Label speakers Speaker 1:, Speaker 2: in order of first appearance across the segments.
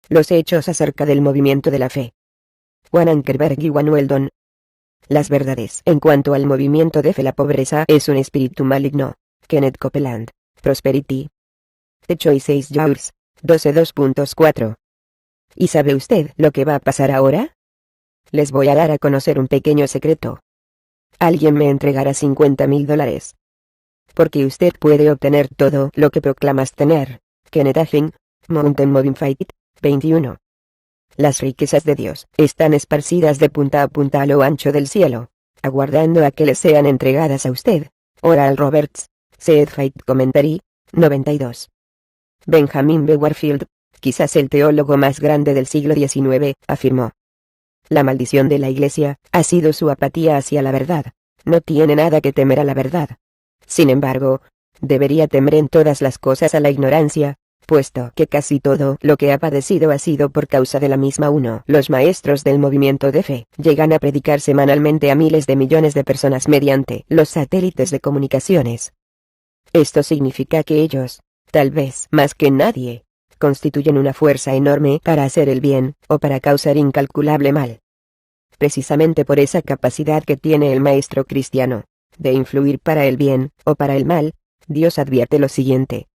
Speaker 1: Los hechos acerca del movimiento de la fe. Juan Ankerberg y Juan Weldon. Las verdades en cuanto al movimiento de fe. La pobreza es un espíritu maligno. Kenneth Copeland. Prosperity. The Choice is Yours. 12.2.4. ¿Y sabe usted lo que va a pasar ahora? Les voy a dar a conocer un pequeño secreto. Alguien me entregará $50,000. Porque usted puede obtener todo lo que proclamas tener. Kenneth Hagin. Mountain Moving Fight. 21. Las riquezas de Dios están esparcidas de punta a punta a lo ancho del cielo, aguardando a que les sean entregadas a usted. Oral Roberts. Seed Fight Commentary. 92. Benjamin B. Warfield, quizás el teólogo más grande del siglo XIX, afirmó: la maldición de la Iglesia ha sido su apatía hacia la verdad. No tiene nada que temer a la verdad. Sin embargo, debería temer en todas las cosas a la ignorancia, puesto que casi todo lo que ha padecido ha sido por causa de la misma. 1. Los maestros del movimiento de fe llegan a predicar semanalmente a miles de millones de personas mediante los satélites de comunicaciones. Esto significa que ellos, tal vez más que nadie, constituyen una fuerza enorme para hacer el bien, o para causar incalculable mal. Precisamente por esa capacidad que tiene el maestro cristiano, de influir para el bien, o para el mal, Dios advierte lo siguiente: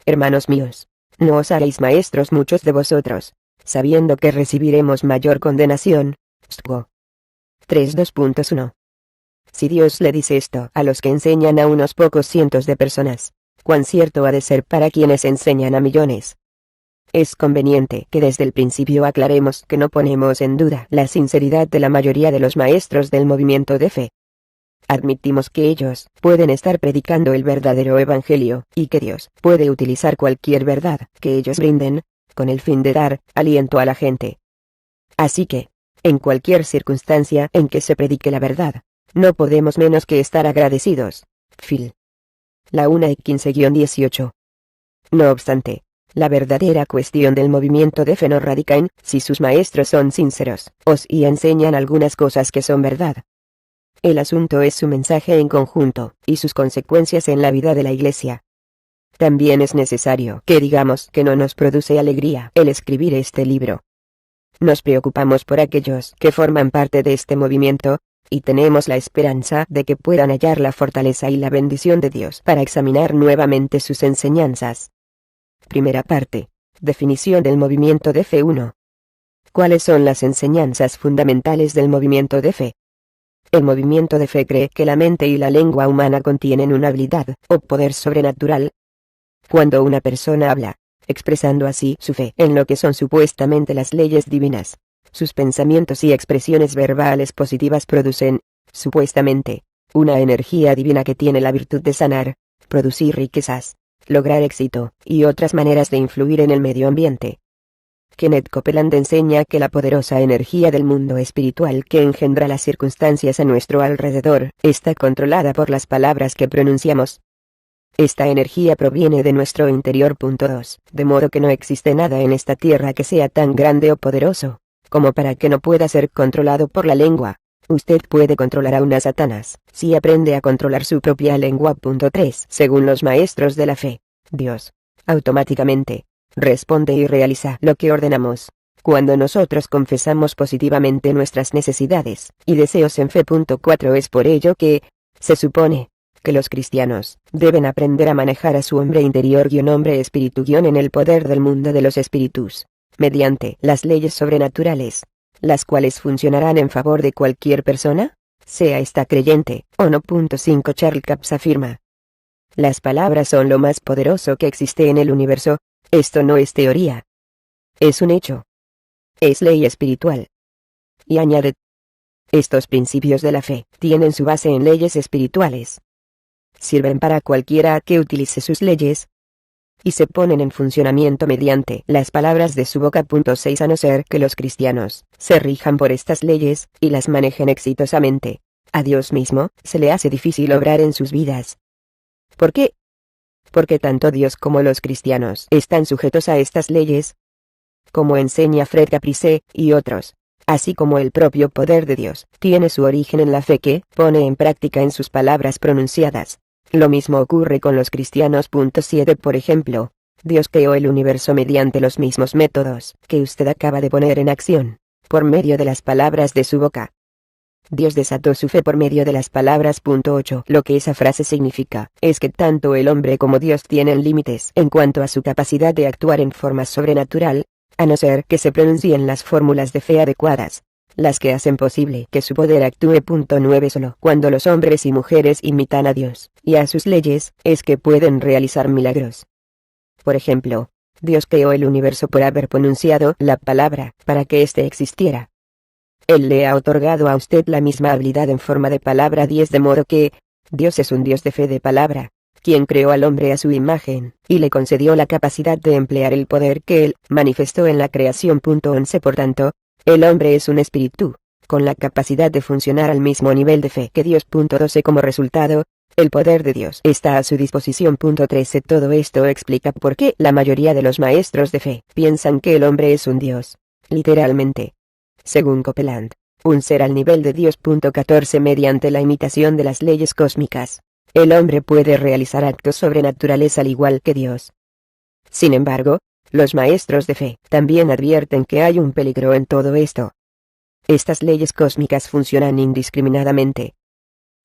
Speaker 1: hermanos míos, no os hagáis maestros muchos de vosotros, sabiendo que recibiremos mayor condenación. St. 3.2.1. Si Dios le dice esto a los que enseñan a unos pocos cientos de personas, cuán cierto ha de ser para quienes enseñan a millones. Es conveniente que desde el principio aclaremos que no ponemos en duda la sinceridad de la mayoría de los maestros del movimiento de fe. Admitimos que ellos pueden estar predicando el verdadero evangelio, y que Dios puede utilizar cualquier verdad que ellos brinden, con el fin de dar aliento a la gente. Así que, en cualquier circunstancia en que se predique la verdad, no podemos menos que estar agradecidos. Phil. La 1:15-18. No obstante, la verdadera cuestión del movimiento de fe no radica en si sus maestros son sinceros, o si enseñan algunas cosas que son verdad. El asunto es su mensaje en conjunto, y sus consecuencias en la vida de la Iglesia. También es necesario que digamos que no nos produce alegría el escribir este libro. Nos preocupamos por aquellos que forman parte de este movimiento, y tenemos la esperanza de que puedan hallar la fortaleza y la bendición de Dios para examinar nuevamente sus enseñanzas. Primera parte. Definición del movimiento de fe. 1. ¿Cuáles son las enseñanzas fundamentales del movimiento de fe? El movimiento de fe cree que la mente y la lengua humana contienen una habilidad o poder sobrenatural. Cuando una persona habla, expresando así su fe en lo que son supuestamente las leyes divinas, sus pensamientos y expresiones verbales positivas producen, supuestamente, una energía divina que tiene la virtud de sanar, producir riquezas, lograr éxito, y otras maneras de influir en el medio ambiente. Kenneth Copeland enseña que la poderosa energía del mundo espiritual que engendra las circunstancias a nuestro alrededor, está controlada por las palabras que pronunciamos. Esta energía proviene de nuestro interior. 2. De modo que no existe nada en esta tierra que sea tan grande o poderoso como para que no pueda ser controlado por la lengua. Usted puede controlar a una Satanás si aprende a controlar su propia lengua. 3. Según los maestros de la fe, Dios, automáticamente, responde y realiza lo que ordenamos, cuando nosotros confesamos positivamente nuestras necesidades y deseos en fe. 4. Es por ello que, se supone, que los cristianos deben aprender a manejar a su hombre interior hombre espíritu en el poder del mundo de los espíritus, mediante las leyes sobrenaturales, las cuales funcionarán en favor de cualquier persona, sea esta creyente o no. 5. Charles Capps afirma: las palabras son lo más poderoso que existe en el universo. Esto no es teoría. Es un hecho. Es ley espiritual. Y añade: estos principios de la fe tienen su base en leyes espirituales. Sirven para cualquiera que utilice sus leyes, y se ponen en funcionamiento mediante las palabras de su boca. 6. A no ser que los cristianos se rijan por estas leyes y las manejen exitosamente, a Dios mismo se le hace difícil obrar en sus vidas. ¿Por qué? Porque tanto Dios como los cristianos están sujetos a estas leyes, como enseña Fred Caprice y otros, así como el propio poder de Dios tiene su origen en la fe que pone en práctica en sus palabras pronunciadas. Lo mismo ocurre con los cristianos. 7. Por ejemplo, Dios creó el universo mediante los mismos métodos que usted acaba de poner en acción, por medio de las palabras de su boca. Dios desató su fe por medio de las palabras. 8. Lo que esa frase significa es que tanto el hombre como Dios tienen límites en cuanto a su capacidad de actuar en forma sobrenatural, a no ser que se pronuncien las fórmulas de fe adecuadas, las que hacen posible que su poder actúe. 9. Solo cuando los hombres y mujeres imitan a Dios y a sus leyes, es que pueden realizar milagros. Por ejemplo, Dios creó el universo por haber pronunciado la palabra para que éste existiera. Él le ha otorgado a usted la misma habilidad en forma de palabra 10, de modo que Dios es un Dios de fe de palabra, quien creó al hombre a su imagen, y le concedió la capacidad de emplear el poder que él manifestó en la creación. 11. Por tanto, el hombre es un espíritu, con la capacidad de funcionar al mismo nivel de fe que Dios. 12. Como resultado, el poder de Dios está a su disposición. 13. Todo esto explica por qué la mayoría de los maestros de fe piensan que el hombre es un Dios, literalmente. Según Copeland, un ser al nivel de Dios. 14. Mediante la imitación de las leyes cósmicas, el hombre puede realizar actos sobrenaturales al igual que Dios. Sin embargo, los maestros de fe también advierten que hay un peligro en todo esto. Estas leyes cósmicas funcionan indiscriminadamente.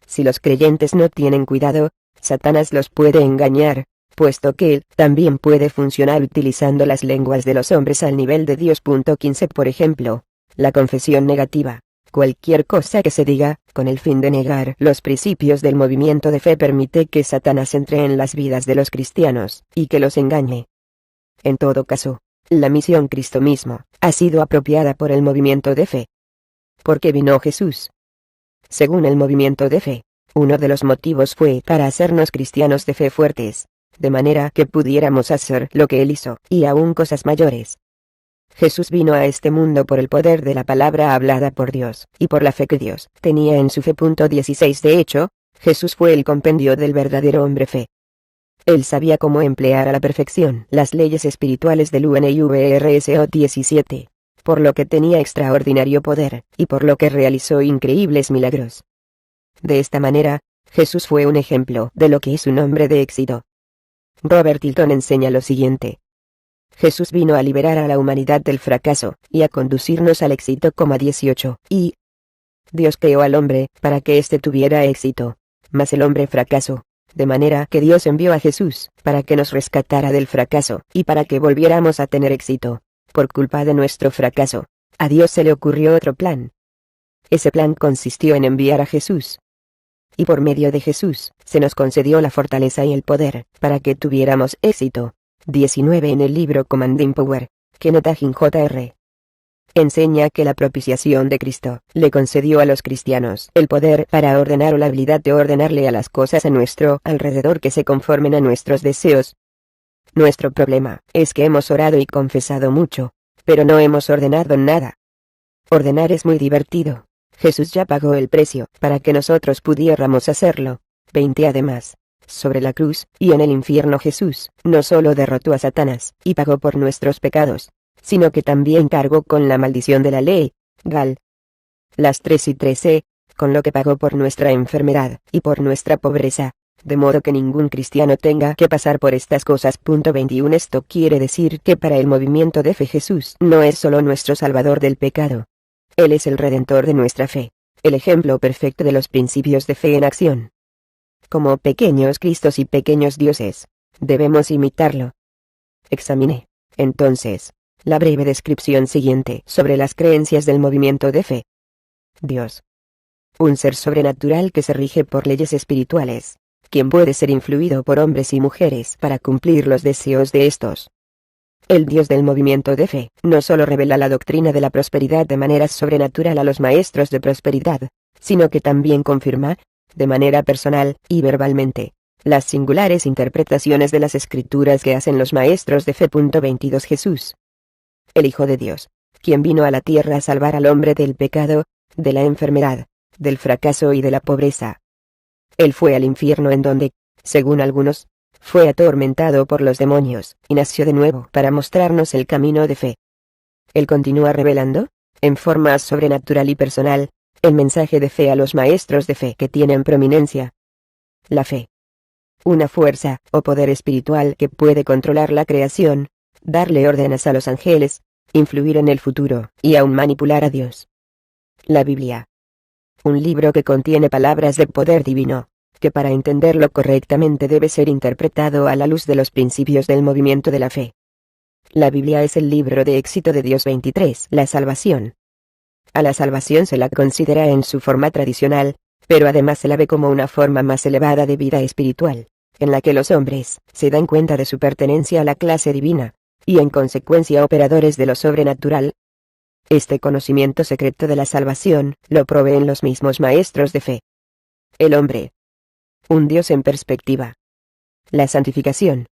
Speaker 1: Si los creyentes no tienen cuidado, Satanás los puede engañar, puesto que él también puede funcionar utilizando las lenguas de los hombres al nivel de Dios. 15. Por ejemplo, la confesión negativa, cualquier cosa que se diga, con el fin de negar los principios del movimiento de fe, permite que Satanás entre en las vidas de los cristianos, y que los engañe. En todo caso, la misión Cristo mismo ha sido apropiada por el movimiento de fe. ¿Por qué vino Jesús? Según el movimiento de fe, uno de los motivos fue para hacernos cristianos de fe fuertes, de manera que pudiéramos hacer lo que Él hizo, y aún cosas mayores. Jesús vino a este mundo por el poder de la palabra hablada por Dios, y por la fe que Dios tenía en su fe. 16. De hecho, Jesús fue el compendio del verdadero hombre fe. Él sabía cómo emplear a la perfección las leyes espirituales del universo. 17. Por lo que tenía extraordinario poder, y por lo que realizó increíbles milagros. De esta manera, Jesús fue un ejemplo de lo que es un hombre de éxito. Robert Tilton enseña lo siguiente. Jesús vino a liberar a la humanidad del fracaso, y a conducirnos al éxito. 18. Y Dios creó al hombre para que éste tuviera éxito, mas el hombre fracasó, de manera que Dios envió a Jesús para que nos rescatara del fracaso, y para que volviéramos a tener éxito. Por culpa de nuestro fracaso, a Dios se le ocurrió otro plan. Ese plan consistió en enviar a Jesús. Y por medio de Jesús, se nos concedió la fortaleza y el poder para que tuviéramos éxito. 19. En el libro Commanding Power, Kenneth Hagin Jr. enseña que la propiciación de Cristo le concedió a los cristianos el poder para ordenar o la habilidad de ordenarle a las cosas a nuestro alrededor que se conformen a nuestros deseos. Nuestro problema es que hemos orado y confesado mucho, pero no hemos ordenado nada. Ordenar es muy divertido. Jesús ya pagó el precio para que nosotros pudiéramos hacerlo. 20. Además, sobre la cruz, y en el infierno Jesús, no solo derrotó a Satanás, y pagó por nuestros pecados, sino que también cargó con la maldición de la ley, Gal. Las 3 y 13, con lo que pagó por nuestra enfermedad, y por nuestra pobreza, de modo que ningún cristiano tenga que pasar por estas cosas. 21. Esto quiere decir que para el movimiento de fe Jesús no es solo nuestro Salvador del pecado. Él es el Redentor de nuestra fe, el ejemplo perfecto de los principios de fe en acción. Como pequeños Cristos y pequeños dioses, debemos imitarlo. Examine, entonces, la breve descripción siguiente sobre las creencias del movimiento de fe. Dios. Un ser sobrenatural que se rige por leyes espirituales, quien puede ser influido por hombres y mujeres para cumplir los deseos de estos. El Dios del movimiento de fe no solo revela la doctrina de la prosperidad de manera sobrenatural a los maestros de prosperidad, sino que también confirma, de manera personal y verbalmente, las singulares interpretaciones de las escrituras que hacen los maestros de fe. 22. Jesús, el Hijo de Dios, quien vino a la tierra a salvar al hombre del pecado, de la enfermedad, del fracaso y de la pobreza. Él fue al infierno en donde, según algunos, fue atormentado por los demonios, y nació de nuevo para mostrarnos el camino de fe. Él continúa revelando, en forma sobrenatural y personal, el mensaje de fe a los maestros de fe que tienen prominencia. La fe una fuerza o poder espiritual que puede controlar la creación, darle órdenes a los ángeles, influir en el futuro y aún manipular a Dios. La Biblia. Un libro que contiene palabras de poder divino, que para entenderlo correctamente debe ser interpretado a la luz de los principios del movimiento de la fe. La Biblia es el libro de éxito de Dios 23, la salvación. A la salvación se la considera en su forma tradicional, pero además se la ve como una forma más elevada de vida espiritual, en la que los hombres se dan cuenta de su pertenencia a la clase divina, y en consecuencia operadores de lo sobrenatural. Este conocimiento secreto de la salvación lo proveen los mismos maestros de fe. El hombre. Un Dios en perspectiva. La santificación.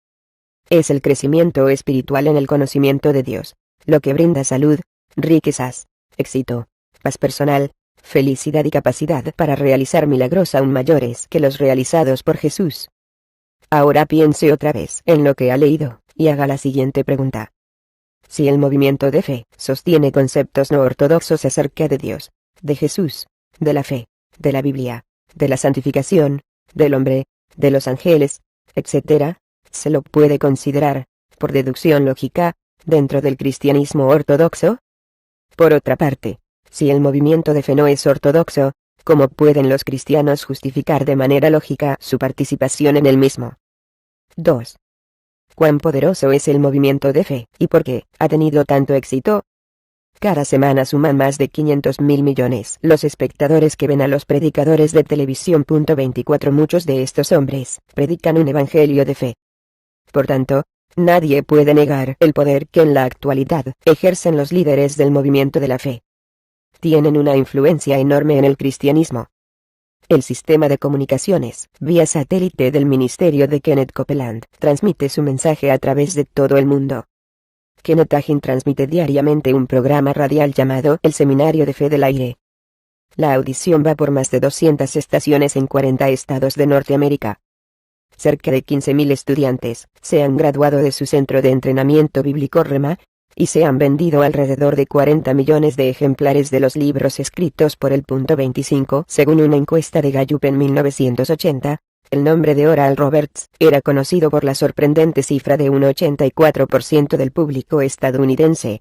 Speaker 1: Es el crecimiento espiritual en el conocimiento de Dios, lo que brinda salud, riquezas, éxito, paz personal, felicidad y capacidad para realizar milagros aún mayores que los realizados por Jesús. Ahora piense otra vez en lo que ha leído, y haga la siguiente pregunta. Si el movimiento de fe sostiene conceptos no ortodoxos acerca de Dios, de Jesús, de la fe, de la Biblia, de la santificación, del hombre, de los ángeles, etc., ¿se lo puede considerar, por deducción lógica, dentro del cristianismo ortodoxo? Por otra parte, si el movimiento de fe no es ortodoxo, ¿cómo pueden los cristianos justificar de manera lógica su participación en el mismo? 2. ¿Cuán poderoso es el movimiento de fe, y por qué ha tenido tanto éxito? Cada semana suman más de 500.000 millones los espectadores que ven a los predicadores de televisión. 24 Muchos de estos hombres predican un evangelio de fe. Por tanto, nadie puede negar el poder que en la actualidad ejercen los líderes del movimiento de la fe. Tienen una influencia enorme en el cristianismo. El sistema de comunicaciones vía satélite del ministerio de Kenneth Copeland transmite su mensaje a través de todo el mundo. Kenneth Hagin transmite diariamente un programa radial llamado El Seminario de Fe del Aire. La audición va por más de 200 estaciones en 40 estados de Norteamérica. Cerca de 15.000 estudiantes se han graduado de su centro de entrenamiento bíblico Rema, y se han vendido alrededor de 40 millones de ejemplares de los libros escritos por el punto 25. Según una encuesta de Gallup en 1980, el nombre de Oral Roberts era conocido por la sorprendente cifra de un 84% del público estadounidense.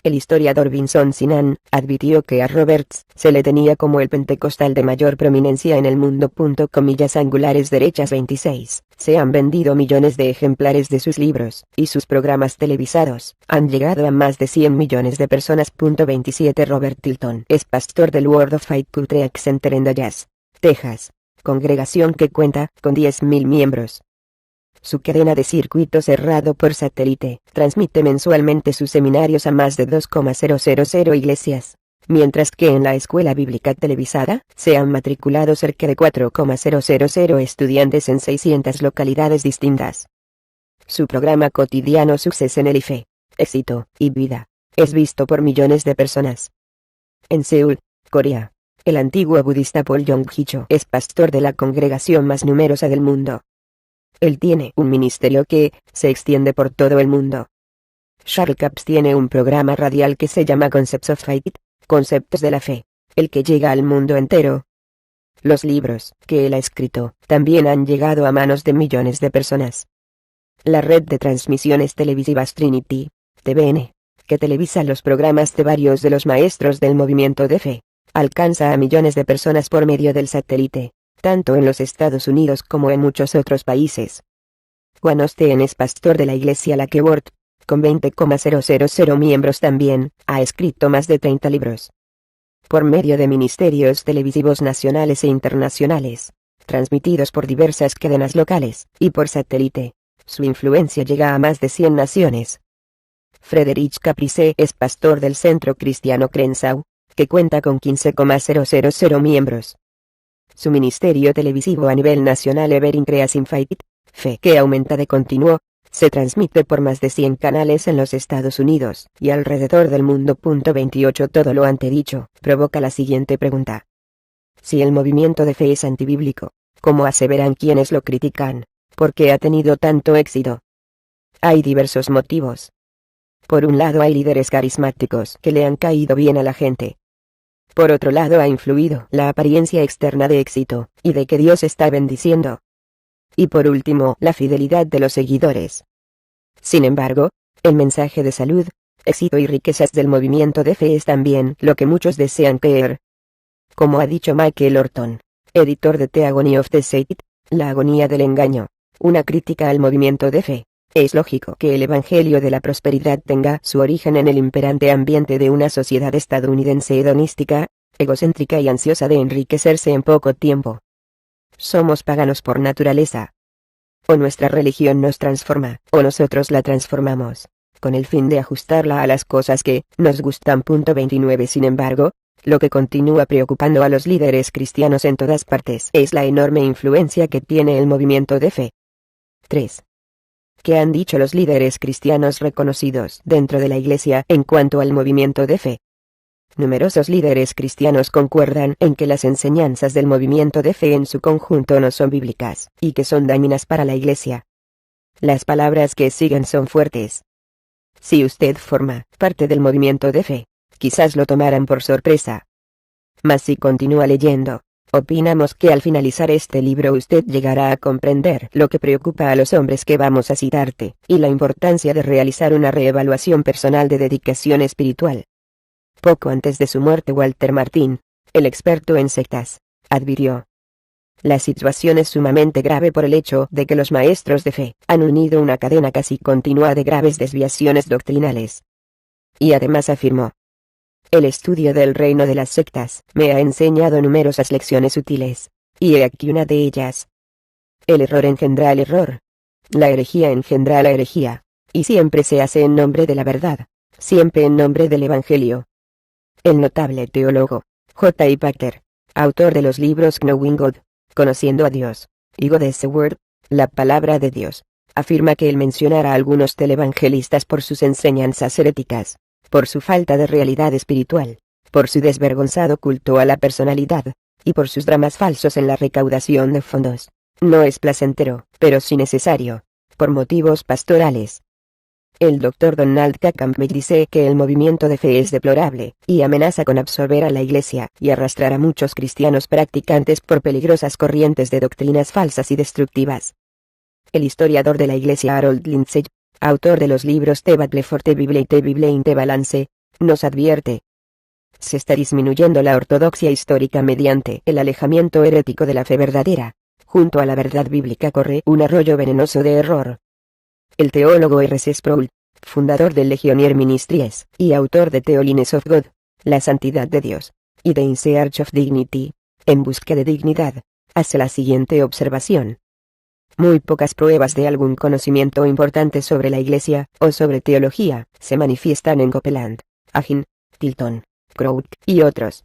Speaker 1: El historiador Vinson Sinan advirtió que a Roberts se le tenía como el pentecostal de mayor prominencia en el mundo. Comillas angulares derechas 26. Se han vendido millones de ejemplares de sus libros, y sus programas televisados han llegado a más de 100 millones de personas. 27 Robert Tilton es pastor del Word of Faith Outreach Center en Dallas, Texas, congregación que cuenta con 10.000 miembros. Su cadena de circuito cerrado por satélite transmite mensualmente sus seminarios a más de 2,000 iglesias, mientras que en la escuela bíblica televisada se han matriculado cerca de 4,000 estudiantes en 600 localidades distintas. Su programa cotidiano Success en el Fe, Éxito y Vida es visto por millones de personas. En Seúl, Corea, el antiguo budista Paul Yong-Hicho es pastor de la congregación más numerosa del mundo. Él tiene un ministerio que se extiende por todo el mundo. Charles Capps tiene un programa radial que se llama Concepts of Faith, Conceptos de la Fe, el que llega al mundo entero. Los libros que él ha escrito también han llegado a manos de millones de personas. La red de transmisiones televisivas Trinity, TVN, que televisa los programas de varios de los maestros del movimiento de fe, alcanza a millones de personas por medio del satélite, tanto en los Estados Unidos como en muchos otros países. Juan Osteen es pastor de la iglesia Lakeword, con 20,000 miembros también, ha escrito más de 30 libros. Por medio de ministerios televisivos nacionales e internacionales, transmitidos por diversas cadenas locales, y por satélite, su influencia llega a más de 100 naciones. Frederick Caprice es pastor del Centro Cristiano Crenshaw, que cuenta con 15,000 miembros. Su ministerio televisivo a nivel nacional Ever Increasing Faith, Fe que aumenta de continuo, se transmite por más de 100 canales en los Estados Unidos y alrededor del mundo. 28 Todo lo antedicho provoca la siguiente pregunta. Si el movimiento de fe es antibíblico, ¿cómo aseveran quienes lo critican? ¿Por qué ha tenido tanto éxito? Hay diversos motivos. Por un lado hay líderes carismáticos que le han caído bien a la gente. Por otro lado ha influido la apariencia externa de éxito, y de que Dios está bendiciendo. y por último, la fidelidad de los seguidores. Sin embargo, el mensaje de salud, éxito y riquezas del movimiento de fe es también lo que muchos desean creer. Como ha dicho Michael Horton, editor de The Agony of Deceit, la agonía del engaño, una crítica al movimiento de fe, es lógico que el Evangelio de la prosperidad tenga su origen en el imperante ambiente de una sociedad estadounidense hedonística, egocéntrica y ansiosa de enriquecerse en poco tiempo. Somos paganos por naturaleza. O nuestra religión nos transforma, o nosotros la transformamos, con el fin de ajustarla a las cosas que nos gustan. 29. Sin embargo, lo que continúa preocupando a los líderes cristianos en todas partes es la enorme influencia que tiene el movimiento de fe. 3. ¿Qué han dicho los líderes cristianos reconocidos dentro de la Iglesia en cuanto al movimiento de fe? Numerosos líderes cristianos concuerdan en que las enseñanzas del movimiento de fe en su conjunto no son bíblicas, y que son dañinas para la Iglesia. Las palabras que siguen son fuertes. Si usted forma parte del movimiento de fe, quizás lo tomaran por sorpresa. Mas si continúa leyendo, opinamos que al finalizar este libro usted llegará a comprender lo que preocupa a los hombres que vamos a citarte, y la importancia de realizar una reevaluación personal de dedicación espiritual. Poco antes de su muerte, Walter Martin, el experto en sectas, advirtió: la situación es sumamente grave por el hecho de que los maestros de fe han unido una cadena casi continua de graves desviaciones doctrinales. Y además afirmó: el estudio del reino de las sectas me ha enseñado numerosas lecciones útiles, y he aquí una de ellas. El error engendra el error. La herejía engendra la herejía, y siempre se hace en nombre de la verdad, siempre en nombre del Evangelio. El notable teólogo J. I. Packer, autor de los libros Knowing God, Conociendo a Dios, y God is the Word, la palabra de Dios, afirma que el mencionar a algunos televangelistas por sus enseñanzas heréticas, por su falta de realidad espiritual, por su desvergonzado culto a la personalidad, y por sus dramas falsos en la recaudación de fondos, no es placentero, pero sí necesario, por motivos pastorales. El Dr. Donald K. Campbell dice que el movimiento de fe es deplorable, y amenaza con absorber a la Iglesia y arrastrar a muchos cristianos practicantes por peligrosas corrientes de doctrinas falsas y destructivas. El historiador de la Iglesia Harold Lindsey, autor de los libros The Battle for the Bible y The Bible in the Balance, nos advierte: se está disminuyendo la ortodoxia histórica mediante el alejamiento herético de la fe verdadera. Junto a la verdad bíblica corre un arroyo venenoso de error. El teólogo R. C. Sproul, fundador del Legionnaire Ministries, y autor de The Holiness of God, La Santidad de Dios, y The In Search of Dignity, En Busca de Dignidad, hace la siguiente observación: muy pocas pruebas de algún conocimiento importante sobre la Iglesia, o sobre teología, se manifiestan en Copeland, Agin, Tilton, Crook, y otros.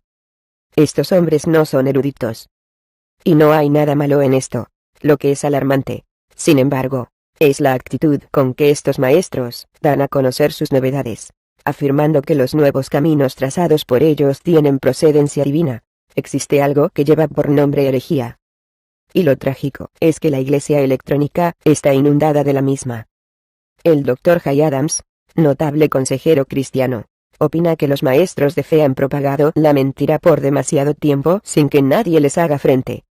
Speaker 1: Estos hombres no son eruditos. Y no hay nada malo en esto. Lo que es alarmante, sin embargo, es la actitud con que estos maestros dan a conocer sus novedades, afirmando que los nuevos caminos trazados por ellos tienen procedencia divina. Existe algo que lleva por nombre herejía. Y lo trágico es que la Iglesia electrónica está inundada de la misma. El Dr. Jay Adams, notable consejero cristiano, opina que los maestros de fe han propagado la mentira por demasiado tiempo sin que nadie les haga frente.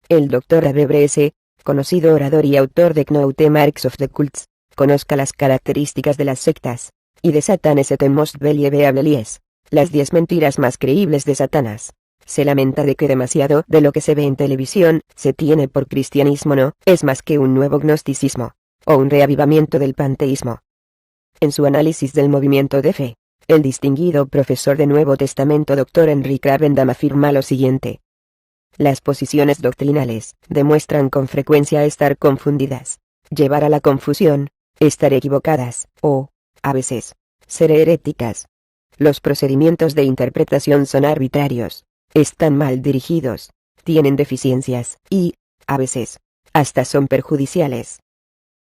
Speaker 1: El Dr. A. B. Brese, conocido orador y autor de Know the Marks of the Cults, conozca las características de las sectas, y de Satan is the most valuable lies, las 10 mentiras más creíbles de Satanás. Se lamenta de que demasiado de lo que se ve en televisión, se tiene por cristianismo no es más que un nuevo gnosticismo, o un reavivamiento del panteísmo. En su análisis del movimiento de fe, el distinguido profesor de Nuevo Testamento Dr. Henry Cravendam afirma lo siguiente: las posiciones doctrinales demuestran con frecuencia estar confundidas, llevar a la confusión, estar equivocadas, o, a veces, ser heréticas. Los procedimientos de interpretación son arbitrarios, están mal dirigidos, tienen deficiencias, y, a veces, hasta son perjudiciales.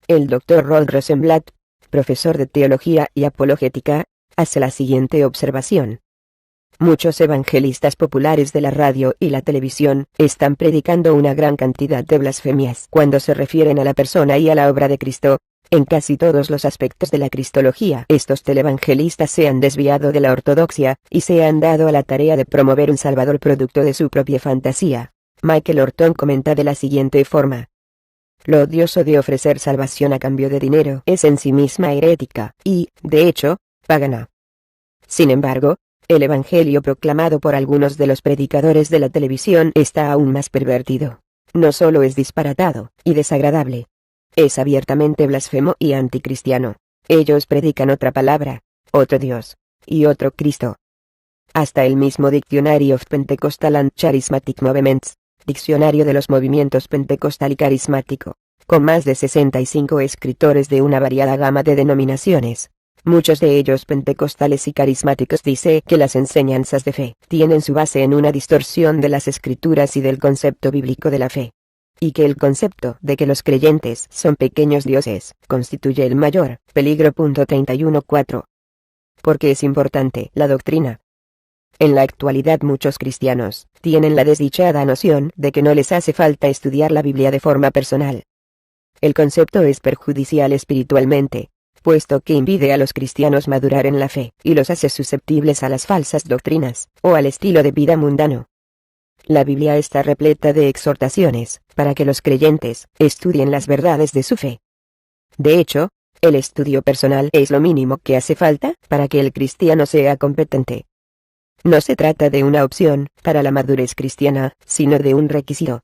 Speaker 1: El Dr. Rod Rosenblatt, profesor de Teología y Apologética, hace la siguiente observación: muchos evangelistas populares de la radio y la televisión están predicando una gran cantidad de blasfemias cuando se refieren a la persona y a la obra de Cristo. En casi todos los aspectos de la cristología, estos televangelistas se han desviado de la ortodoxia, y se han dado a la tarea de promover un salvador producto de su propia fantasía. Michael Horton comenta de la siguiente forma: Lo odioso de ofrecer salvación a cambio de dinero es en sí misma herética, y, de hecho, pagana. Sin embargo, el evangelio proclamado por algunos de los predicadores de la televisión está aún más pervertido. No solo es disparatado y desagradable, es abiertamente blasfemo y anticristiano. Ellos predican otra palabra, otro Dios, y otro Cristo. Hasta el mismo Dictionary of Pentecostal and Charismatic Movements, Diccionario de los Movimientos Pentecostal y Carismático, con más de 65 escritores de una variada gama de denominaciones, muchos de ellos pentecostales y carismáticos, dice que las enseñanzas de fe tienen su base en una distorsión de las escrituras y del concepto bíblico de la fe, y que el concepto de que los creyentes son pequeños dioses constituye el mayor peligro. 31.4. ¿Por qué es importante la doctrina? En la actualidad muchos cristianos tienen la desdichada noción de que no les hace falta estudiar la Biblia de forma personal. El concepto es perjudicial espiritualmente, puesto que impide a los cristianos madurar en la fe y los hace susceptibles a las falsas doctrinas o al estilo de vida mundano. La Biblia está repleta de exhortaciones para que los creyentes estudien las verdades de su fe. De hecho, el estudio personal es lo mínimo que hace falta para que el cristiano sea competente. No se trata de una opción para la madurez cristiana, sino de un requisito.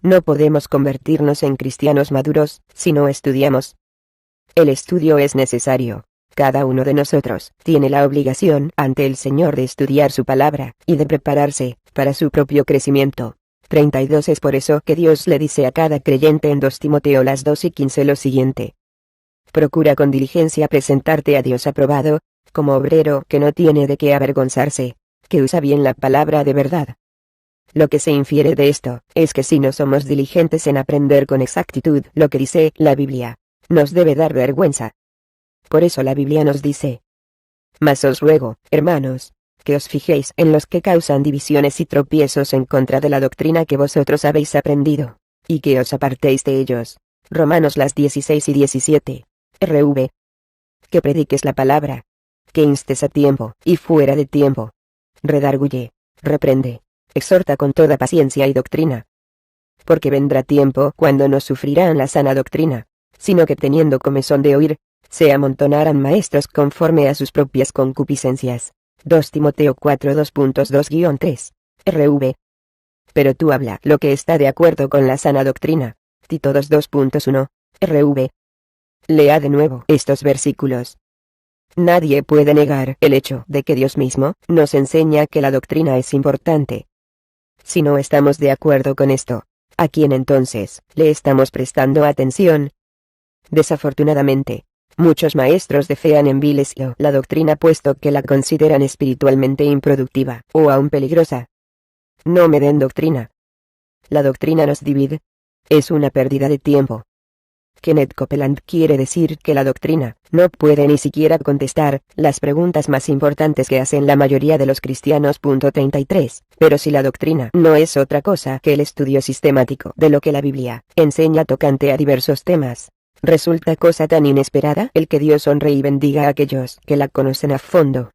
Speaker 1: No podemos convertirnos en cristianos maduros si no estudiamos. El estudio es necesario. Cada uno de nosotros tiene la obligación ante el Señor de estudiar su palabra y de prepararse para su propio crecimiento. 32. Es por eso que Dios le dice a cada creyente en 2 Timoteo 2:15 lo siguiente: procura con diligencia presentarte a Dios aprobado, como obrero que no tiene de qué avergonzarse, que usa bien la palabra de verdad. Lo que se infiere de esto es que si no somos diligentes en aprender con exactitud lo que dice la Biblia, nos debe dar vergüenza. Por eso la Biblia nos dice: mas os ruego, hermanos, que os fijéis en los que causan divisiones y tropiezos en contra de la doctrina que vosotros habéis aprendido, y que os apartéis de ellos. Romanos 16:17. RV. Que prediques la palabra, que instes a tiempo y fuera de tiempo. Redarguye, reprende, exhorta con toda paciencia y doctrina. Porque vendrá tiempo cuando no sufrirán la sana doctrina, sino que teniendo comezón de oír, se amontonarán maestros conforme a sus propias concupiscencias. 2 Timoteo 4:2.2-3. RV. Pero tú habla lo que está de acuerdo con la sana doctrina. Tito 2:1. RV. Lea de nuevo estos versículos. Nadie puede negar el hecho de que Dios mismo nos enseña que la doctrina es importante. Si no estamos de acuerdo con esto, ¿a quién entonces le estamos prestando atención? Desafortunadamente, muchos maestros de fe han envilecido la doctrina puesto que la consideran espiritualmente improductiva o aún peligrosa. No me den doctrina. La doctrina nos divide. Es una pérdida de tiempo. Kenneth Copeland quiere decir que la doctrina no puede ni siquiera contestar las preguntas más importantes que hacen la mayoría de los cristianos. 33. Pero si la doctrina no es otra cosa que el estudio sistemático de lo que la Biblia enseña tocante a diversos temas, resulta cosa tan inesperada el que Dios honre y bendiga a aquellos que la conocen a fondo.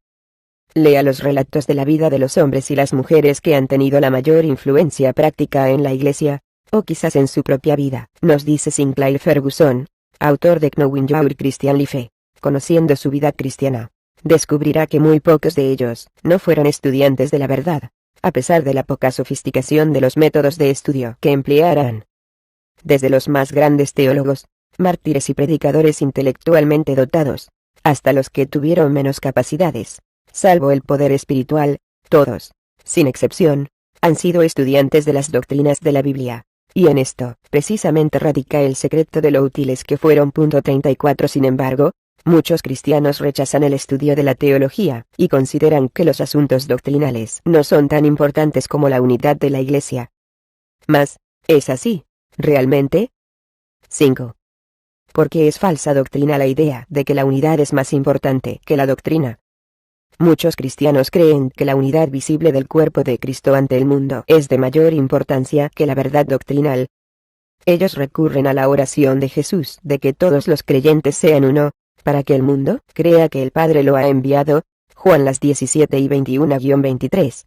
Speaker 1: Lea los relatos de la vida de los hombres y las mujeres que han tenido la mayor influencia práctica en la Iglesia, o quizás en su propia vida, nos dice Sinclair Ferguson, autor de Knowing Your Christian Life, conociendo su vida cristiana. Descubrirá que muy pocos de ellos no fueron estudiantes de la verdad, a pesar de la poca sofisticación de los métodos de estudio que emplearan. Desde los más grandes teólogos, mártires y predicadores intelectualmente dotados, hasta los que tuvieron menos capacidades, salvo el poder espiritual, todos, sin excepción, han sido estudiantes de las doctrinas de la Biblia. Y en esto, precisamente radica el secreto de lo útiles que fueron. 34. Sin embargo, muchos cristianos rechazan el estudio de la teología, y consideran que los asuntos doctrinales no son tan importantes como la unidad de la Iglesia. Mas, ¿es así, realmente? 5. Porque es falsa doctrina la idea de que la unidad es más importante que la doctrina. Muchos cristianos creen que la unidad visible del cuerpo de Cristo ante el mundo es de mayor importancia que la verdad doctrinal. Ellos recurren a la oración de Jesús de que todos los creyentes sean uno, para que el mundo crea que el Padre lo ha enviado, Juan 17:21-23.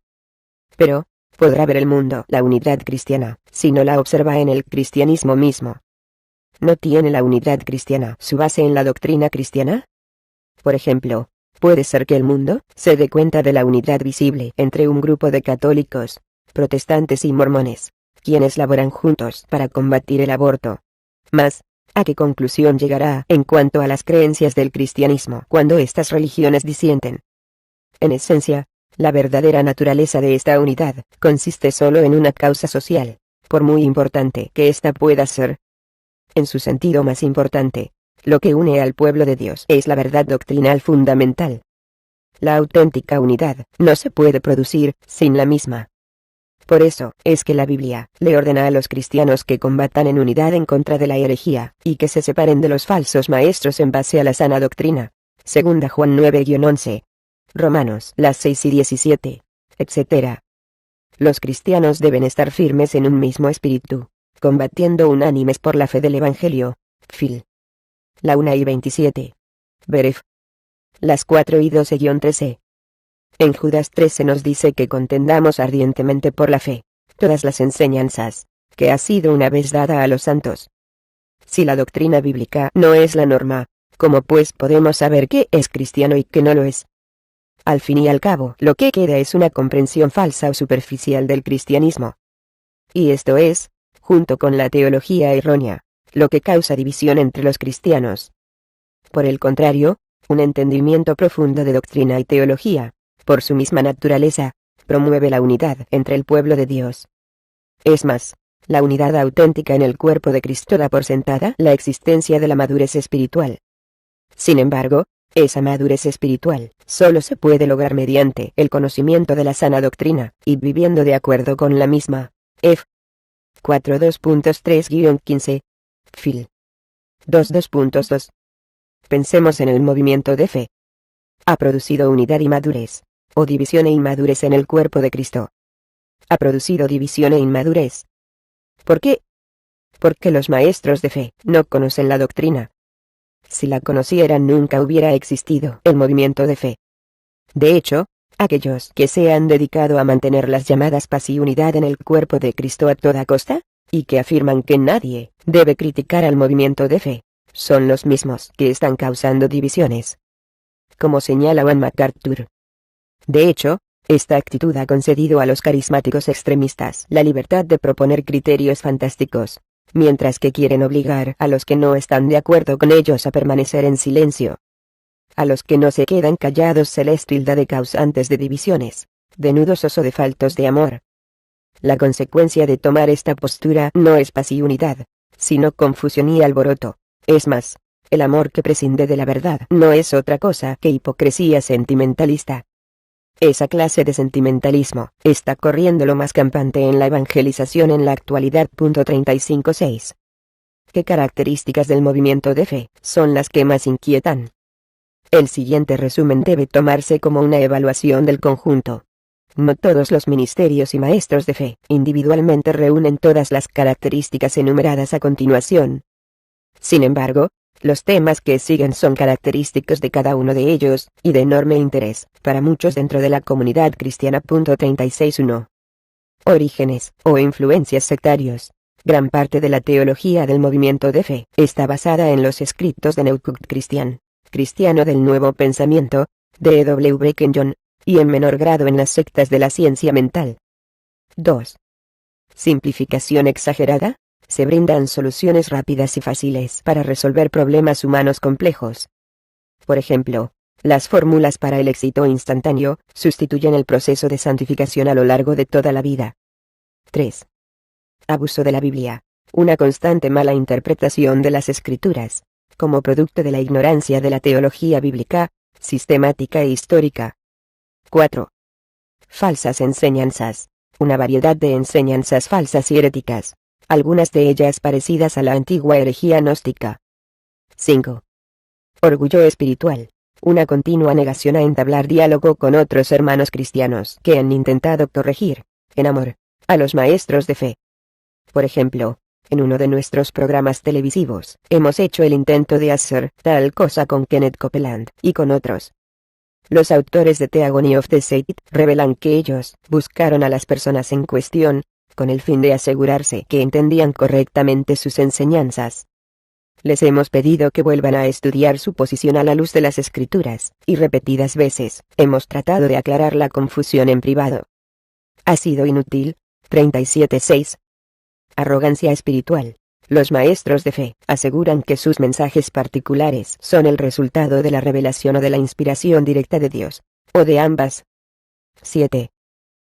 Speaker 1: Pero, ¿podrá ver el mundo la unidad cristiana si no la observa en el cristianismo mismo? ¿No tiene la unidad cristiana su base en la doctrina cristiana? Por ejemplo, puede ser que el mundo se dé cuenta de la unidad visible entre un grupo de católicos, protestantes y mormones, quienes laboran juntos para combatir el aborto. Mas, ¿a qué conclusión llegará en cuanto a las creencias del cristianismo cuando estas religiones disienten? En esencia, la verdadera naturaleza de esta unidad consiste solo en una causa social, por muy importante que ésta pueda ser. En su sentido más importante, lo que une al pueblo de Dios es la verdad doctrinal fundamental. La auténtica unidad no se puede producir sin la misma. Por eso es que la Biblia le ordena a los cristianos que combatan en unidad en contra de la herejía, y que se separen de los falsos maestros en base a la sana doctrina. Segunda Juan 9-11. Romanos las 6 y 17, etc. Los cristianos deben estar firmes en un mismo espíritu, combatiendo unánimes por la fe del Evangelio. Phil. La 1 y 27. Beref. Las 4 y 12-13. En Judas 3 se nos dice que contendamos ardientemente por la fe, todas las enseñanzas, que ha sido una vez dada a los santos. Si la doctrina bíblica no es la norma, ¿cómo pues podemos saber qué es cristiano y qué no lo es? Al fin y al cabo, lo que queda es una comprensión falsa o superficial del cristianismo. Y esto es, junto con la teología errónea, lo que causa división entre los cristianos. Por el contrario, un entendimiento profundo de doctrina y teología, por su misma naturaleza, promueve la unidad entre el pueblo de Dios. Es más, la unidad auténtica en el cuerpo de Cristo da por sentada la existencia de la madurez espiritual. Sin embargo, esa madurez espiritual solo se puede lograr mediante el conocimiento de la sana doctrina, y viviendo de acuerdo con la misma. F. 4.2.3-15. Phil. 2.2.2. Pensemos en el movimiento de fe. Ha producido unidad y madurez, o división e inmadurez en el cuerpo de Cristo. Ha producido división e inmadurez. ¿Por qué? Porque los maestros de fe no conocen la doctrina. Si la conocieran nunca hubiera existido el movimiento de fe. De hecho, aquellos que se han dedicado a mantener las llamadas paz y unidad en el cuerpo de Cristo a toda costa, y que afirman que nadie debe criticar al movimiento de fe, son los mismos que están causando divisiones. Como señala Juan MacArthur. De hecho, esta actitud ha concedido a los carismáticos extremistas la libertad de proponer criterios fantásticos, mientras que quieren obligar a los que no están de acuerdo con ellos a permanecer en silencio. A los que no se quedan callados se les tilda de causantes de divisiones, de nudosos o de faltos de amor. La consecuencia de tomar esta postura no es paz y unidad, sino confusión y alboroto. Es más, el amor que prescinde de la verdad no es otra cosa que hipocresía sentimentalista. Esa clase de sentimentalismo está corriendo lo más campante en la evangelización en la actualidad. 35.6. ¿Qué características del movimiento de fe son las que más inquietan? El siguiente resumen debe tomarse como una evaluación del conjunto. No todos los ministerios y maestros de fe individualmente reúnen todas las características enumeradas a continuación. Sin embargo, los temas que siguen son característicos de cada uno de ellos, y de enorme interés para muchos dentro de la comunidad cristiana. 36.1. Orígenes o influencias sectarios. Gran parte de la teología del movimiento de fe está basada en los escritos de Neucut Christian, cristiano del Nuevo Pensamiento, de W. Kenyon, y en menor grado en las sectas de la ciencia mental. 2. Simplificación exagerada. Se brindan soluciones rápidas y fáciles para resolver problemas humanos complejos. Por ejemplo, las fórmulas para el éxito instantáneo sustituyen el proceso de santificación a lo largo de toda la vida. 3. Abuso de la Biblia. Una constante mala interpretación de las Escrituras, como producto de la ignorancia de la teología bíblica, sistemática e histórica. 4. Falsas enseñanzas. Una variedad de enseñanzas falsas y heréticas, algunas de ellas parecidas a la antigua herejía gnóstica. 5. Orgullo espiritual. Una continua negación a entablar diálogo con otros hermanos cristianos que han intentado corregir, en amor, a los maestros de fe. Por ejemplo, en uno de nuestros programas televisivos, hemos hecho el intento de hacer tal cosa con Kenneth Copeland y con otros. Los autores de The Agony of the Saint revelan que ellos buscaron a las personas en cuestión, con el fin de asegurarse que entendían correctamente sus enseñanzas. Les hemos pedido que vuelvan a estudiar su posición a la luz de las Escrituras, y repetidas veces hemos tratado de aclarar la confusión en privado. Ha sido inútil. 37.6. Arrogancia espiritual. Los maestros de fe aseguran que sus mensajes particulares son el resultado de la revelación o de la inspiración directa de Dios, o de ambas. 7.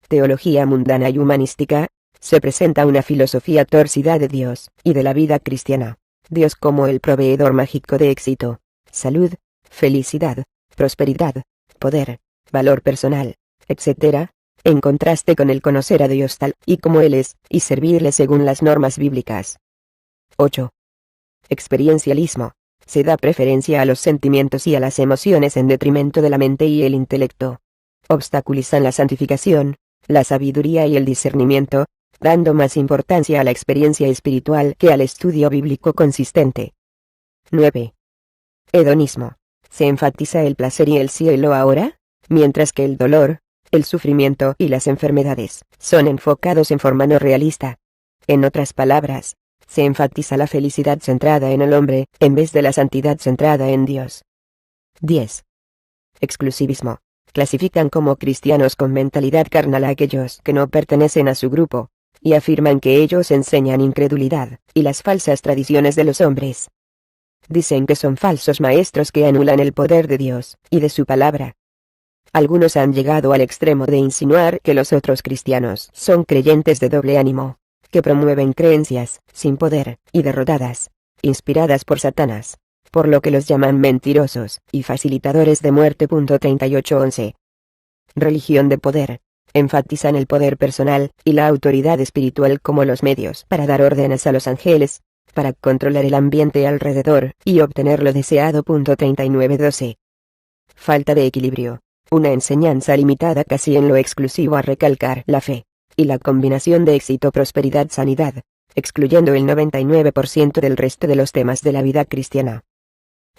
Speaker 1: Teología mundana y humanística. Se presenta una filosofía torcida de Dios y de la vida cristiana. Dios como el proveedor mágico de éxito, salud, felicidad, prosperidad, poder, valor personal, etc., en contraste con el conocer a Dios tal y como Él es, y servirle según las normas bíblicas. 8. Experiencialismo. Se da preferencia a los sentimientos y a las emociones en detrimento de la mente y el intelecto. Obstaculizan la santificación, la sabiduría y el discernimiento, dando más importancia a la experiencia espiritual que al estudio bíblico consistente. 9. Hedonismo. Se enfatiza el placer y el cielo ahora, mientras que el dolor, el sufrimiento y las enfermedades son enfocados en forma no realista. En otras palabras, se enfatiza la felicidad centrada en el hombre, en vez de la santidad centrada en Dios. 10. Exclusivismo. Clasifican como cristianos con mentalidad carnal a aquellos que no pertenecen a su grupo, y afirman que ellos enseñan incredulidad y las falsas tradiciones de los hombres. Dicen que son falsos maestros que anulan el poder de Dios y de su palabra. Algunos han llegado al extremo de insinuar que los otros cristianos son creyentes de doble ánimo, que promueven creencias sin poder y derrotadas, inspiradas por Satanás, por lo que los llaman mentirosos y facilitadores de muerte. 38.11. Religión de poder. Enfatizan el poder personal y la autoridad espiritual como los medios para dar órdenes a los ángeles, para controlar el ambiente alrededor y obtener lo deseado. 39.12. Falta de equilibrio. Una enseñanza limitada casi en lo exclusivo a recalcar la fe y la combinación de éxito, prosperidad, sanidad, excluyendo el 99% del resto de los temas de la vida cristiana.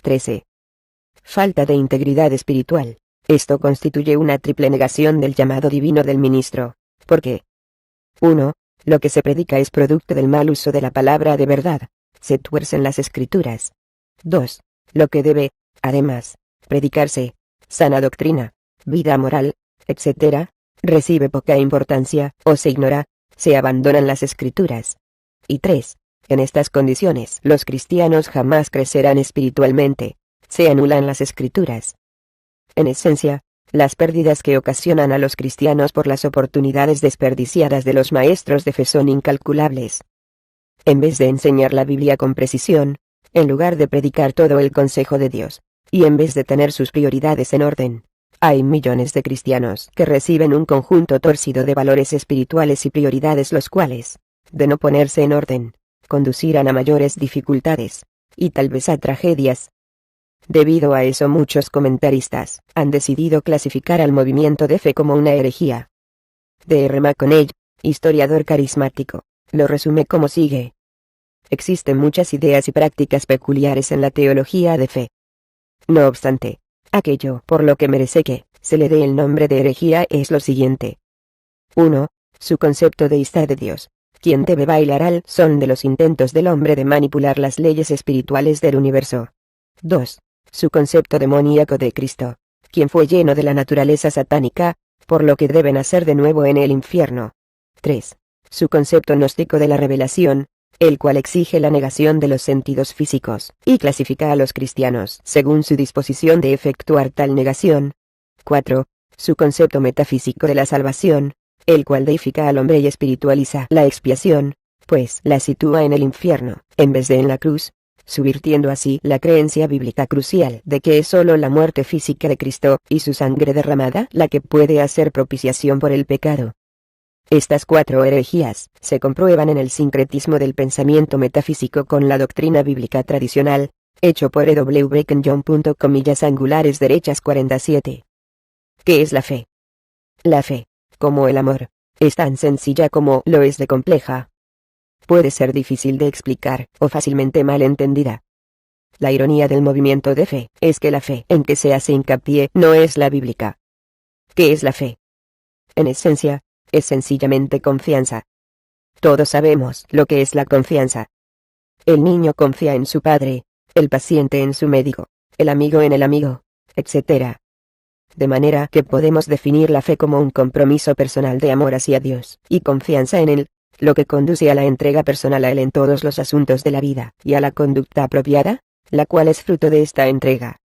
Speaker 1: 13. Falta de integridad espiritual. Esto constituye una triple negación del llamado divino del ministro, porque 1. Lo que se predica es producto del mal uso de la palabra de verdad, se tuercen las escrituras. 2. Lo que debe, además, predicarse, sana doctrina, vida moral, etc., recibe poca importancia, o se ignora, se abandonan las escrituras. Y 3. En estas condiciones los cristianos jamás crecerán espiritualmente, se anulan las escrituras. En esencia, las pérdidas que ocasionan a los cristianos por las oportunidades desperdiciadas de los maestros de fe son incalculables. En vez de enseñar la Biblia con precisión, en lugar de predicar todo el consejo de Dios, y en vez de tener sus prioridades en orden, hay millones de cristianos que reciben un conjunto torcido de valores espirituales y prioridades, los cuales, de no ponerse en orden, conducirán a mayores dificultades, y tal vez a tragedias. Debido a eso, muchos comentaristas han decidido clasificar al movimiento de fe como una herejía. D.R. McConnell, historiador carismático, lo resume como sigue. Existen muchas ideas y prácticas peculiares en la teología de fe. No obstante, aquello por lo que merece que se le dé el nombre de herejía es lo siguiente. 1. Su concepto deísta de Dios, quien debe bailar al son de los intentos del hombre de manipular las leyes espirituales del universo. 2. Su concepto demoníaco de Cristo, quien fue lleno de la naturaleza satánica, por lo que debe nacer de nuevo en el infierno. 3. Su concepto gnóstico de la revelación, el cual exige la negación de los sentidos físicos, y clasifica a los cristianos según su disposición de efectuar tal negación. 4. Su concepto metafísico de la salvación, el cual deifica al hombre y espiritualiza la expiación, pues la sitúa en el infierno, en vez de en la cruz, subvirtiendo así la creencia bíblica crucial de que es solo la muerte física de Cristo y su sangre derramada la que puede hacer propiciación por el pecado. Estas 4 herejías se comprueban en el sincretismo del pensamiento metafísico con la doctrina bíblica tradicional, hecho por E.W. Breckenjohn. Comillas angulares derechas 47. ¿Qué es la fe? La fe, como el amor, es tan sencilla como lo es de compleja. Puede ser difícil de explicar o fácilmente mal entendida. La ironía del movimiento de fe es que la fe en que se hace hincapié no es la bíblica. ¿Qué es la fe? En esencia, es sencillamente confianza. Todos sabemos lo que es la confianza. El niño confía en su padre, el paciente en su médico, el amigo en el amigo, etc. De manera que podemos definir la fe como un compromiso personal de amor hacia Dios y confianza en Él, lo que conduce a la entrega personal a Él en todos los asuntos de la vida y a la conducta apropiada, la cual es fruto de esta entrega.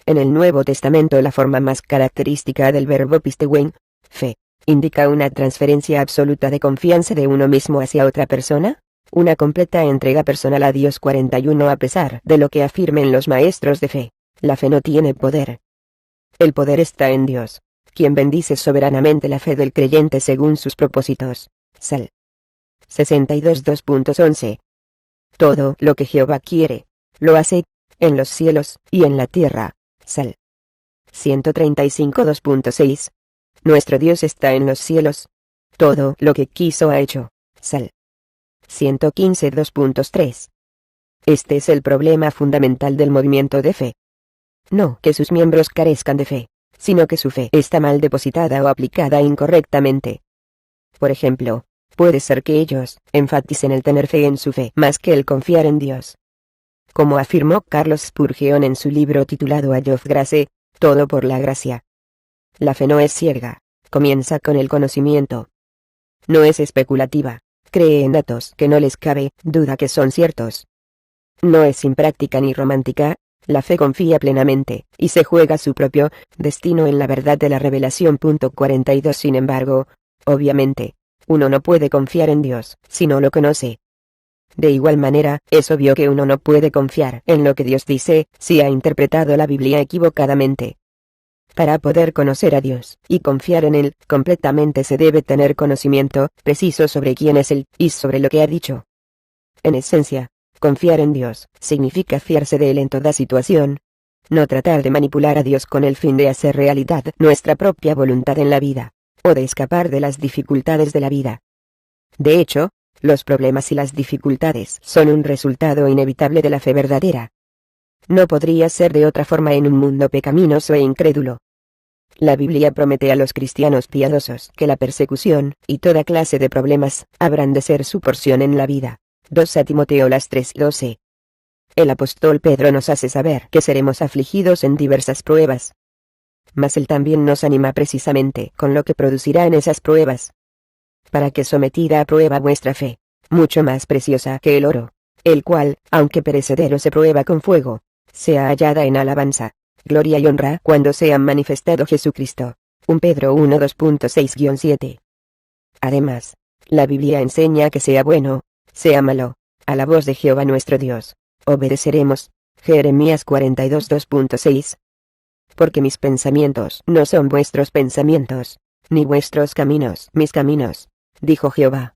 Speaker 1: En el Nuevo Testamento la forma más característica del verbo pisteuen, fe, indica una transferencia absoluta de confianza de uno mismo hacia otra persona, una completa entrega personal a Dios. 41. A pesar de lo que afirmen los maestros de fe, la fe no tiene poder. El poder está en Dios, quien bendice soberanamente la fe del creyente según sus propósitos. Sal. 62. 2.11. Todo lo que Jehová quiere, lo hace, en los cielos y en la tierra. Sal. 135. 2.6. Nuestro Dios está en los cielos. Todo lo que quiso ha hecho. Sal. 115. 2.3. Este es el problema fundamental del movimiento de fe. No que sus miembros carezcan de fe, sino que su fe está mal depositada o aplicada incorrectamente. Por ejemplo, puede ser que ellos enfaticen el tener fe en su fe más que el confiar en Dios. Como afirmó Carlos Spurgeon en su libro titulado A of Grace, todo por la gracia. La fe no es ciega, comienza con el conocimiento. No es especulativa, cree en datos que no les cabe duda que son ciertos. No es impráctica ni romántica, la fe confía plenamente, y se juega su propio destino en la verdad de la revelación. 42. Sin embargo, obviamente, uno no puede confiar en Dios si no lo conoce. De igual manera, es obvio que uno no puede confiar en lo que Dios dice si ha interpretado la Biblia equivocadamente. Para poder conocer a Dios y confiar en Él completamente se debe tener conocimiento preciso sobre quién es Él y sobre lo que ha dicho. En esencia, confiar en Dios significa fiarse de Él en toda situación. No tratar de manipular a Dios con el fin de hacer realidad nuestra propia voluntad en la vida, o de escapar de las dificultades de la vida. De hecho, los problemas y las dificultades son un resultado inevitable de la fe verdadera. No podría ser de otra forma en un mundo pecaminoso e incrédulo. La Biblia promete a los cristianos piadosos que la persecución y toda clase de problemas habrán de ser su porción en la vida. 2 a Timoteo 3:12. El apóstol Pedro nos hace saber que seremos afligidos en diversas pruebas. Mas él también nos anima precisamente con lo que producirá en esas pruebas. Para que sometida a prueba vuestra fe, mucho más preciosa que el oro, el cual, aunque perecedero se prueba con fuego, sea hallada en alabanza, gloria y honra cuando sea manifestado Jesucristo. 1 Pedro 1 2.6-7. Además, la Biblia enseña que sea bueno, sea malo, a la voz de Jehová nuestro Dios, obedeceremos. Jeremías 42 2.6. Porque mis pensamientos no son vuestros pensamientos, ni vuestros caminos mis caminos, dijo Jehová.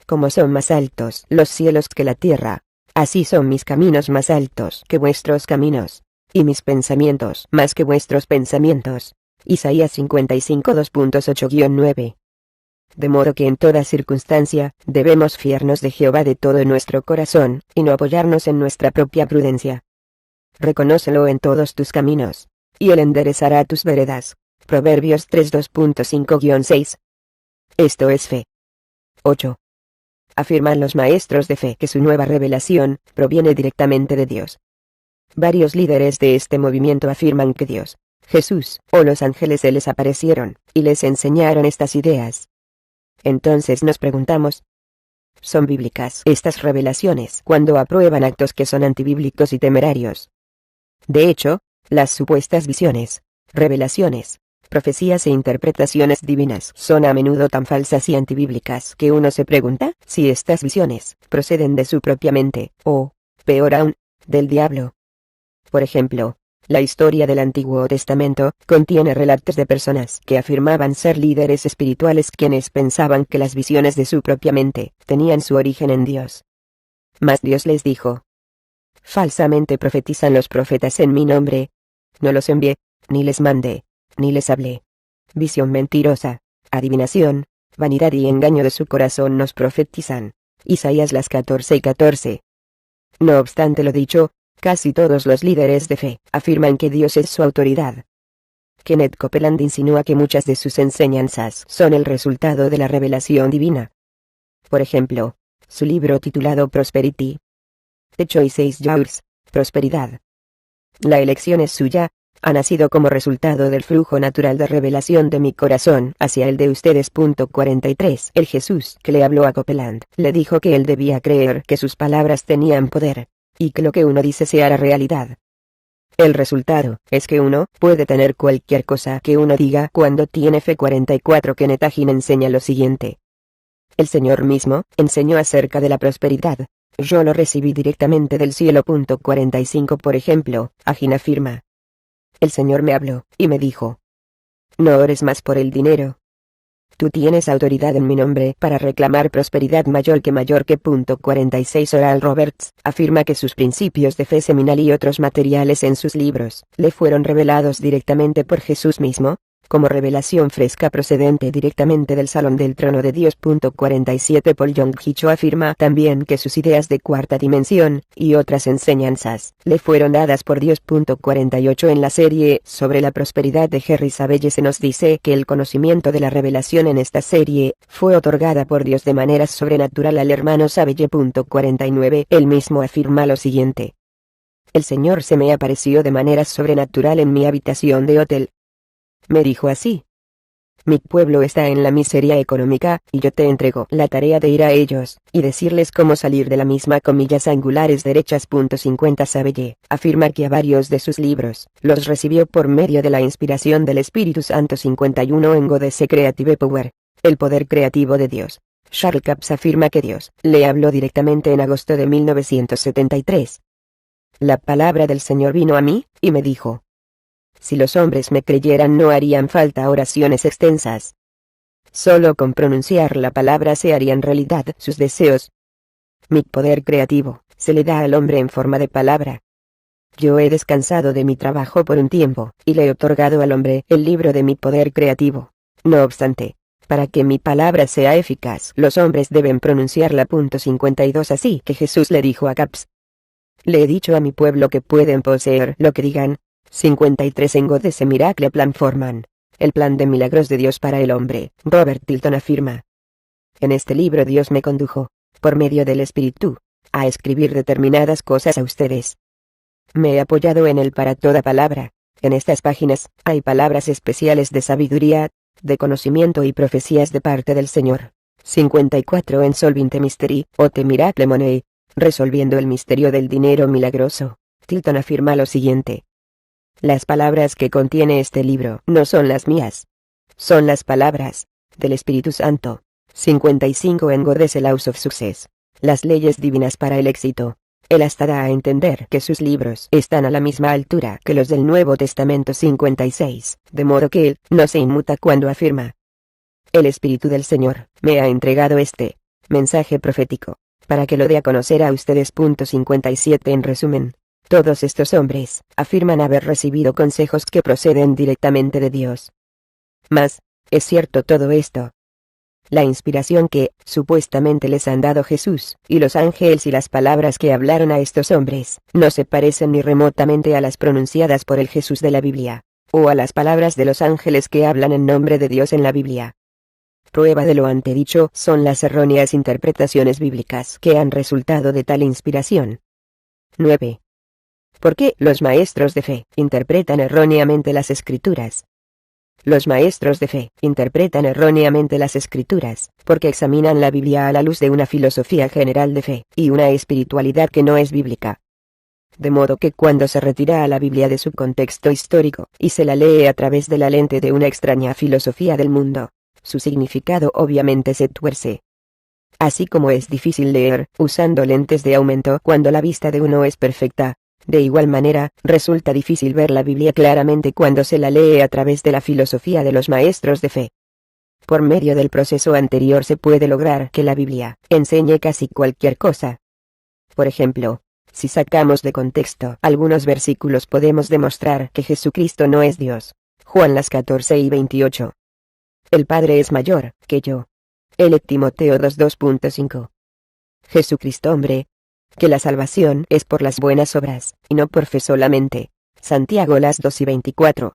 Speaker 1: Como son más altos los cielos que la tierra, así son mis caminos más altos que vuestros caminos, y mis pensamientos más que vuestros pensamientos. Isaías 55 2.8-9. De modo que en toda circunstancia, debemos fiarnos de Jehová de todo nuestro corazón, y no apoyarnos en nuestra propia prudencia. Reconócelo en todos tus caminos, y él enderezará tus veredas. Proverbios 3 2.5-6. Esto es fe. 8. Afirman los maestros de fe que su nueva revelación proviene directamente de Dios. Varios líderes de este movimiento afirman que Dios, Jesús o los ángeles se les aparecieron y les enseñaron estas ideas. Entonces nos preguntamos, ¿son bíblicas estas revelaciones cuando aprueban actos que son antibíblicos y temerarios? De hecho, las supuestas visiones, revelaciones, profecías e interpretaciones divinas son a menudo tan falsas y antibíblicas que uno se pregunta si estas visiones proceden de su propia mente, o, peor aún, del diablo. Por ejemplo, la historia del Antiguo Testamento contiene relatos de personas que afirmaban ser líderes espirituales quienes pensaban que las visiones de su propia mente tenían su origen en Dios. Mas Dios les dijo: falsamente profetizan los profetas en mi nombre. No los envié, ni les mandé, ni les hablé. Visión mentirosa, adivinación, vanidad y engaño de su corazón nos profetizan. Isaías 14:14. No obstante lo dicho, casi todos los líderes de fe afirman que Dios es su autoridad. Kenneth Copeland insinúa que muchas de sus enseñanzas son el resultado de la revelación divina. Por ejemplo, su libro titulado Prosperity The choice is yours. Prosperidad. La elección es suya. Ha nacido como resultado del flujo natural de revelación de mi corazón hacia el de ustedes. 43. El Jesús que le habló a Copeland le dijo que él debía creer que sus palabras tenían poder, y que lo que uno dice se hará realidad. El resultado es que uno puede tener cualquier cosa que uno diga cuando tiene fe. 44. Kenneth Hagin enseña lo siguiente. El Señor mismo enseñó acerca de la prosperidad. Yo lo recibí directamente del cielo. 45. Por ejemplo, Hagin afirma. El Señor me habló, y me dijo. No ores más por el dinero. Tú tienes autoridad en mi nombre para reclamar prosperidad mayor que 46. Oral Roberts afirma que sus principios de fe seminal y otros materiales en sus libros le fueron revelados directamente por Jesús mismo, como revelación fresca procedente directamente del salón del trono de Dios. 47. Paul Yong-Hi Cho afirma también que sus ideas de cuarta dimensión y otras enseñanzas le fueron dadas por Dios. 48. En la serie sobre la prosperidad de Jerry Savelle se nos dice que el conocimiento de la revelación en esta serie fue otorgada por Dios de manera sobrenatural al hermano Savelle. 49. Él mismo afirma lo siguiente. El Señor se me apareció de manera sobrenatural en mi habitación de hotel. Me dijo así. Mi pueblo está en la miseria económica, y yo te entrego la tarea de ir a ellos, y decirles cómo salir de la misma. Comillas angulares derechas. 50. Savelle afirma que a varios de sus libros los recibió por medio de la inspiración del Espíritu Santo. 51. En God's Creative Power. El poder creativo de Dios. Charles Capps afirma que Dios le habló directamente en agosto de 1973. La palabra del Señor vino a mí, y me dijo. Si los hombres me creyeran no harían falta oraciones extensas. Solo con pronunciar la palabra se harían realidad sus deseos. Mi poder creativo se le da al hombre en forma de palabra. Yo he descansado de mi trabajo por un tiempo, y le he otorgado al hombre el libro de mi poder creativo. No obstante, para que mi palabra sea eficaz, los hombres deben pronunciarla. 52. Así que Jesús le dijo a Capps. Le he dicho a mi pueblo que pueden poseer lo que digan. 53. En God's Miracle Plan Forman. El plan de milagros de Dios para el hombre. Robert Tilton afirma. En este libro Dios me condujo, por medio del Espíritu, a escribir determinadas cosas a ustedes. Me he apoyado en él para toda palabra. En estas páginas hay palabras especiales de sabiduría, de conocimiento y profecías de parte del Señor. 54. En Solving the Mystery, o The Miracle Money. Resolviendo el misterio del dinero milagroso. Tilton afirma lo siguiente. Las palabras que contiene este libro no son las mías. Son las palabras del Espíritu Santo. 55. En God's Laws of Success. Las leyes divinas para el éxito. Él hasta da a entender que sus libros están a la misma altura que los del Nuevo Testamento. 56. De modo que él no se inmuta cuando afirma. El Espíritu del Señor me ha entregado este mensaje profético, para que lo dé a conocer a ustedes. 57. En resumen. Todos estos hombres afirman haber recibido consejos que proceden directamente de Dios. Mas, ¿es cierto todo esto? La inspiración que, supuestamente les han dado Jesús, y los ángeles y las palabras que hablaron a estos hombres, no se parecen ni remotamente a las pronunciadas por el Jesús de la Biblia, o a las palabras de los ángeles que hablan en nombre de Dios en la Biblia. Prueba de lo antedicho son las erróneas interpretaciones bíblicas que han resultado de tal inspiración. 9. ¿Por qué los maestros de fe interpretan erróneamente las Escrituras? Los maestros de fe interpretan erróneamente las Escrituras, porque examinan la Biblia a la luz de una filosofía general de fe, y una espiritualidad que no es bíblica. De modo que cuando se retira a la Biblia de su contexto histórico, y se la lee a través de la lente de una extraña filosofía del mundo, su significado obviamente se tuerce. Así como es difícil leer, usando lentes de aumento cuando la vista de uno es perfecta, de igual manera, resulta difícil ver la Biblia claramente cuando se la lee a través de la filosofía de los maestros de fe. Por medio del proceso anterior se puede lograr que la Biblia enseñe casi cualquier cosa. Por ejemplo, si sacamos de contexto algunos versículos podemos demostrar que Jesucristo no es Dios. Juan las 14 y 28. El Padre es mayor que yo. El Timoteo 2:2.5. Jesucristo hombre. Que la salvación es por las buenas obras, y no por fe solamente. Santiago las 2 y 24.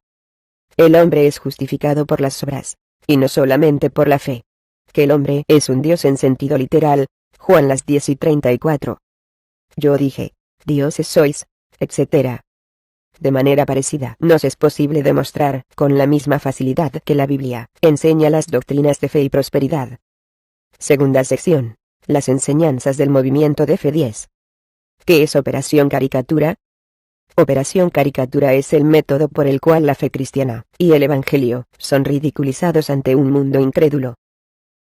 Speaker 1: El hombre es justificado por las obras, y no solamente por la fe. Que el hombre es un Dios en sentido literal. Juan las 10 y 34. yo dije, dioses sois, etc. De manera parecida, nos es posible demostrar, con la misma facilidad que la Biblia, enseña las doctrinas de fe y prosperidad. Segunda sección. Las enseñanzas del movimiento de fe 10. ¿Qué es operación caricatura? Operación caricatura es el método por el cual la fe cristiana y el evangelio son ridiculizados ante un mundo incrédulo.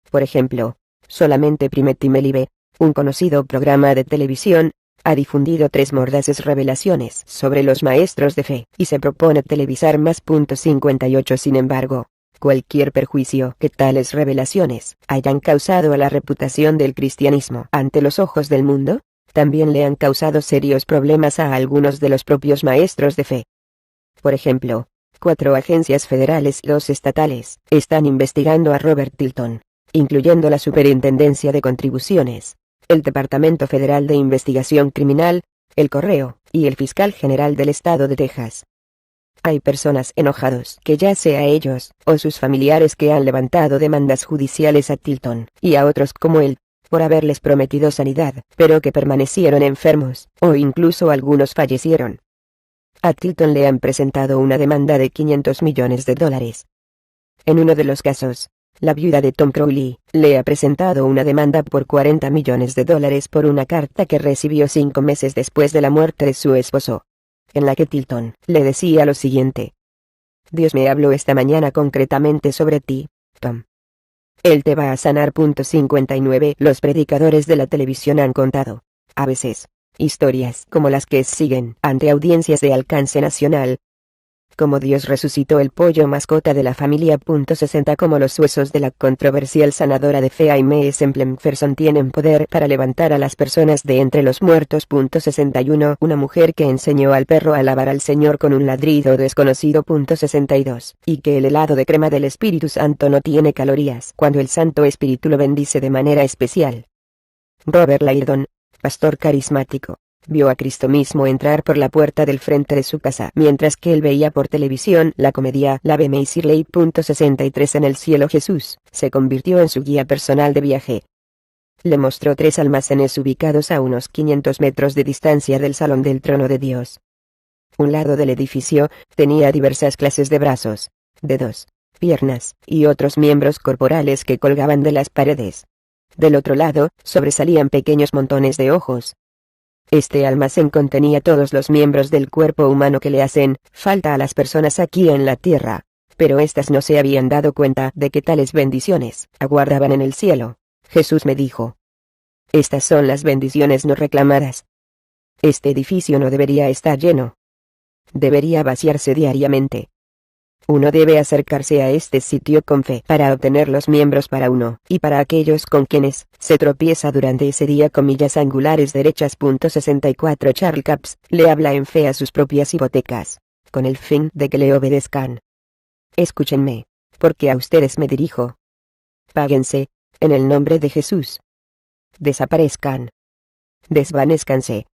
Speaker 1: Por ejemplo, solamente Primeti Melibe, un conocido programa de televisión, ha difundido 3 mordaces revelaciones sobre los maestros de fe y se propone televisar más. 58. Sin embargo, cualquier perjuicio que tales revelaciones hayan causado a la reputación del cristianismo ante los ojos del mundo, también le han causado serios problemas a algunos de los propios maestros de fe. Por ejemplo, 4 agencias federales y 2 estatales están investigando a Robert Tilton, incluyendo la Superintendencia de Contribuciones, el Departamento Federal de Investigación Criminal, el Correo, y el Fiscal General del Estado de Texas. Hay personas enojados que ya sea ellos o sus familiares que han levantado demandas judiciales a Tilton y a otros como él, por haberles prometido sanidad, pero que permanecieron enfermos, o incluso algunos fallecieron. A Tilton le han presentado una demanda de $500 millones. En uno de los casos, la viuda de Tom Crowley le ha presentado una demanda por $40 millones por una carta que recibió 5 meses después de la muerte de su esposo, en la que Tilton le decía lo siguiente: Dios me habló esta mañana concretamente sobre ti, Tom. Él te va a sanar. 59. Los predicadores de la televisión han contado, a veces, historias como las que siguen ante audiencias de alcance nacional. Como Dios resucitó el pollo mascota de la familia. 60. Como los huesos de la controversial sanadora de fe Aimee Semple McPherson tienen poder para levantar a las personas de entre los muertos. 61. Una mujer que enseñó al perro a alabar al Señor con un ladrido desconocido. 62. Y que el helado de crema del Espíritu Santo no tiene calorías cuando el Santo Espíritu lo bendice de manera especial. Robert Liardon, pastor carismático, vio a Cristo mismo entrar por la puerta del frente de su casa mientras que él veía por televisión la comedia La Ve Macy Lake. 63. En el cielo Jesús se convirtió en su guía personal de viaje. Le mostró 3 almacenes ubicados a unos 500 metros de distancia del salón del trono de Dios. Un lado del edificio tenía diversas clases de brazos, dedos, piernas y otros miembros corporales que colgaban de las paredes. Del otro lado, sobresalían pequeños montones de ojos. Este almacén contenía todos los miembros del cuerpo humano que le hacen falta a las personas aquí en la tierra, pero éstas no se habían dado cuenta de que tales bendiciones aguardaban en el cielo. Jesús me dijo: estas son las bendiciones no reclamadas. Este edificio no debería estar lleno. Debería vaciarse diariamente. Uno debe acercarse a este sitio con fe para obtener los miembros para uno y para aquellos con quienes se tropieza durante ese día. Comillas angulares derechas. 64. Charles Capps le habla en fe a sus propias hipotecas, con el fin de que le obedezcan. Escúchenme, porque a ustedes me dirijo. Páguense, en el nombre de Jesús. Desaparezcan. Desvanézcanse.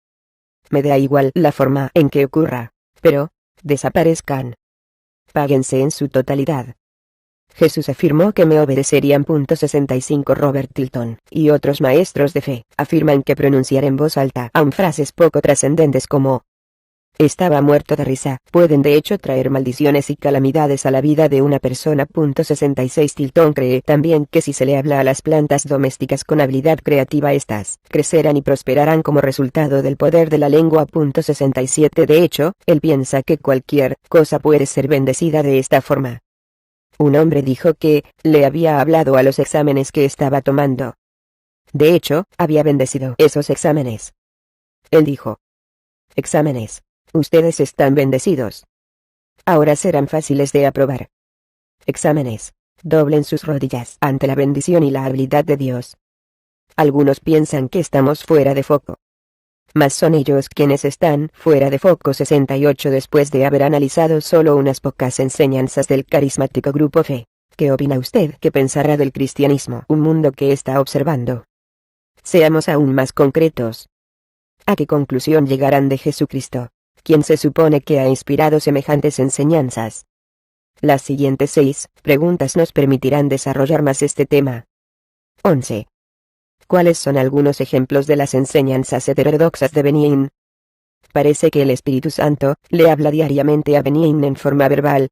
Speaker 1: Me da igual la forma en que ocurra, pero, desaparezcan. Páguense en su totalidad. Jesús afirmó que me obedecerían. 65. Robert Tilton y otros maestros de fe afirman que pronunciar en voz alta aun frases poco trascendentes como estaba muerto de risa pueden de hecho traer maldiciones y calamidades a la vida de una persona. 66. Tilton cree también que si se le habla a las plantas domésticas con habilidad creativa, estas crecerán y prosperarán como resultado del poder de la lengua. 67. De hecho, él piensa que cualquier cosa puede ser bendecida de esta forma. Un hombre dijo que le había hablado a los exámenes que estaba tomando. De hecho, había bendecido esos exámenes. Él dijo: exámenes, ustedes están bendecidos. Ahora serán fáciles de aprobar. Exámenes, doblen sus rodillas ante la bendición y la habilidad de Dios. Algunos piensan que estamos fuera de foco. Mas son ellos quienes están fuera de foco. 68. Después de haber analizado solo unas pocas enseñanzas del carismático Grupo Fe, ¿qué opina usted que pensará del cristianismo, un mundo que está observando? Seamos aún más concretos. ¿A qué conclusión llegarán de Jesucristo, quien se supone que ha inspirado semejantes enseñanzas? Las siguientes 6 preguntas nos permitirán desarrollar más este tema. 11. ¿Cuáles son algunos ejemplos de las enseñanzas heterodoxas de Benign? Parece que el Espíritu Santo le habla diariamente a Benign en forma verbal.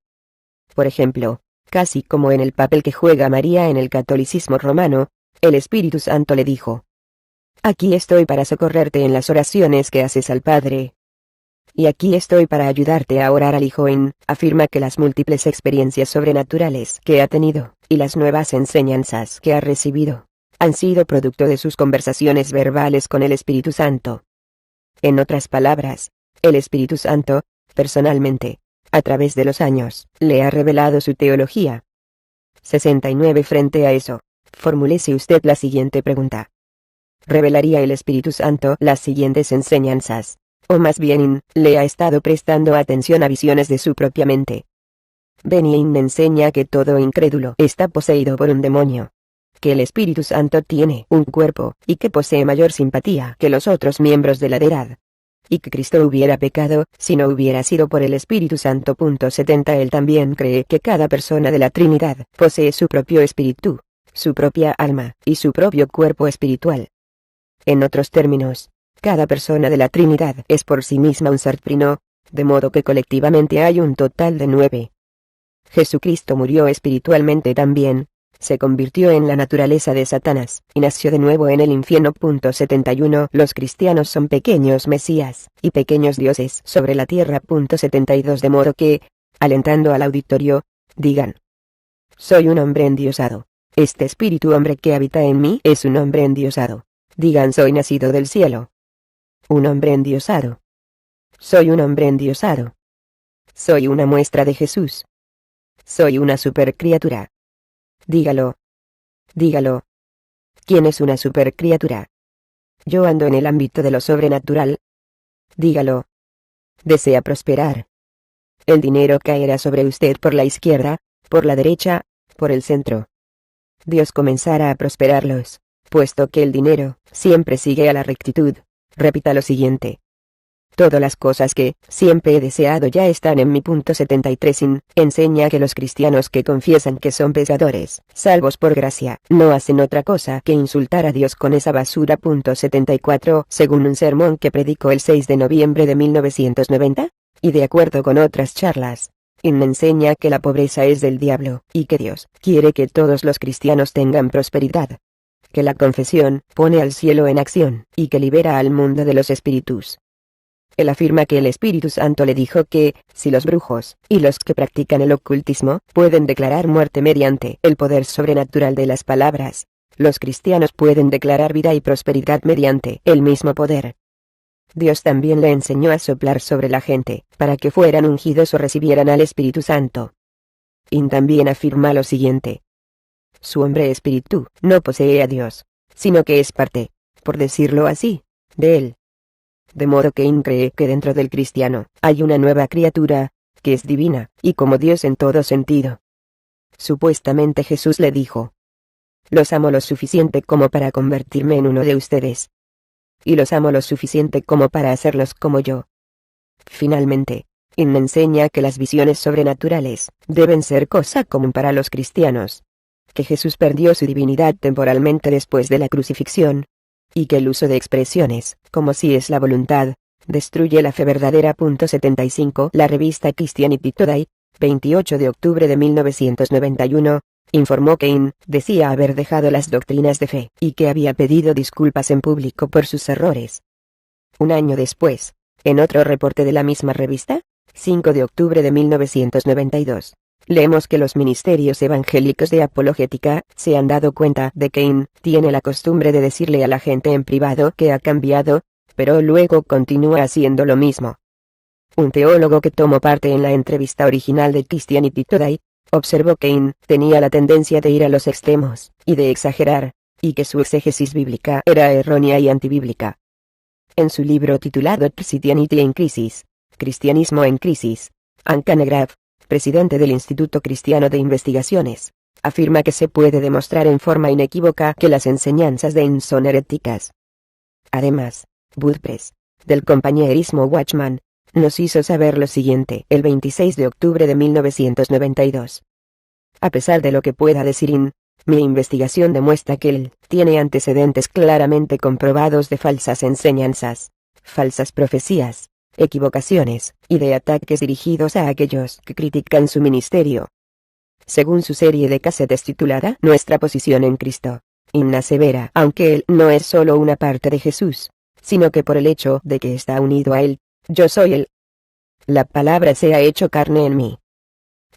Speaker 1: Por ejemplo, casi como en el papel que juega María en el catolicismo romano, el Espíritu Santo le dijo: aquí estoy para socorrerte en las oraciones que haces al Padre. Y aquí estoy para ayudarte a orar al Hijo. Afirma que las múltiples experiencias sobrenaturales que ha tenido, y las nuevas enseñanzas que ha recibido, han sido producto de sus conversaciones verbales con el Espíritu Santo. En otras palabras, el Espíritu Santo, personalmente, a través de los años, le ha revelado su teología. 69. Frente a eso, formúlese usted la siguiente pregunta. ¿Revelaría el Espíritu Santo las siguientes enseñanzas? O más bien, le ha estado prestando atención a visiones de su propia mente. Benign enseña que todo incrédulo está poseído por un demonio, que el Espíritu Santo tiene un cuerpo, y que posee mayor simpatía que los otros miembros de la deidad, y que Cristo hubiera pecado si no hubiera sido por el Espíritu Santo. 70. Él también cree que cada persona de la Trinidad posee su propio espíritu, su propia alma, y su propio cuerpo espiritual. En otros términos, cada persona de la Trinidad es por sí misma un ser trino, de modo que colectivamente hay un total de 9. Jesucristo murió espiritualmente también, se convirtió en la naturaleza de Satanás, y nació de nuevo en el infierno. 71. Los cristianos son pequeños mesías, y pequeños dioses sobre la tierra. 72. De modo que, alentando al auditorio, digan: soy un hombre endiosado. Este espíritu hombre que habita en mí es un hombre endiosado. Digan: soy nacido del cielo. Un hombre endiosado. Soy un hombre endiosado. Soy una muestra de Jesús. Soy una supercriatura. Dígalo. Dígalo. ¿Quién es una supercriatura? Yo ando en el ámbito de lo sobrenatural. Dígalo. Desea prosperar. El dinero caerá sobre usted por la izquierda, por la derecha, por el centro. Dios comenzará a prosperarlos, puesto que el dinero siempre sigue a la rectitud. Repita lo siguiente. Todas las cosas que siempre he deseado ya están en mi. 73. Enseña que los cristianos que confiesan que son pecadores, salvos por gracia, no hacen otra cosa que insultar a Dios con esa basura. 74. Según un sermón que predicó el 6 de noviembre de 1990, y de acuerdo con otras charlas, enseña que la pobreza es del diablo, y que Dios quiere que todos los cristianos tengan prosperidad. Que la confesión pone al cielo en acción, y que libera al mundo de los espíritus. Él afirma que el Espíritu Santo le dijo que, si los brujos, y los que practican el ocultismo, pueden declarar muerte mediante el poder sobrenatural de las palabras, los cristianos pueden declarar vida y prosperidad mediante el mismo poder. Dios también le enseñó a soplar sobre la gente, para que fueran ungidos o recibieran al Espíritu Santo. Y también afirma lo siguiente. Su hombre espíritu no posee a Dios, sino que es parte, por decirlo así, de él. De modo que cree que dentro del cristiano hay una nueva criatura, que es divina, y como Dios en todo sentido. Supuestamente Jesús le dijo: los amo lo suficiente como para convertirme en uno de ustedes. Y los amo lo suficiente como para hacerlos como yo. Finalmente, me enseña que las visiones sobrenaturales deben ser cosa común para los cristianos. Que Jesús perdió su divinidad temporalmente después de la crucifixión, y que el uso de expresiones, como si es la voluntad, destruye la fe verdadera. 75. La revista Christianity Today, 28 de octubre de 1991, informó que decía haber dejado las doctrinas de fe, y que había pedido disculpas en público por sus errores. Un año después, en otro reporte de la misma revista, 5 de octubre de 1992, leemos que los ministerios evangélicos de apologética se han dado cuenta de que tiene la costumbre de decirle a la gente en privado que ha cambiado, pero luego continúa haciendo lo mismo. Un teólogo que tomó parte en la entrevista original de Christianity Today, observó que tenía la tendencia de ir a los extremos, y de exagerar, y que su exégesis bíblica era errónea y antibíblica. En su libro titulado Christianity in Crisis, Cristianismo en Crisis, Ann Canegrave, presidente del Instituto Cristiano de Investigaciones, afirma que se puede demostrar en forma inequívoca que las enseñanzas de son heréticas. Además, Bud Press, del compañerismo Watchman, nos hizo saber lo siguiente el 26 de octubre de 1992. A pesar de lo que pueda decir Mi investigación demuestra que él tiene antecedentes claramente comprobados de falsas enseñanzas, falsas profecías, equivocaciones, y de ataques dirigidos a aquellos que critican su ministerio. Según su serie de casetes titulada Nuestra posición en Cristo, Inna asevera, aunque él no es solo una parte de Jesús, sino que por el hecho de que está unido a él, yo soy él. La palabra se ha hecho carne en mí.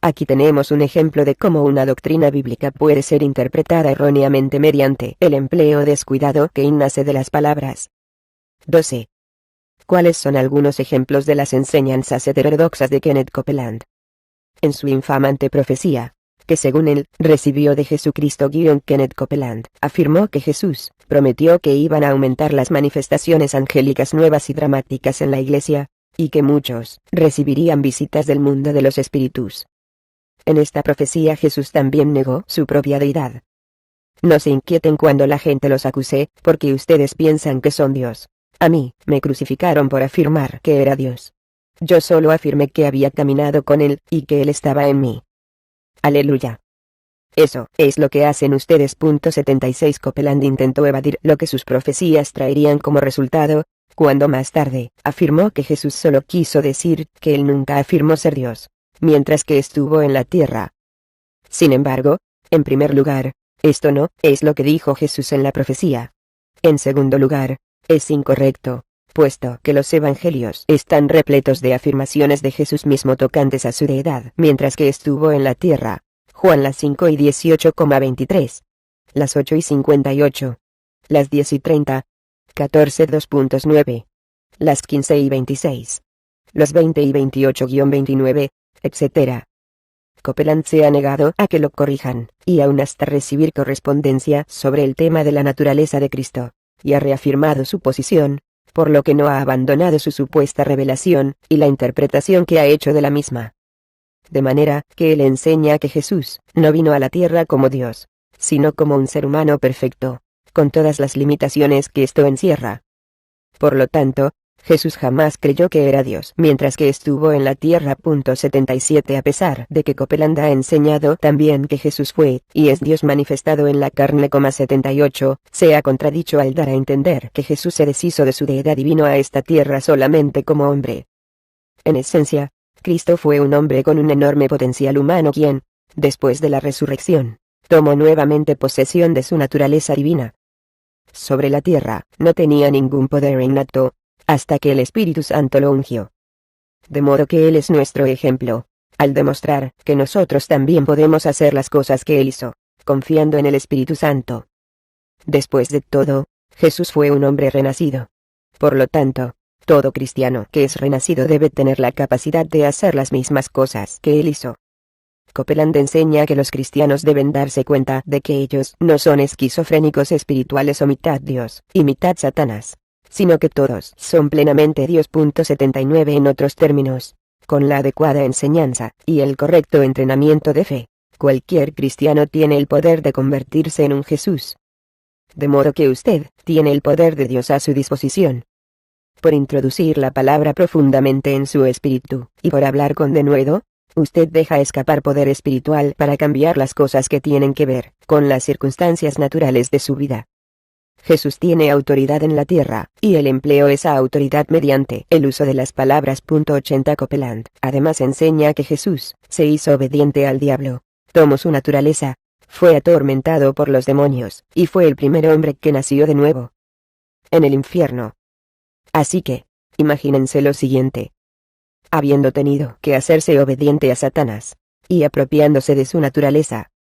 Speaker 1: Aquí tenemos un ejemplo de cómo una doctrina bíblica puede ser interpretada erróneamente mediante el empleo descuidado que nace de las palabras. 12. ¿Cuáles son algunos ejemplos de las enseñanzas heterodoxas de Kenneth Copeland? En su infamante profecía, que según él recibió de Jesucristo, Kenneth Copeland afirmó que Jesús prometió que iban a aumentar las manifestaciones angélicas nuevas y dramáticas en la iglesia, y que muchos recibirían visitas del mundo de los espíritus. En esta profecía Jesús también negó su propia deidad. No se inquieten cuando la gente los acuse, porque ustedes piensan que son Dios. A mí me crucificaron por afirmar que era Dios. Yo solo afirmé que había caminado con él, y que él estaba en mí. Aleluya. Eso es lo que hacen ustedes. 76 Copeland intentó evadir lo que sus profecías traerían como resultado, cuando más tarde afirmó que Jesús solo quiso decir que él nunca afirmó ser Dios, mientras que estuvo en la tierra. Sin embargo, en primer lugar, esto no es lo que dijo Jesús en la profecía. En segundo lugar, es incorrecto, puesto que los evangelios están repletos de afirmaciones de Jesús mismo tocantes a su deidad mientras que estuvo en la tierra. Juan las 5 y 18,23. Las 8 y 58. Las 10 y 30. 14 2.9. Las 15 y 26. Los 20 y 28-29, etc. Copeland se ha negado a que lo corrijan, y aún hasta recibir correspondencia sobre el tema de la naturaleza de Cristo, y ha reafirmado su posición, por lo que no ha abandonado su supuesta revelación, y la interpretación que ha hecho de la misma. De manera que él enseña que Jesús no vino a la tierra como Dios, sino como un ser humano perfecto, con todas las limitaciones que esto encierra. Por lo tanto, Jesús jamás creyó que era Dios mientras que estuvo en la tierra. 77 A pesar de que Copeland ha enseñado también que Jesús fue y es Dios manifestado en la carne. 78 Se ha contradicho al dar a entender que Jesús se deshizo de su deidad y vino a esta tierra solamente como hombre. En esencia, Cristo fue un hombre con un enorme potencial humano quien, después de la resurrección, tomó nuevamente posesión de su naturaleza divina. Sobre la tierra no tenía ningún poder innato, hasta que el Espíritu Santo lo ungió. De modo que Él es nuestro ejemplo, al demostrar que nosotros también podemos hacer las cosas que Él hizo, confiando en el Espíritu Santo. Después de todo, Jesús fue un hombre renacido. Por lo tanto, todo cristiano que es renacido debe tener la capacidad de hacer las mismas cosas que Él hizo. Copeland enseña que los cristianos deben darse cuenta de que ellos no son esquizofrénicos espirituales o mitad Dios y mitad Satanás, sino que todos son plenamente Dios. 79 En otros términos, con la adecuada enseñanza y el correcto entrenamiento de fe, cualquier cristiano tiene el poder de convertirse en un Jesús. De modo que usted tiene el poder de Dios a su disposición. Por introducir la palabra profundamente en su espíritu, y por hablar con denuedo, usted deja escapar poder espiritual para cambiar las cosas que tienen que ver con las circunstancias naturales de su vida. Jesús tiene autoridad en la tierra, y él empleó esa autoridad mediante el uso de las palabras. 80 Copeland además enseña que Jesús se hizo obediente al diablo, tomó su naturaleza, fue atormentado por los demonios, y fue el primer hombre que nació de nuevo en el infierno. Así que, imagínense lo siguiente. Habiendo tenido que hacerse obediente a Satanás, y apropiándose de su naturaleza,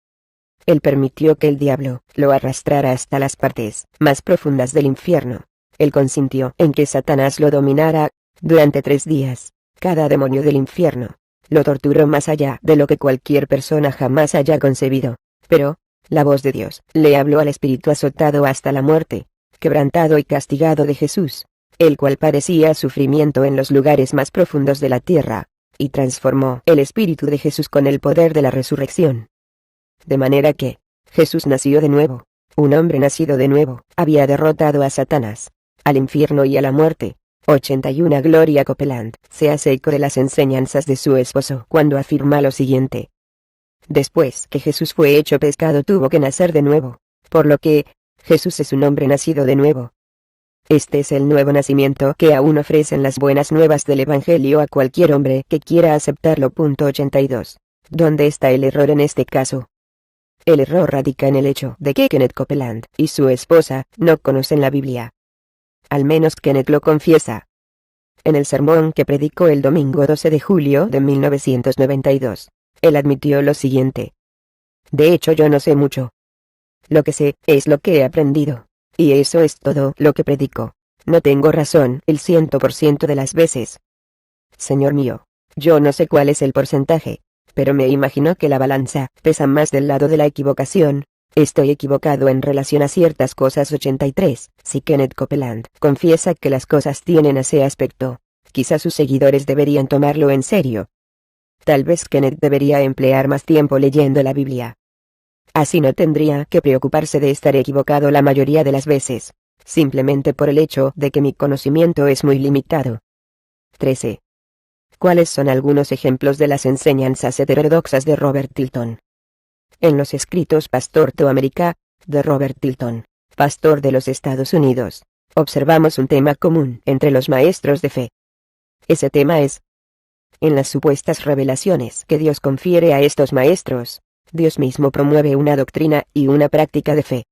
Speaker 1: él permitió que el diablo lo arrastrara hasta las partes más profundas del infierno. Él consintió en que Satanás lo dominara durante 3 días. Cada demonio del infierno lo torturó más allá de lo que cualquier persona jamás haya concebido. Pero, la voz de Dios le habló al espíritu azotado hasta la muerte, quebrantado y castigado de Jesús, el cual padecía sufrimiento en los lugares más profundos de la tierra, y transformó el espíritu de Jesús con el poder de la resurrección. De manera que, Jesús nació de nuevo, un hombre nacido de nuevo, había derrotado a Satanás, al infierno y a la muerte. 81 Gloria Copeland se hace eco de las enseñanzas de su esposo cuando afirma lo siguiente. Después que Jesús fue hecho pescado tuvo que nacer de nuevo, por lo que, Jesús es un hombre nacido de nuevo. Este es el nuevo nacimiento que aún ofrecen las buenas nuevas del Evangelio a cualquier hombre que quiera aceptarlo. 82. ¿Dónde está el error en este caso? El error radica en el hecho de que Kenneth Copeland y su esposa no conocen la Biblia. Al menos Kenneth lo confiesa. En el sermón que predicó el domingo 12 de julio de 1992, él admitió lo siguiente: de hecho yo no sé mucho. Lo que sé es lo que he aprendido. Y eso es todo lo que predico. No tengo razón el 100% de las veces. Señor mío, yo no sé cuál es el porcentaje, pero me imagino que la balanza pesa más del lado de la equivocación. Estoy equivocado en relación a ciertas cosas. 83. Si Kenneth Copeland confiesa que las cosas tienen ese aspecto, quizá sus seguidores deberían tomarlo en serio. Tal vez Kenneth debería emplear más tiempo leyendo la Biblia. Así no tendría que preocuparse de estar equivocado la mayoría de las veces, simplemente por el hecho de que mi conocimiento es muy limitado. 13. ¿Cuáles son algunos ejemplos de las enseñanzas heterodoxas de Robert Tilton? En los escritos Pastor to America, de Robert Tilton, pastor de los Estados Unidos, observamos un tema común entre los maestros de fe. Ese tema es: en las supuestas revelaciones que Dios confiere a estos maestros, Dios mismo promueve una doctrina y una práctica de fe.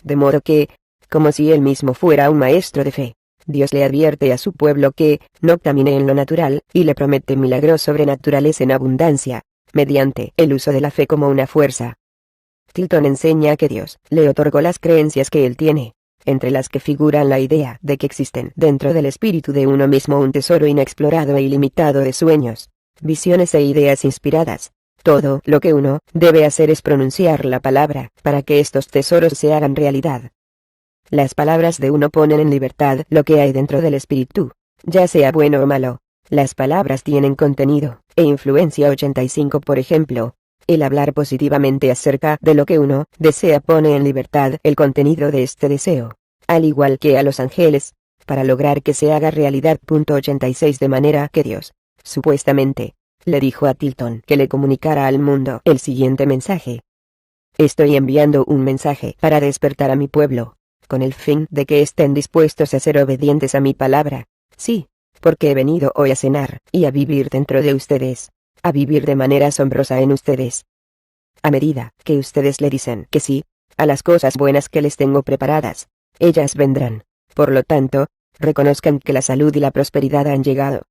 Speaker 1: De modo que, como si él mismo fuera un maestro de fe, Dios le advierte a su pueblo que no camine en lo natural y le promete milagros sobrenaturales en abundancia, mediante el uso de la fe como una fuerza. Tilton enseña que Dios le otorgó las creencias que él tiene, entre las que figuran la idea de que existen dentro del espíritu de uno mismo un tesoro inexplorado e ilimitado de sueños, visiones e ideas inspiradas. Todo lo que uno debe hacer es pronunciar la palabra para que estos tesoros se hagan realidad. Las palabras de uno ponen en libertad lo que hay dentro del espíritu, ya sea bueno o malo. Las palabras tienen contenido e influencia. 85. Por ejemplo, el hablar positivamente acerca de lo que uno desea pone en libertad el contenido de este deseo, al igual que a los ángeles, para lograr que se haga realidad. 86. De manera que Dios, supuestamente, le dijo a Tilton que le comunicara al mundo el siguiente mensaje: estoy enviando un mensaje para despertar a mi pueblo, con el fin de que estén dispuestos a ser obedientes a mi palabra. Sí, porque he venido hoy a cenar y a vivir dentro de ustedes, a vivir de manera asombrosa en ustedes. A medida que ustedes le dicen que sí a las cosas buenas que les tengo preparadas, ellas vendrán. Por lo tanto, reconozcan que la salud y la prosperidad han llegado.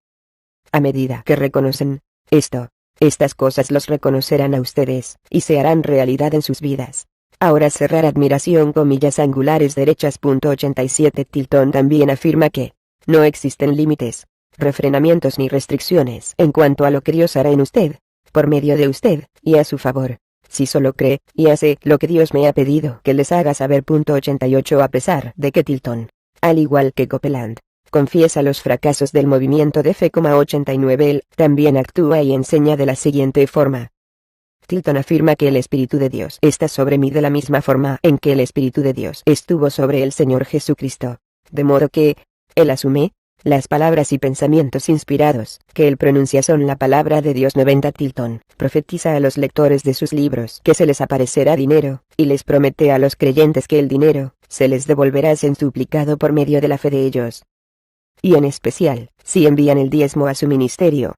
Speaker 1: A medida que reconocen esto, estas cosas los reconocerán a ustedes y se harán realidad en sus vidas. Ahora cerrar admiración comillas angulares derechas. 87. Tilton también afirma que no existen límites, refrenamientos ni restricciones en cuanto a lo que Dios hará en usted, por medio de usted, y a su favor, si solo cree y hace lo que Dios me ha pedido que les haga saber. 88. A pesar de que Tilton, al igual que Copeland, confiesa los fracasos del movimiento de fe. 89. Él también actúa y enseña de la siguiente forma. Tilton afirma que el Espíritu de Dios está sobre mí de la misma forma en que el Espíritu de Dios estuvo sobre el Señor Jesucristo, de modo que, él asume, las palabras y pensamientos inspirados que él pronuncia son la palabra de Dios. 90. Tilton profetiza a los lectores de sus libros que se les aparecerá dinero, y les promete a los creyentes que el dinero se les devolverá centuplicado por medio de la fe de ellos. Y en especial, si envían el diezmo a su ministerio.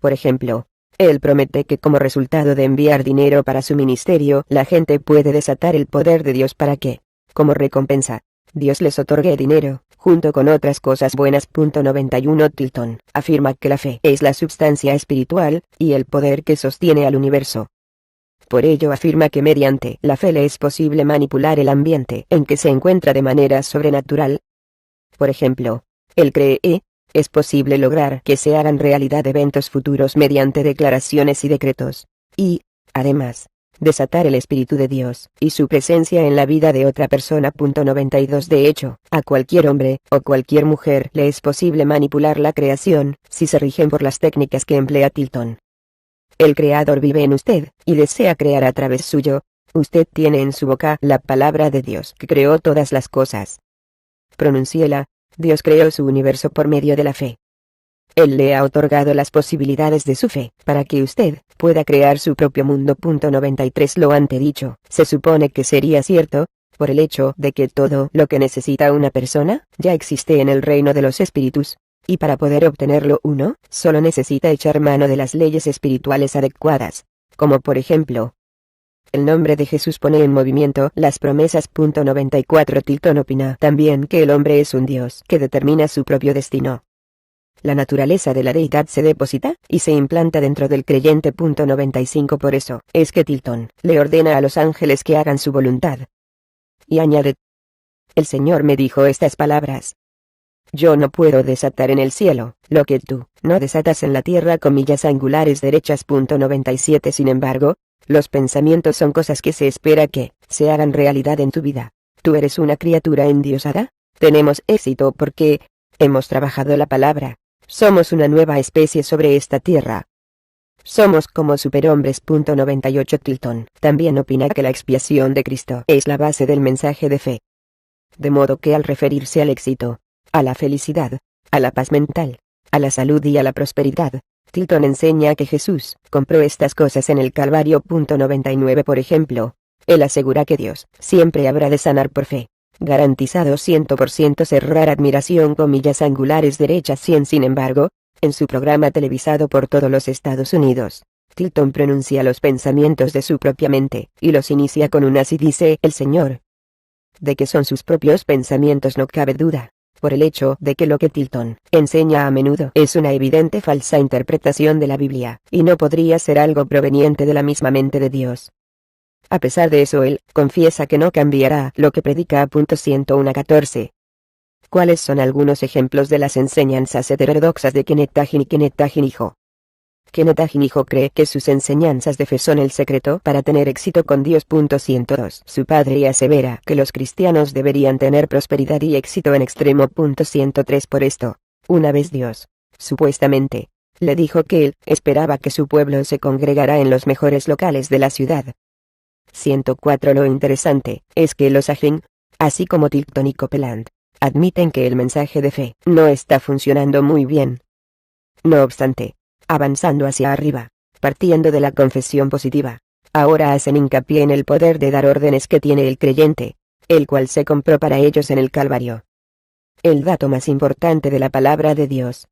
Speaker 1: Por ejemplo, él promete que como resultado de enviar dinero para su ministerio, la gente puede desatar el poder de Dios para que, como recompensa, Dios les otorgue dinero, junto con otras cosas buenas. 91. Tilton afirma que la fe es la substancia espiritual, y el poder que sostiene al universo. Por ello afirma que mediante la fe le es posible manipular el ambiente en que se encuentra de manera sobrenatural. Por ejemplo, él cree es posible lograr que se hagan realidad eventos futuros mediante declaraciones y decretos, y, además, desatar el Espíritu de Dios y su presencia en la vida de otra persona. 92. De hecho, a cualquier hombre o cualquier mujer le es posible manipular la creación, si se rigen por las técnicas que emplea Tilton. El Creador vive en usted, y desea crear a través suyo. Usted tiene en su boca la palabra de Dios que creó todas las cosas. Pronúnciela. Dios creó su universo por medio de la fe. Él le ha otorgado las posibilidades de su fe, para que usted pueda crear su propio mundo. 93 Lo antedicho se supone que sería cierto, por el hecho de que todo lo que necesita una persona, ya existe en el reino de los espíritus, y para poder obtenerlo uno, solo necesita echar mano de las leyes espirituales adecuadas, como por ejemplo, el nombre de Jesús pone en movimiento las promesas. 94 Tilton opina también que el hombre es un Dios que determina su propio destino. La naturaleza de la deidad se deposita y se implanta dentro del creyente. 95 Por eso es que Tilton le ordena a los ángeles que hagan su voluntad. Y añade: el Señor me dijo estas palabras: yo no puedo desatar en el cielo lo que tú no desatas en la tierra. Comillas angulares derechas. 97 Sin embargo, los pensamientos son cosas que se espera que se hagan realidad en tu vida. Tú eres una criatura endiosada. Tenemos éxito porque hemos trabajado la palabra. Somos una nueva especie sobre esta tierra. Somos como superhombres. 98 Tilton también opina que la expiación de Cristo es la base del mensaje de fe. De modo que al referirse al éxito, a la felicidad, a la paz mental, a la salud y a la prosperidad, Tilton enseña que Jesús compró estas cosas en el Calvario. 99 Por ejemplo, él asegura que Dios siempre habrá de sanar por fe. Garantizado 100% cerrar admiración. Comillas angulares derechas 100 Sin embargo, en su programa televisado por todos los Estados Unidos, Tilton pronuncia los pensamientos de su propia mente, y los inicia con un así dice el Señor. De que son sus propios pensamientos no cabe duda, por el hecho de que lo que Tilton enseña a menudo es una evidente falsa interpretación de la Biblia, y no podría ser algo proveniente de la misma mente de Dios. A pesar de eso él confiesa que no cambiará lo que predica. 101-14. ¿Cuáles son algunos ejemplos de las enseñanzas heterodoxas de Kenneth Hagin y Kenneth Hagin hijo? Kenneth Hagin hijo cree que sus enseñanzas de fe son el secreto para tener éxito con Dios. 102. Su padre asevera que los cristianos deberían tener prosperidad y éxito en extremo. 103 Por esto, una vez Dios, supuestamente, le dijo que él esperaba que su pueblo se congregara en los mejores locales de la ciudad. 104 Lo interesante es que los Hagin, así como Tilton y Copeland, admiten que el mensaje de fe no está funcionando muy bien. No obstante, avanzando hacia arriba, partiendo de la confesión positiva, ahora hacen hincapié en el poder de dar órdenes que tiene el creyente, el cual se compró para ellos en el Calvario. El dato más importante de la palabra de Dios.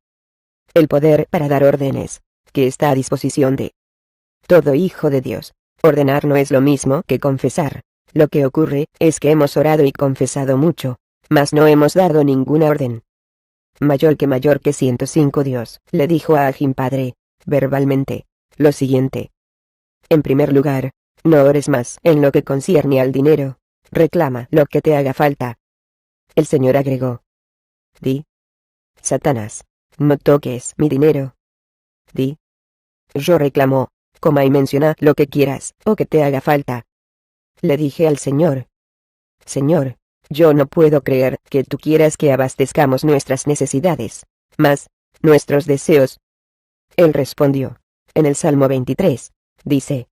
Speaker 1: El poder para dar órdenes, que está a disposición de todo hijo de Dios. Ordenar no es lo mismo que confesar. Lo que ocurre es que hemos orado y confesado mucho, mas no hemos dado ninguna orden. Mayor que 105 Dios le dijo a Hagin padre, verbalmente, lo siguiente. En primer lugar, no ores más en lo que concierne al dinero. Reclama lo que te haga falta. El Señor agregó: di, Satanás, no toques mi dinero. Di, yo reclamo, coma y menciona lo que quieras o que te haga falta. Le dije al Señor: Señor, yo no puedo creer que tú quieras que abastezcamos nuestras necesidades, más nuestros deseos. Él respondió, en el Salmo 23, dice: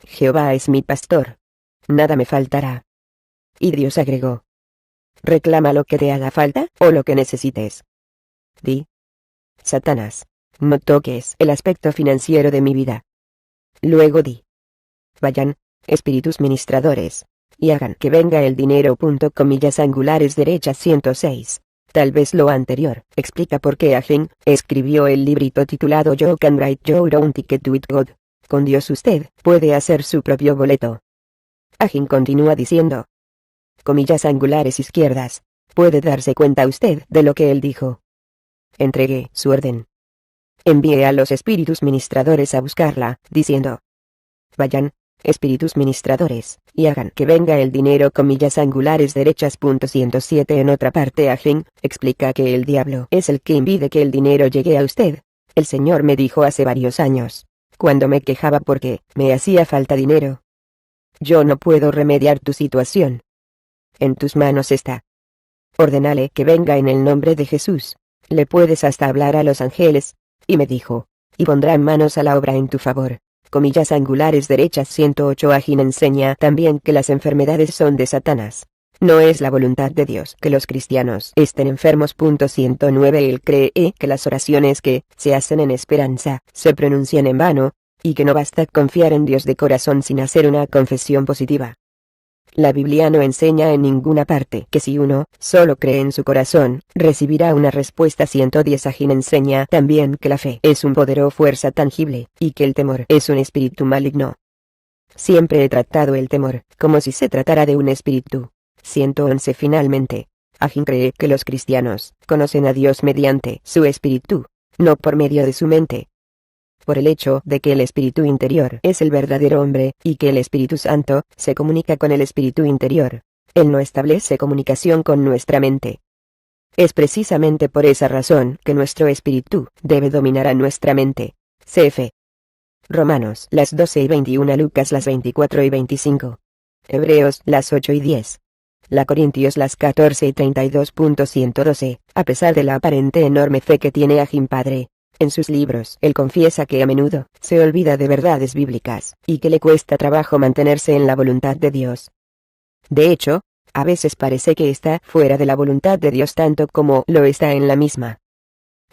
Speaker 1: Jehová es mi pastor, nada me faltará. Y Dios agregó: reclama lo que te haga falta o lo que necesites. Di, Satanás, no toques el aspecto financiero de mi vida. Luego di, vayan, espíritus ministradores, y hagan que venga el dinero. Comillas angulares derechas 106. Tal vez lo anterior explica por qué Hagin escribió el librito titulado You Can Write Your Own Ticket with God. Con Dios usted puede hacer su propio boleto. Hagin continúa diciendo, comillas angulares izquierdas, puede darse cuenta usted de lo que él dijo. Entregué su orden. Envié a los espíritus ministradores a buscarla, diciendo, vayan, espíritus ministradores, y hagan que venga el dinero. Comillas angulares derechas. 107 En otra parte Hagin explica que el diablo es el que impide que el dinero llegue a usted. El Señor me dijo hace varios años, cuando me quejaba porque me hacía falta dinero: yo no puedo remediar tu situación. En tus manos está. Ordénale que venga en el nombre de Jesús. Le puedes hasta hablar a los ángeles. Y me dijo, y pondrán manos a la obra en tu favor. Comillas angulares derechas 108 Hagin enseña también que las enfermedades son de Satanás. No es la voluntad de Dios que los cristianos estén enfermos. 109 Él cree que las oraciones que se hacen en esperanza se pronuncian en vano, y que no basta confiar en Dios de corazón sin hacer una confesión positiva. La Biblia no enseña en ninguna parte que si uno solo cree en su corazón, recibirá una respuesta. 110 Agin enseña también que la fe es un poder o fuerza tangible, y que el temor es un espíritu maligno. Siempre he tratado el temor como si se tratara de un espíritu. 111 Finalmente, Agin cree que los cristianos conocen a Dios mediante su espíritu, no por medio de su mente. Por el hecho de que el espíritu interior es el verdadero hombre, y que el Espíritu Santo se comunica con el espíritu interior, él no establece comunicación con nuestra mente. Es precisamente por esa razón que nuestro espíritu debe dominar a nuestra mente. Cf. Romanos las 12 y 21, Lucas las 24 y 25. Hebreos las 8 y 10. La Corintios las 14 y 32. 112. A pesar de la aparente enorme fe que tiene Agin padre, en sus libros él confiesa que a menudo se olvida de verdades bíblicas, y que le cuesta trabajo mantenerse en la voluntad de Dios. De hecho, a veces parece que está fuera de la voluntad de Dios tanto como lo está en la misma.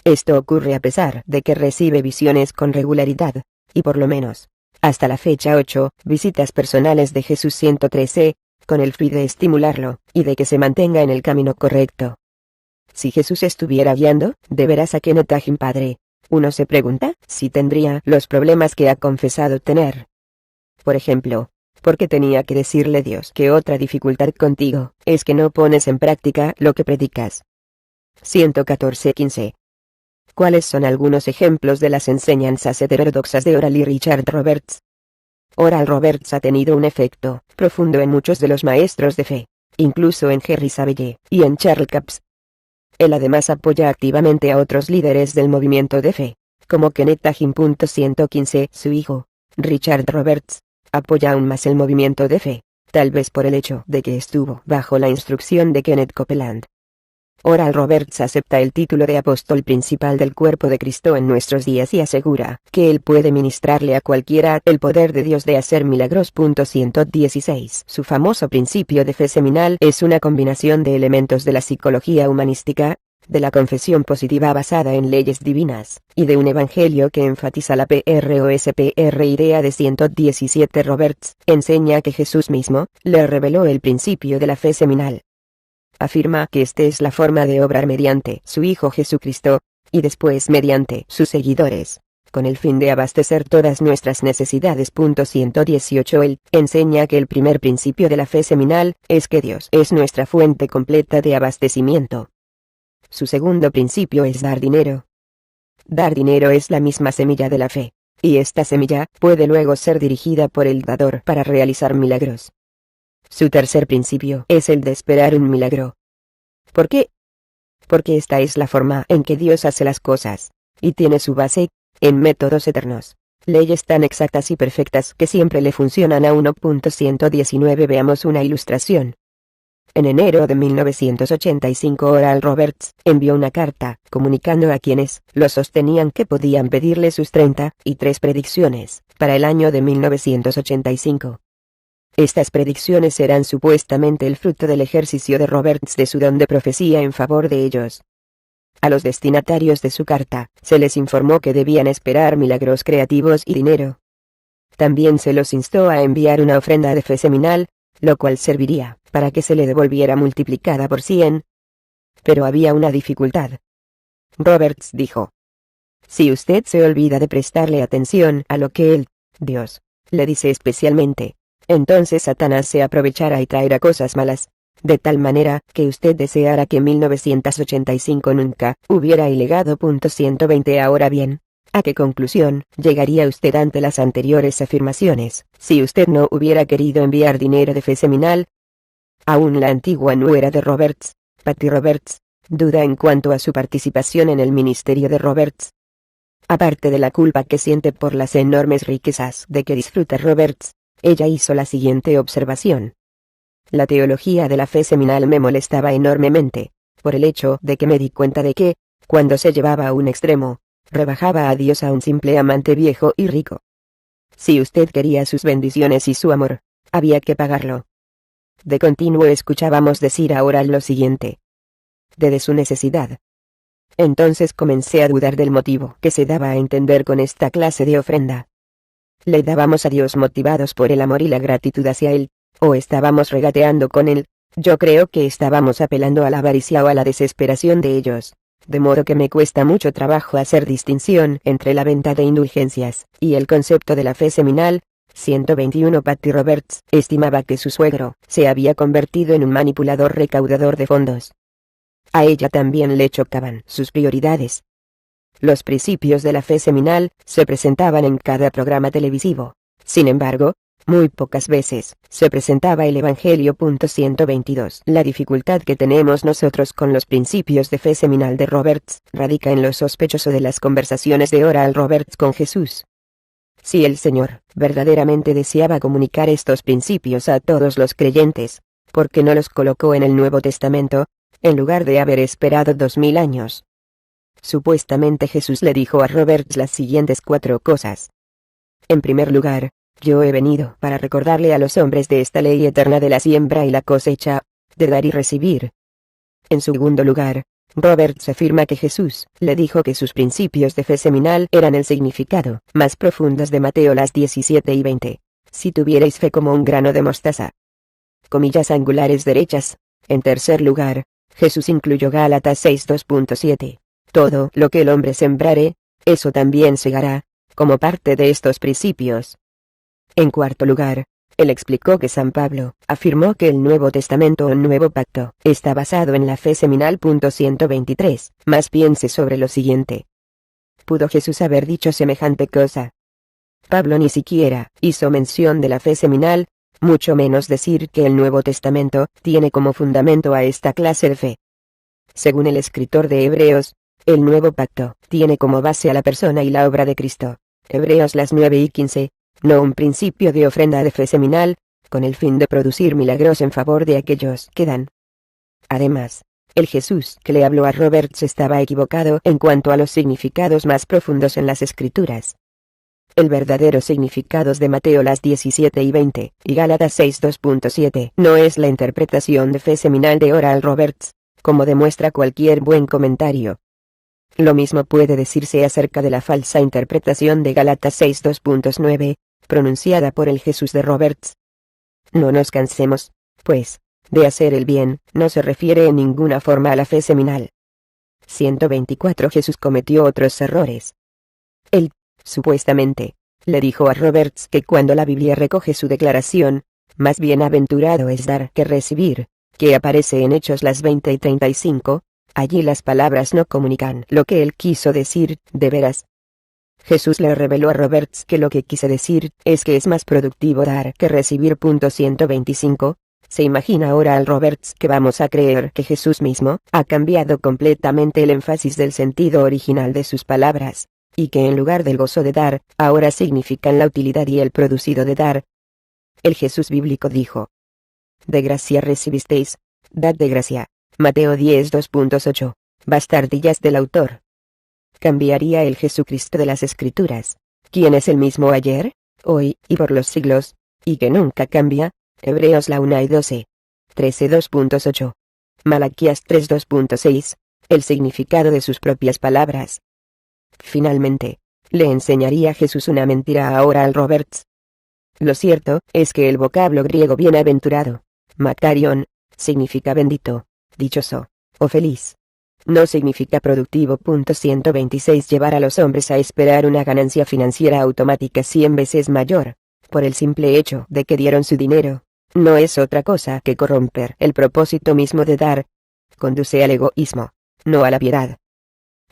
Speaker 1: Esto ocurre a pesar de que recibe visiones con regularidad, y por lo menos, hasta la fecha 8, visitas personales de Jesús. 113, con el fin de estimularlo, y de que se mantenga en el camino correcto. Si Jesús estuviera guiando, de veras a Kenneth Hagin padre, uno se pregunta si tendría los problemas que ha confesado tener. Por ejemplo, ¿por qué tenía que decirle Dios que otra dificultad contigo es que no pones en práctica lo que predicas? 114-15. ¿Cuáles son algunos ejemplos de las enseñanzas heterodoxas de Oral y Richard Roberts? Oral Roberts ha tenido un efecto profundo en muchos de los maestros de fe, incluso en Jerry Savelle y en Charles Capps. Él además apoya activamente a otros líderes del movimiento de fe, como Kenneth Hagin. 115 Su hijo, Richard Roberts, apoya aún más el movimiento de fe, tal vez por el hecho de que estuvo bajo la instrucción de Kenneth Copeland. Oral Roberts acepta el título de apóstol principal del cuerpo de Cristo en nuestros días y asegura que él puede ministrarle a cualquiera el poder de Dios de hacer milagros. 116 Su famoso principio de fe seminal es una combinación de elementos de la psicología humanística, de la confesión positiva basada en leyes divinas, y de un evangelio que enfatiza la PROSPR. Idea de 117 Roberts enseña que Jesús mismo le reveló el principio de la fe seminal. Afirma que esta es la forma de obrar mediante su Hijo Jesucristo, y después mediante sus seguidores, con el fin de abastecer todas nuestras necesidades. 118 Él enseña que el primer principio de la fe seminal es que Dios es nuestra fuente completa de abastecimiento. Su segundo principio es dar dinero. Dar dinero es la misma semilla de la fe, y esta semilla puede luego ser dirigida por el dador para realizar milagros. Su tercer principio es el de esperar un milagro. ¿Por qué? Porque esta es la forma en que Dios hace las cosas, y tiene su base en métodos eternos, leyes tan exactas y perfectas que siempre le funcionan a uno. 119 Veamos una ilustración. En enero de 1985 Oral Roberts envió una carta comunicando a quienes lo sostenían que podían pedirle sus 33 predicciones para el año de 1985. Estas predicciones eran supuestamente el fruto del ejercicio de Roberts de su don de profecía en favor de ellos. A los destinatarios de su carta se les informó que debían esperar milagros creativos y dinero. También se los instó a enviar una ofrenda de fe seminal, lo cual serviría para que se le devolviera multiplicada por 100. Pero había una dificultad. Roberts dijo: si usted se olvida de prestarle atención a lo que él, Dios, le dice especialmente, entonces Satanás se aprovechará y traerá cosas malas, de tal manera que usted deseará que 1985 nunca hubiera ilegado. 120 Ahora bien, ¿a qué conclusión llegaría usted ante las anteriores afirmaciones, si usted no hubiera querido enviar dinero de fe seminal? Aún la antigua nuera de Roberts, Patty Roberts, duda en cuanto a su participación en el ministerio de Roberts. Aparte de la culpa que siente por las enormes riquezas de que disfruta Roberts, ella hizo la siguiente observación. La teología de la fe seminal me molestaba enormemente, por el hecho de que me di cuenta de que, cuando se llevaba a un extremo, rebajaba a Dios a un simple amante viejo y rico. Si usted quería sus bendiciones y su amor, había que pagarlo. de continuo escuchábamos decir a Oral lo siguiente: de su necesidad. Entonces comencé a dudar del motivo que se daba a entender con esta clase de ofrenda. ¿Le dábamos a Dios motivados por el amor y la gratitud hacia Él, o estábamos regateando con Él? Yo creo que estábamos apelando a la avaricia o a la desesperación de ellos, de modo que me cuesta mucho trabajo hacer distinción entre la venta de indulgencias y el concepto de la fe seminal. 121. Patty Roberts estimaba que su suegro se había convertido en un manipulador recaudador de fondos. A ella también le chocaban sus prioridades. Los principios de la fe seminal se presentaban en cada programa televisivo. Sin embargo, muy pocas veces se presentaba el Evangelio. 122. La dificultad que tenemos nosotros con los principios de fe seminal de Roberts radica en lo sospechoso de las conversaciones de Oral Roberts con Jesús. Si el Señor verdaderamente deseaba comunicar estos principios a todos los creyentes, ¿por qué no los colocó en el Nuevo Testamento, en lugar de haber esperado 2000 años? Supuestamente Jesús le dijo a Roberts las siguientes 4 cosas. En primer lugar, yo he venido para recordarle a los hombres de esta ley eterna de la siembra y la cosecha, de dar y recibir. En segundo lugar, Roberts afirma que Jesús le dijo que sus principios de fe seminal eran el significado más profundos de Mateo las 17 y 20. Si tuvierais fe como un grano de mostaza. Comillas angulares derechas. En tercer lugar, Jesús incluyó Gálatas 6:2.7. Todo lo que el hombre sembrare, eso también segará, como parte de estos principios. En cuarto lugar, él explicó que San Pablo afirmó que el Nuevo Testamento o Nuevo Pacto está basado en la fe seminal. 123. Más piense sobre lo siguiente. ¿Pudo Jesús haber dicho semejante cosa? Pablo ni siquiera hizo mención de la fe seminal, mucho menos decir que el Nuevo Testamento tiene como fundamento a esta clase de fe. Según el escritor de Hebreos, el Nuevo Pacto tiene como base a la persona y la obra de Cristo. Hebreos las 9 y 15. No un principio de ofrenda de fe seminal, con el fin de producir milagros en favor de aquellos que dan. Además, el Jesús que le habló a Roberts estaba equivocado en cuanto a los significados más profundos en las Escrituras. El verdadero significado de Mateo las 17 y 20, y Gálatas 6:2.7 no es la interpretación de fe seminal de Oral Roberts, como demuestra cualquier buen comentario. Lo mismo puede decirse acerca de la falsa interpretación de Gálatas 6:2.9, pronunciada por el Jesús de Roberts. No nos cansemos, pues, de hacer el bien, no se refiere en ninguna forma a la fe seminal. 124. Jesús cometió otros errores. Él, supuestamente, le dijo a Roberts que cuando la Biblia recoge su declaración, más bienaventurado es dar que recibir, que aparece en Hechos las 20 y 35, allí las palabras no comunican lo que él quiso decir, de veras. Jesús le reveló a Roberts que lo que quise decir es que es más productivo dar que recibir. 125. Se imagina ahora al Roberts que vamos a creer que Jesús mismo ha cambiado completamente el énfasis del sentido original de sus palabras, y que en lugar del gozo de dar, ahora significan la utilidad y el producido de dar. El Jesús bíblico dijo: de gracia recibisteis, dad de gracia. Mateo 10:2.8. Bastardillas del autor. Cambiaría el Jesucristo de las Escrituras, quien es el mismo ayer, hoy y por los siglos, y que nunca cambia. Hebreos la 1 y 12. 13:2.8. Malaquías 3:2.6. El significado de sus propias palabras. Finalmente, le enseñaría Jesús una mentira ahora al Roberts. Lo cierto es que el vocablo griego bienaventurado, makarion, significa bendito, dichoso, o feliz. No significa productivo. 126. Llevar a los hombres a esperar una ganancia financiera automática 100 veces mayor, por el simple hecho de que dieron su dinero, no es otra cosa que corromper el propósito mismo de dar. Conduce al egoísmo, no a la piedad.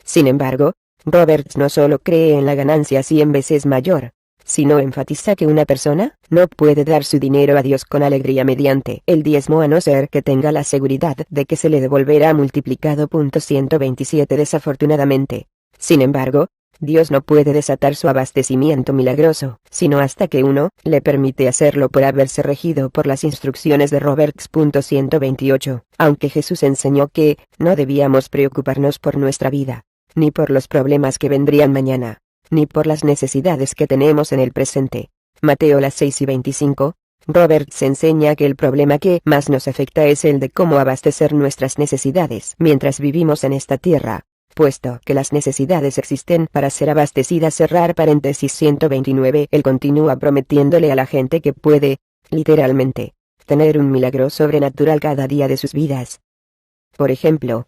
Speaker 1: Sin embargo, Roberts no solo cree en la ganancia 100 veces mayor, sino enfatiza que una persona no puede dar su dinero a Dios con alegría mediante el diezmo a no ser que tenga la seguridad de que se le devolverá multiplicado. 127. Desafortunadamente, sin embargo, Dios no puede desatar su abastecimiento milagroso, sino hasta que uno le permite hacerlo por haberse regido por las instrucciones de Roberts. 128. Aunque Jesús enseñó que no debíamos preocuparnos por nuestra vida, ni por los problemas que vendrían mañana, ni por las necesidades que tenemos en el presente. Mateo las 6 y 25. Roberts enseña que el problema que más nos afecta es el de cómo abastecer nuestras necesidades mientras vivimos en esta tierra, puesto que las necesidades existen para ser abastecidas. Cerrar paréntesis 129. Él continúa prometiéndole a la gente que puede, literalmente, tener un milagro sobrenatural cada día de sus vidas. Por ejemplo,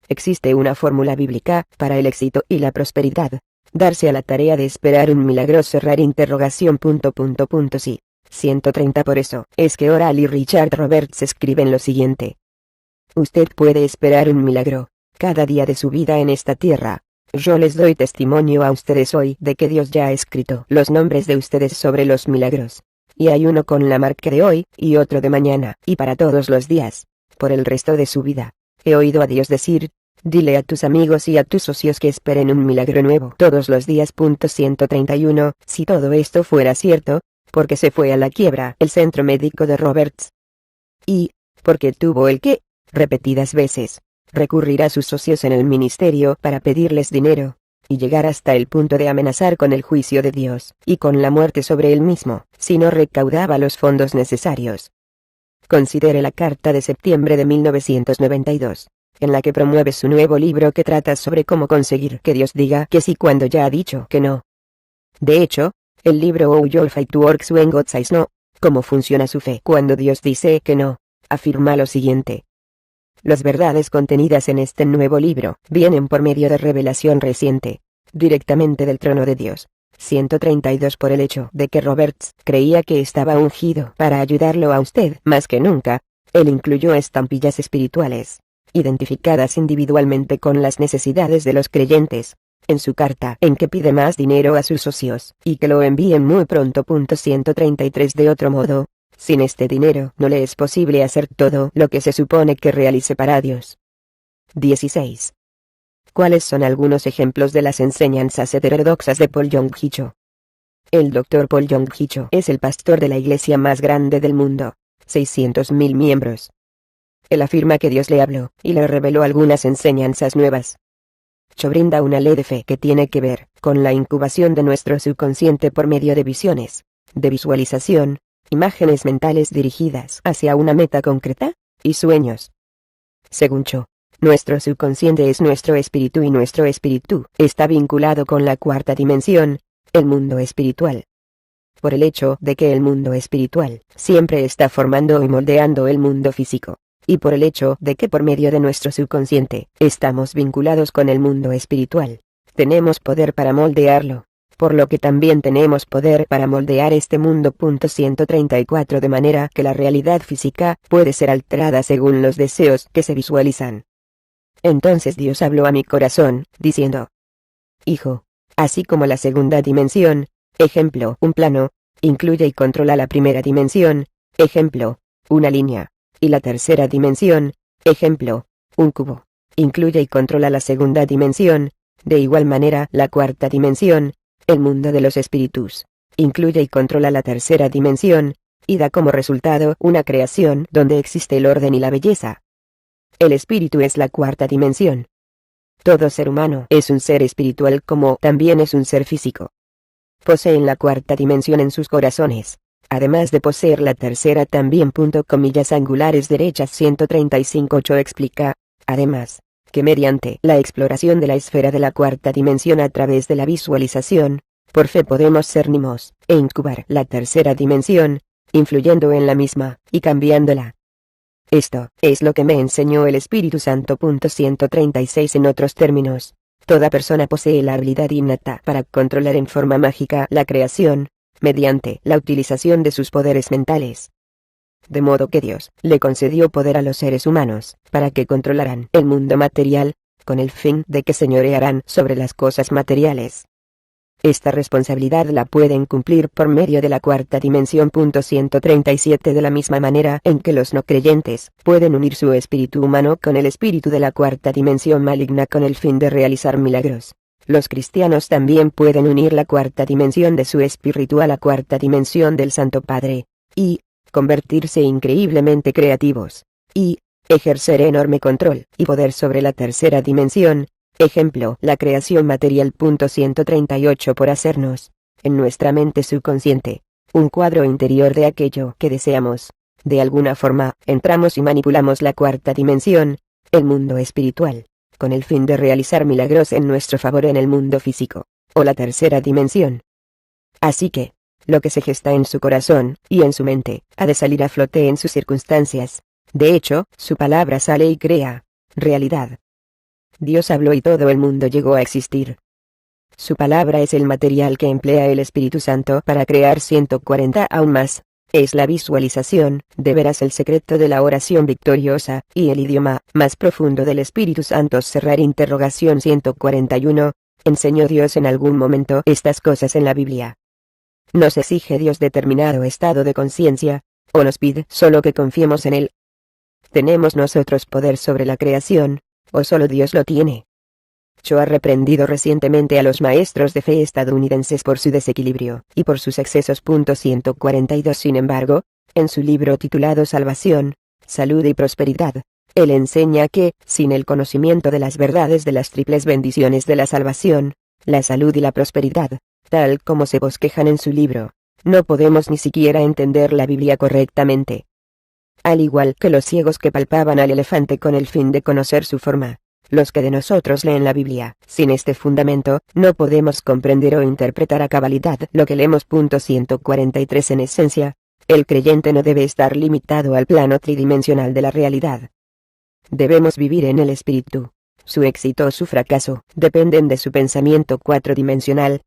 Speaker 1: existe una fórmula bíblica para el éxito y la prosperidad. Darse a la tarea de esperar un milagro. Cerrar interrogación. Sí. 130. Por eso es que Oral y Richard Roberts escriben lo siguiente: usted puede esperar un milagro cada día de su vida en esta tierra. Yo les doy testimonio a ustedes hoy de que Dios ya ha escrito los nombres de ustedes sobre los milagros. Y hay uno con la marca de hoy, y otro de mañana, y para todos los días, por el resto de su vida. He oído a Dios decir: dile a tus amigos y a tus socios que esperen un milagro nuevo todos los días. 131. Si todo esto fuera cierto, ¿por qué se fue a la quiebra el centro médico de Roberts? Y, ¿por qué tuvo el que, repetidas veces, recurrir a sus socios en el ministerio para pedirles dinero, y llegar hasta el punto de amenazar con el juicio de Dios y con la muerte sobre él mismo si no recaudaba los fondos necesarios? Considere la carta de septiembre de 1992, en la que promueve su nuevo libro que trata sobre cómo conseguir que Dios diga que sí cuando ya ha dicho que no. De hecho, el libro How Your Faith Works When God Says No, cómo funciona su fe cuando Dios dice que no, afirma lo siguiente: las verdades contenidas en este nuevo libro vienen por medio de revelación reciente, directamente del trono de Dios. 132. Por el hecho de que Roberts creía que estaba ungido para ayudarlo a usted más que nunca, él incluyó estampillas espirituales, identificadas individualmente con las necesidades de los creyentes, en su carta en que pide más dinero a sus socios y que lo envíen muy pronto. 133. De otro modo, sin este dinero no le es posible hacer todo lo que se supone que realice para Dios. 16. ¿Cuáles son algunos ejemplos de las enseñanzas heterodoxas de Paul Yong-Hi Cho? El Dr. Paul Yong-Hi Cho es el pastor de la iglesia más grande del mundo, 600.000 miembros. Él afirma que Dios le habló y le reveló algunas enseñanzas nuevas. Cho brinda una ley de fe que tiene que ver con la incubación de nuestro subconsciente por medio de visiones, de visualización, imágenes mentales dirigidas hacia una meta concreta, y sueños. Según Cho, nuestro subconsciente es nuestro espíritu y nuestro espíritu está vinculado con la cuarta dimensión, el mundo espiritual. Por el hecho de que el mundo espiritual siempre está formando y moldeando el mundo físico, y por el hecho de que por medio de nuestro subconsciente estamos vinculados con el mundo espiritual, tenemos poder para moldearlo, por lo que también tenemos poder para moldear este mundo. 134. De manera que la realidad física puede ser alterada según los deseos que se visualizan. Entonces Dios habló a mi corazón, diciendo: hijo, así como la segunda dimensión, ejemplo, un plano, incluye y controla la primera dimensión, ejemplo, una línea, y la tercera dimensión, ejemplo, un cubo, incluye y controla la segunda dimensión, de igual manera la cuarta dimensión, el mundo de los espíritus, incluye y controla la tercera dimensión, y da como resultado una creación donde existe el orden y la belleza. El espíritu es la cuarta dimensión. Todo ser humano es un ser espiritual como también es un ser físico. Poseen la cuarta dimensión en sus corazones, además de poseer la tercera también. Comillas angulares derechas 135. Cho explica, además, que mediante la exploración de la esfera de la cuarta dimensión a través de la visualización, por fe podemos ser nimos e incubar la tercera dimensión, influyendo en la misma y cambiándola. Esto es lo que me enseñó el Espíritu Santo. 136. En otros términos, toda persona posee la habilidad innata para controlar en forma mágica la creación, mediante la utilización de sus poderes mentales. De modo que Dios le concedió poder a los seres humanos, para que controlaran el mundo material, con el fin de que señorearan sobre las cosas materiales. Esta responsabilidad la pueden cumplir por medio de la cuarta dimensión. 137. De la misma manera en que los no creyentes pueden unir su espíritu humano con el espíritu de la cuarta dimensión maligna con el fin de realizar milagros, los cristianos también pueden unir la cuarta dimensión de su espíritu a la cuarta dimensión del Santo Padre, y convertirse increíblemente creativos, y ejercer enorme control y poder sobre la tercera dimensión, ejemplo, la creación material. 138. Por hacernos, en nuestra mente subconsciente, un cuadro interior de aquello que deseamos. De alguna forma, entramos y manipulamos la cuarta dimensión, el mundo espiritual, con el fin de realizar milagros en nuestro favor en el mundo físico, o la tercera dimensión. Así que, lo que se gesta en su corazón, y en su mente, ha de salir a flote en sus circunstancias. De hecho, su palabra sale y crea realidad. Dios habló y todo el mundo llegó a existir. Su palabra es el material que emplea el Espíritu Santo para crear 140 aún más. Es la visualización, de veras el secreto de la oración victoriosa, y el idioma más profundo del Espíritu Santo. Cerrar interrogación 141. ¿Enseñó Dios en algún momento estas cosas en la Biblia? ¿Nos exige Dios determinado estado de conciencia, o nos pide solo que confiemos en Él? ¿Tenemos nosotros poder sobre la creación, o solo Dios lo tiene? Yo he reprendido recientemente a los maestros de fe estadounidenses por su desequilibrio y por sus excesos. 142. Sin embargo, en su libro titulado Salvación, Salud y Prosperidad, él enseña que, sin el conocimiento de las verdades de las triples bendiciones de la salvación, la salud y la prosperidad, tal como se bosquejan en su libro, no podemos ni siquiera entender la Biblia correctamente. Al igual que los ciegos que palpaban al elefante con el fin de conocer su forma, los que de nosotros leen la Biblia, sin este fundamento, no podemos comprender o interpretar a cabalidad lo que leemos. 143. En esencia, el creyente no debe estar limitado al plano tridimensional de la realidad. Debemos vivir en el espíritu. Su éxito o su fracaso dependen de su pensamiento cuatrodimensional.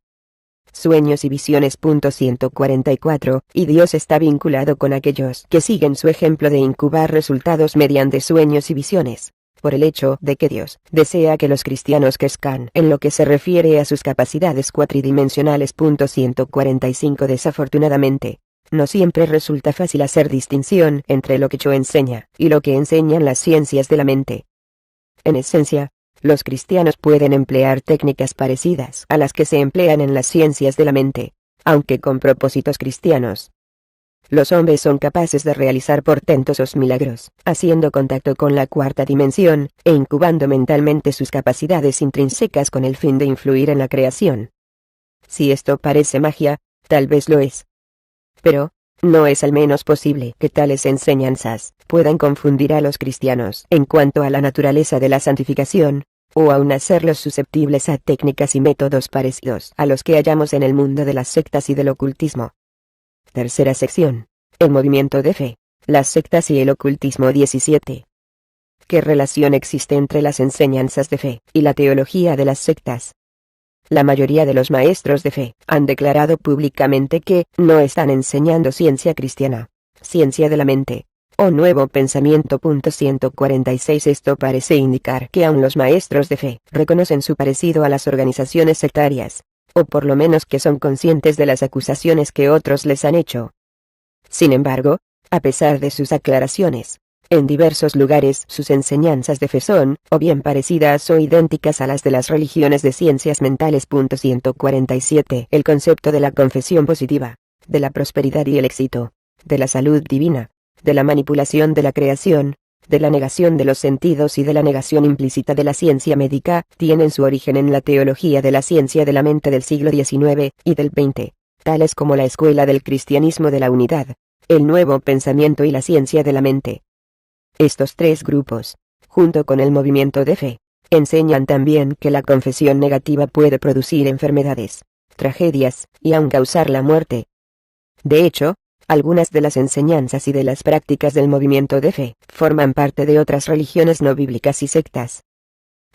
Speaker 1: Sueños y visiones. 144. Y Dios está vinculado con aquellos que siguen su ejemplo de incubar resultados mediante sueños y visiones, por el hecho de que Dios desea que los cristianos crezcan en lo que se refiere a sus capacidades cuatridimensionales. 145. Desafortunadamente, no siempre resulta fácil hacer distinción entre lo que yo enseña y lo que enseñan las ciencias de la mente. En esencia, los cristianos pueden emplear técnicas parecidas a las que se emplean en las ciencias de la mente, aunque con propósitos cristianos. Los hombres son capaces de realizar portentosos milagros, haciendo contacto con la cuarta dimensión, e incubando mentalmente sus capacidades intrínsecas con el fin de influir en la creación. Si esto parece magia, tal vez lo es. Pero, no es al menos posible que tales enseñanzas puedan confundir a los cristianos en cuanto a la naturaleza de la santificación, o aun hacerlos susceptibles a técnicas y métodos parecidos a los que hallamos en el mundo de las sectas y del ocultismo. Tercera sección. El movimiento de fe, las sectas y el ocultismo. 17. ¿Qué relación existe entre las enseñanzas de fe y la teología de las sectas? La mayoría de los maestros de fe han declarado públicamente que no están enseñando ciencia cristiana, ciencia de la mente, o nuevo pensamiento. 146. Esto parece indicar que aun los maestros de fe reconocen su parecido a las organizaciones sectarias, o por lo menos que son conscientes de las acusaciones que otros les han hecho. Sin embargo, a pesar de sus aclaraciones, en diversos lugares sus enseñanzas de fe son, o bien parecidas o idénticas a las de las religiones de ciencias mentales. 147. El concepto de la confesión positiva, de la prosperidad y el éxito, de la salud divina, de la manipulación de la creación, de la negación de los sentidos y de la negación implícita de la ciencia médica, tienen su origen en la teología de la ciencia de la mente del siglo XIX y del XX, tales como la escuela del cristianismo de la unidad, el nuevo pensamiento y la ciencia de la mente. Estos tres grupos, junto con el movimiento de fe, enseñan también que la confesión negativa puede producir enfermedades, tragedias, y aun causar la muerte. De hecho, algunas de las enseñanzas y de las prácticas del movimiento de fe forman parte de otras religiones no bíblicas y sectas.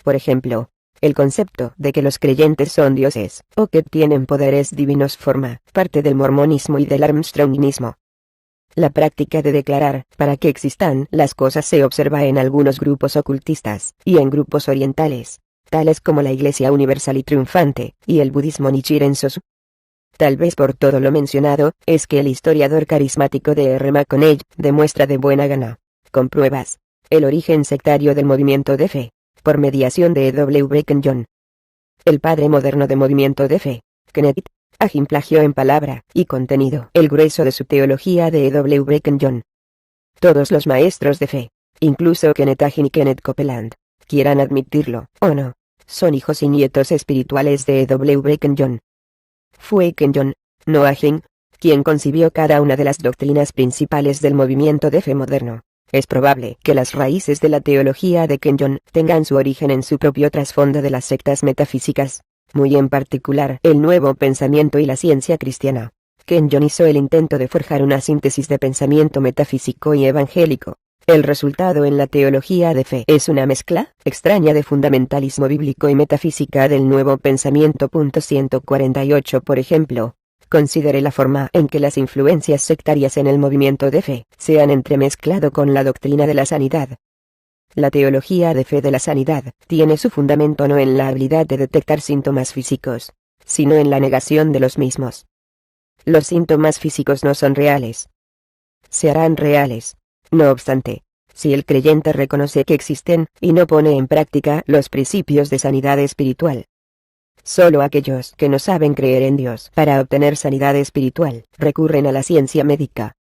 Speaker 1: Por ejemplo, el concepto de que los creyentes son dioses, o que tienen poderes divinos, forma parte del mormonismo y del armstrongismo. La práctica de declarar, para que existan las cosas, se observa en algunos grupos ocultistas, y en grupos orientales, tales como la Iglesia Universal y Triunfante, y el budismo Nichiren Sosu. Tal vez por todo lo mencionado, es que el historiador carismático de R. McConnell demuestra de buena gana, con pruebas, el origen sectario del movimiento de fe, por mediación de W. Kenyon. El padre moderno de movimiento de fe, Kenneth Hagin, plagió en palabra y contenido el grueso de su teología de W. Kenyon. Todos los maestros de fe, incluso Kenneth Hagin y Kenneth Copeland, quieran admitirlo o no, son hijos y nietos espirituales de W. Kenyon. Fue Kenyon, no Hagin, quien concibió cada una de las doctrinas principales del movimiento de fe moderno. Es probable que las raíces de la teología de Kenyon tengan su origen en su propio trasfondo de las sectas metafísicas, muy en particular el nuevo pensamiento y la ciencia cristiana. Kenyon hizo el intento de forjar una síntesis de pensamiento metafísico y evangélico. El resultado en la teología de fe es una mezcla extraña de fundamentalismo bíblico y metafísica del nuevo pensamiento. 148 Por ejemplo, considere la forma en que las influencias sectarias en el movimiento de fe se han entremezclado con la doctrina de la sanidad. La teología de fe de la sanidad tiene su fundamento no en la habilidad de detectar síntomas físicos, sino en la negación de los mismos. Los síntomas físicos no son reales. Se harán reales, no obstante, si el creyente reconoce que existen y no pone en práctica los principios de sanidad espiritual. Solo aquellos que no saben creer en Dios para obtener sanidad espiritual recurren a la ciencia médica.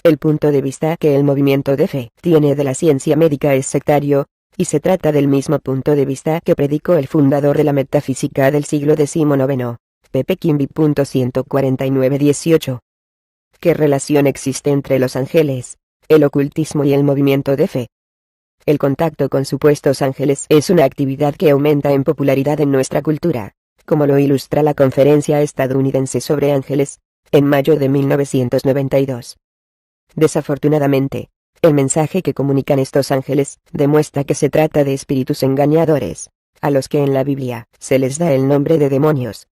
Speaker 1: El punto de vista que el movimiento de fe tiene de la ciencia médica es sectario, y se trata del mismo punto de vista que predicó el fundador de la metafísica del siglo XIX, Pepe Kimby. 149-18. ¿Qué relación existe entre los ángeles, el ocultismo y el movimiento de fe? El contacto con supuestos ángeles es una actividad que aumenta en popularidad en nuestra cultura, como lo ilustra la Conferencia Estadounidense sobre Ángeles, en mayo de 1992. Desafortunadamente, el mensaje que comunican estos ángeles demuestra que se trata de espíritus engañadores, a los que en la Biblia se les da el nombre de demonios.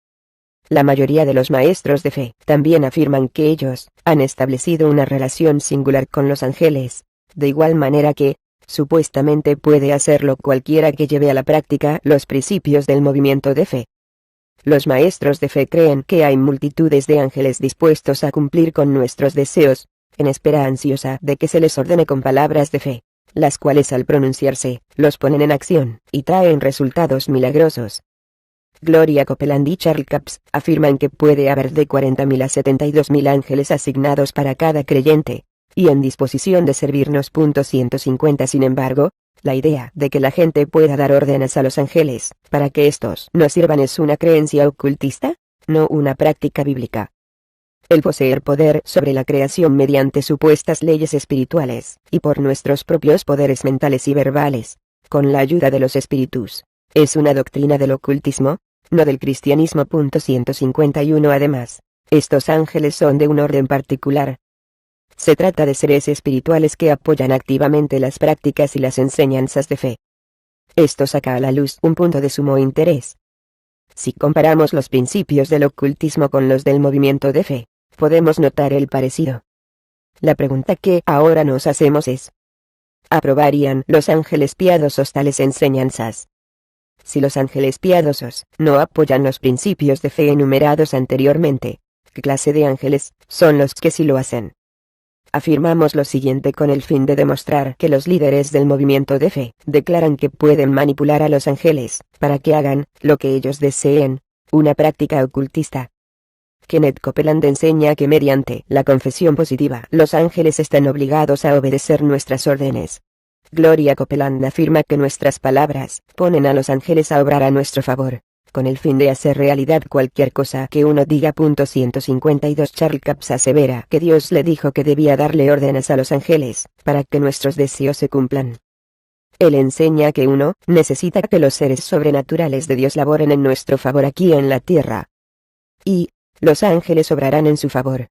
Speaker 1: La mayoría de los maestros de fe también afirman que ellos han establecido una relación singular con los ángeles, de igual manera que, supuestamente puede hacerlo cualquiera que lleve a la práctica los principios del movimiento de fe. Los maestros de fe creen que hay multitudes de ángeles dispuestos a cumplir con nuestros deseos, en espera ansiosa de que se les ordene con palabras de fe, las cuales al pronunciarse, los ponen en acción y traen resultados milagrosos. Gloria Copeland y Charles Capps afirman que puede haber de 40.000 a 72.000 ángeles asignados para cada creyente, y en disposición de servirnos. 150 Sin embargo, la idea de que la gente pueda dar órdenes a los ángeles para que estos nos sirvan es una creencia ocultista, no una práctica bíblica. El poseer poder sobre la creación mediante supuestas leyes espirituales, y por nuestros propios poderes mentales y verbales, con la ayuda de los espíritus, es una doctrina del ocultismo, no del cristianismo. 151 Además, estos ángeles son de un orden particular. Se trata de seres espirituales que apoyan activamente las prácticas y las enseñanzas de fe. Esto saca a la luz un punto de sumo interés. Si comparamos los principios del ocultismo con los del movimiento de fe, podemos notar el parecido. La pregunta que ahora nos hacemos es: ¿aprobarían los ángeles piadosos tales enseñanzas? Si los ángeles piadosos no apoyan los principios de fe enumerados anteriormente, ¿qué clase de ángeles son los que sí lo hacen? Afirmamos lo siguiente con el fin de demostrar que los líderes del movimiento de fe declaran que pueden manipular a los ángeles para que hagan lo que ellos deseen, una práctica ocultista. Kenneth Copeland enseña que mediante la confesión positiva los ángeles están obligados a obedecer nuestras órdenes. Gloria Copeland afirma que nuestras palabras ponen a los ángeles a obrar a nuestro favor, con el fin de hacer realidad cualquier cosa que uno diga. 152 Charles Capps asevera que Dios le dijo que debía darle órdenes a los ángeles, para que nuestros deseos se cumplan. Él enseña que uno necesita que los seres sobrenaturales de Dios laboren en nuestro favor aquí en la tierra. Y los ángeles obrarán en su favor.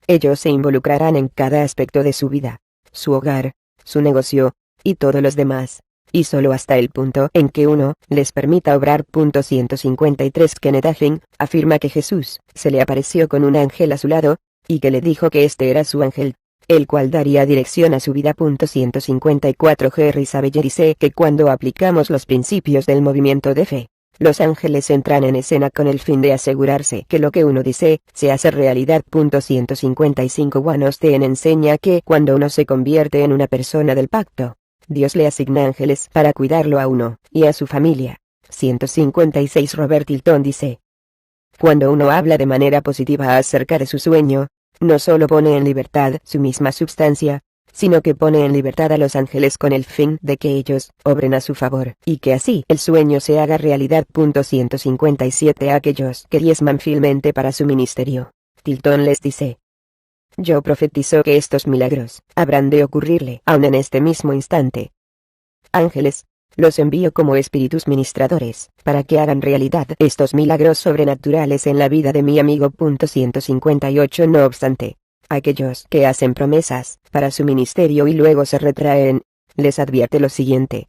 Speaker 1: Ellos se involucrarán en cada aspecto de su vida, su hogar, su negocio, y todos los demás, y solo hasta el punto en que uno les permita obrar. 153 Kenneth Hagin afirma que Jesús se le apareció con un ángel a su lado, y que le dijo que este era su ángel, el cual daría dirección a su vida. 154 Jerry Saveller dice que cuando aplicamos los principios del movimiento de fe, los ángeles entran en escena con el fin de asegurarse que lo que uno dice se hace realidad. 155 Juan Osteen enseña que cuando uno se convierte en una persona del pacto, Dios le asigna ángeles para cuidarlo a uno y a su familia. 156 Robert Hilton dice: cuando uno habla de manera positiva acerca de su sueño, no solo pone en libertad su misma substancia, sino que pone en libertad a los ángeles con el fin de que ellos obren a su favor, y que así el sueño se haga realidad. 157 Aquellos que diezman fielmente para su ministerio, Tilton les dice: yo profetizo que estos milagros habrán de ocurrirle aún en este mismo instante. Ángeles, los envío como espíritus ministradores, para que hagan realidad estos milagros sobrenaturales en la vida de mi amigo. 158. No obstante, aquellos que hacen promesas para su ministerio y luego se retraen, les advierte lo siguiente: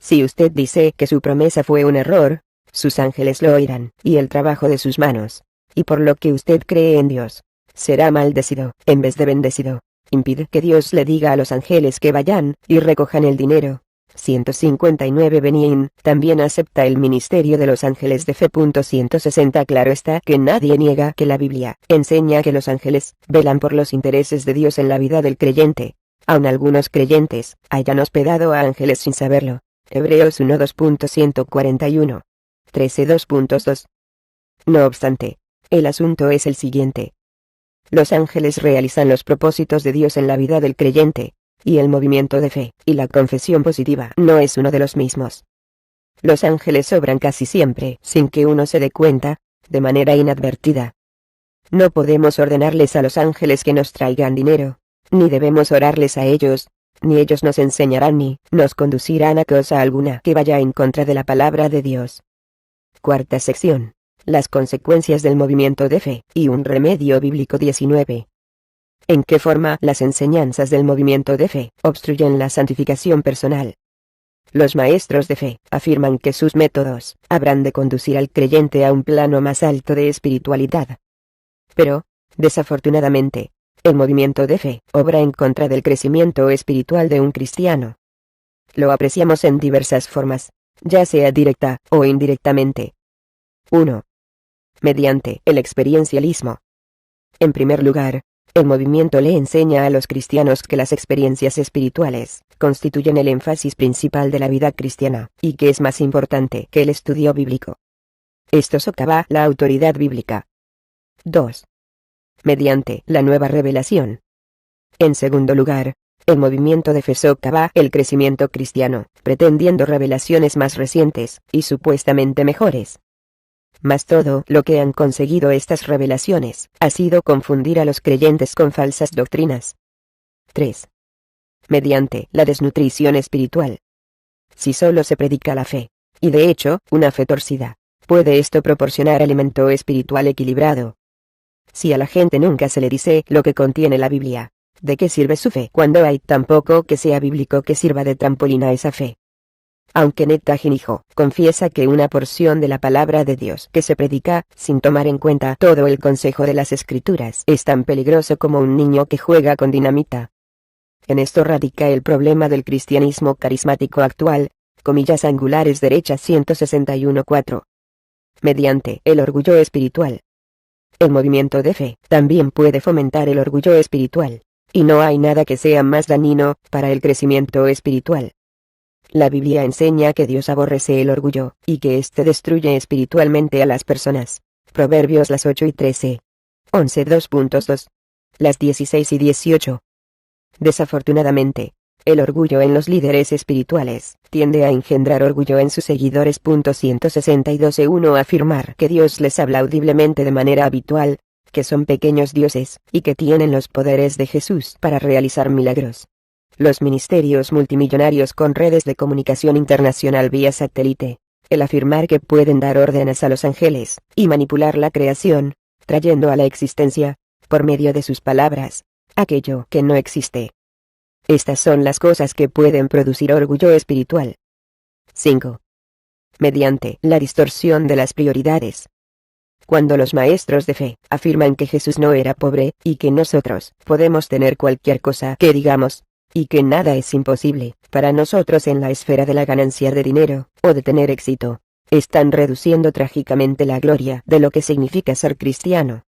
Speaker 1: si usted dice que su promesa fue un error, sus ángeles lo oirán, y el trabajo de sus manos, y por lo que usted cree en Dios, será maldecido, en vez de bendecido. Impide que Dios le diga a los ángeles que vayan y recojan el dinero. 159. Benin también acepta el ministerio de los ángeles de fe. 160. Claro está que nadie niega que la Biblia enseña que los ángeles velan por los intereses de Dios en la vida del creyente, aun algunos creyentes hayan hospedado a ángeles sin saberlo. Hebreos 1:2.141. 13:2.2. No obstante, el asunto es el siguiente: los ángeles realizan los propósitos de Dios en la vida del creyente, y el movimiento de fe y la confesión positiva no es uno de los mismos. Los ángeles obran casi siempre sin que uno se dé cuenta, de manera inadvertida. No podemos ordenarles a los ángeles que nos traigan dinero, ni debemos orarles a ellos, ni ellos nos enseñarán ni nos conducirán a cosa alguna que vaya en contra de la palabra de Dios. Cuarta sección: las consecuencias del movimiento de fe y un remedio bíblico. 19. ¿En qué forma las enseñanzas del movimiento de fe obstruyen la santificación personal? Los maestros de fe afirman que sus métodos habrán de conducir al creyente a un plano más alto de espiritualidad. Pero, desafortunadamente, el movimiento de fe obra en contra del crecimiento espiritual de un cristiano. Lo apreciamos en diversas formas, ya sea directa o indirectamente. 1. Mediante el experiencialismo. En primer lugar, el movimiento le enseña a los cristianos que las experiencias espirituales constituyen el énfasis principal de la vida cristiana, y que es más importante que el estudio bíblico. Esto socava la autoridad bíblica. 2. Mediante la nueva revelación. En segundo lugar, el movimiento de fe socava el crecimiento cristiano, pretendiendo revelaciones más recientes y supuestamente mejores. Mas todo lo que han conseguido estas revelaciones ha sido confundir a los creyentes con falsas doctrinas. 3. Mediante la desnutrición espiritual. Si solo se predica la fe, y de hecho, una fe torcida, puede esto proporcionar alimento espiritual equilibrado. Si a la gente nunca se le dice lo que contiene la Biblia, ¿de qué sirve su fe cuando hay tan poco que sea bíblico que sirva de trampolín a esa fe? Aunque Netanyahu confiesa que una porción de la palabra de Dios que se predica sin tomar en cuenta todo el consejo de las Escrituras es tan peligroso como un niño que juega con dinamita. En esto radica el problema del cristianismo carismático actual, comillas angulares derechas 161:4. Mediante el orgullo espiritual. El movimiento de fe también puede fomentar el orgullo espiritual, y no hay nada que sea más dañino para el crecimiento espiritual. La Biblia enseña que Dios aborrece el orgullo, y que éste destruye espiritualmente a las personas. Proverbios las 8 y 13. 11 2.2. Las 16 y 18. Desafortunadamente, el orgullo en los líderes espirituales tiende a engendrar orgullo en sus seguidores. 162:1 Afirmar que Dios les habla audiblemente de manera habitual, que son pequeños dioses, y que tienen los poderes de Jesús para realizar milagros. Los ministerios multimillonarios con redes de comunicación internacional vía satélite, el afirmar que pueden dar órdenes a los ángeles, y manipular la creación, trayendo a la existencia, por medio de sus palabras, aquello que no existe. Estas son las cosas que pueden producir orgullo espiritual. 5. Mediante la distorsión de las prioridades. Cuando los maestros de fe afirman que Jesús no era pobre, y que nosotros podemos tener cualquier cosa que digamos, y que nada es imposible para nosotros en la esfera de la ganancia de dinero, o de tener éxito, están reduciendo trágicamente la gloria de lo que significa ser cristiano.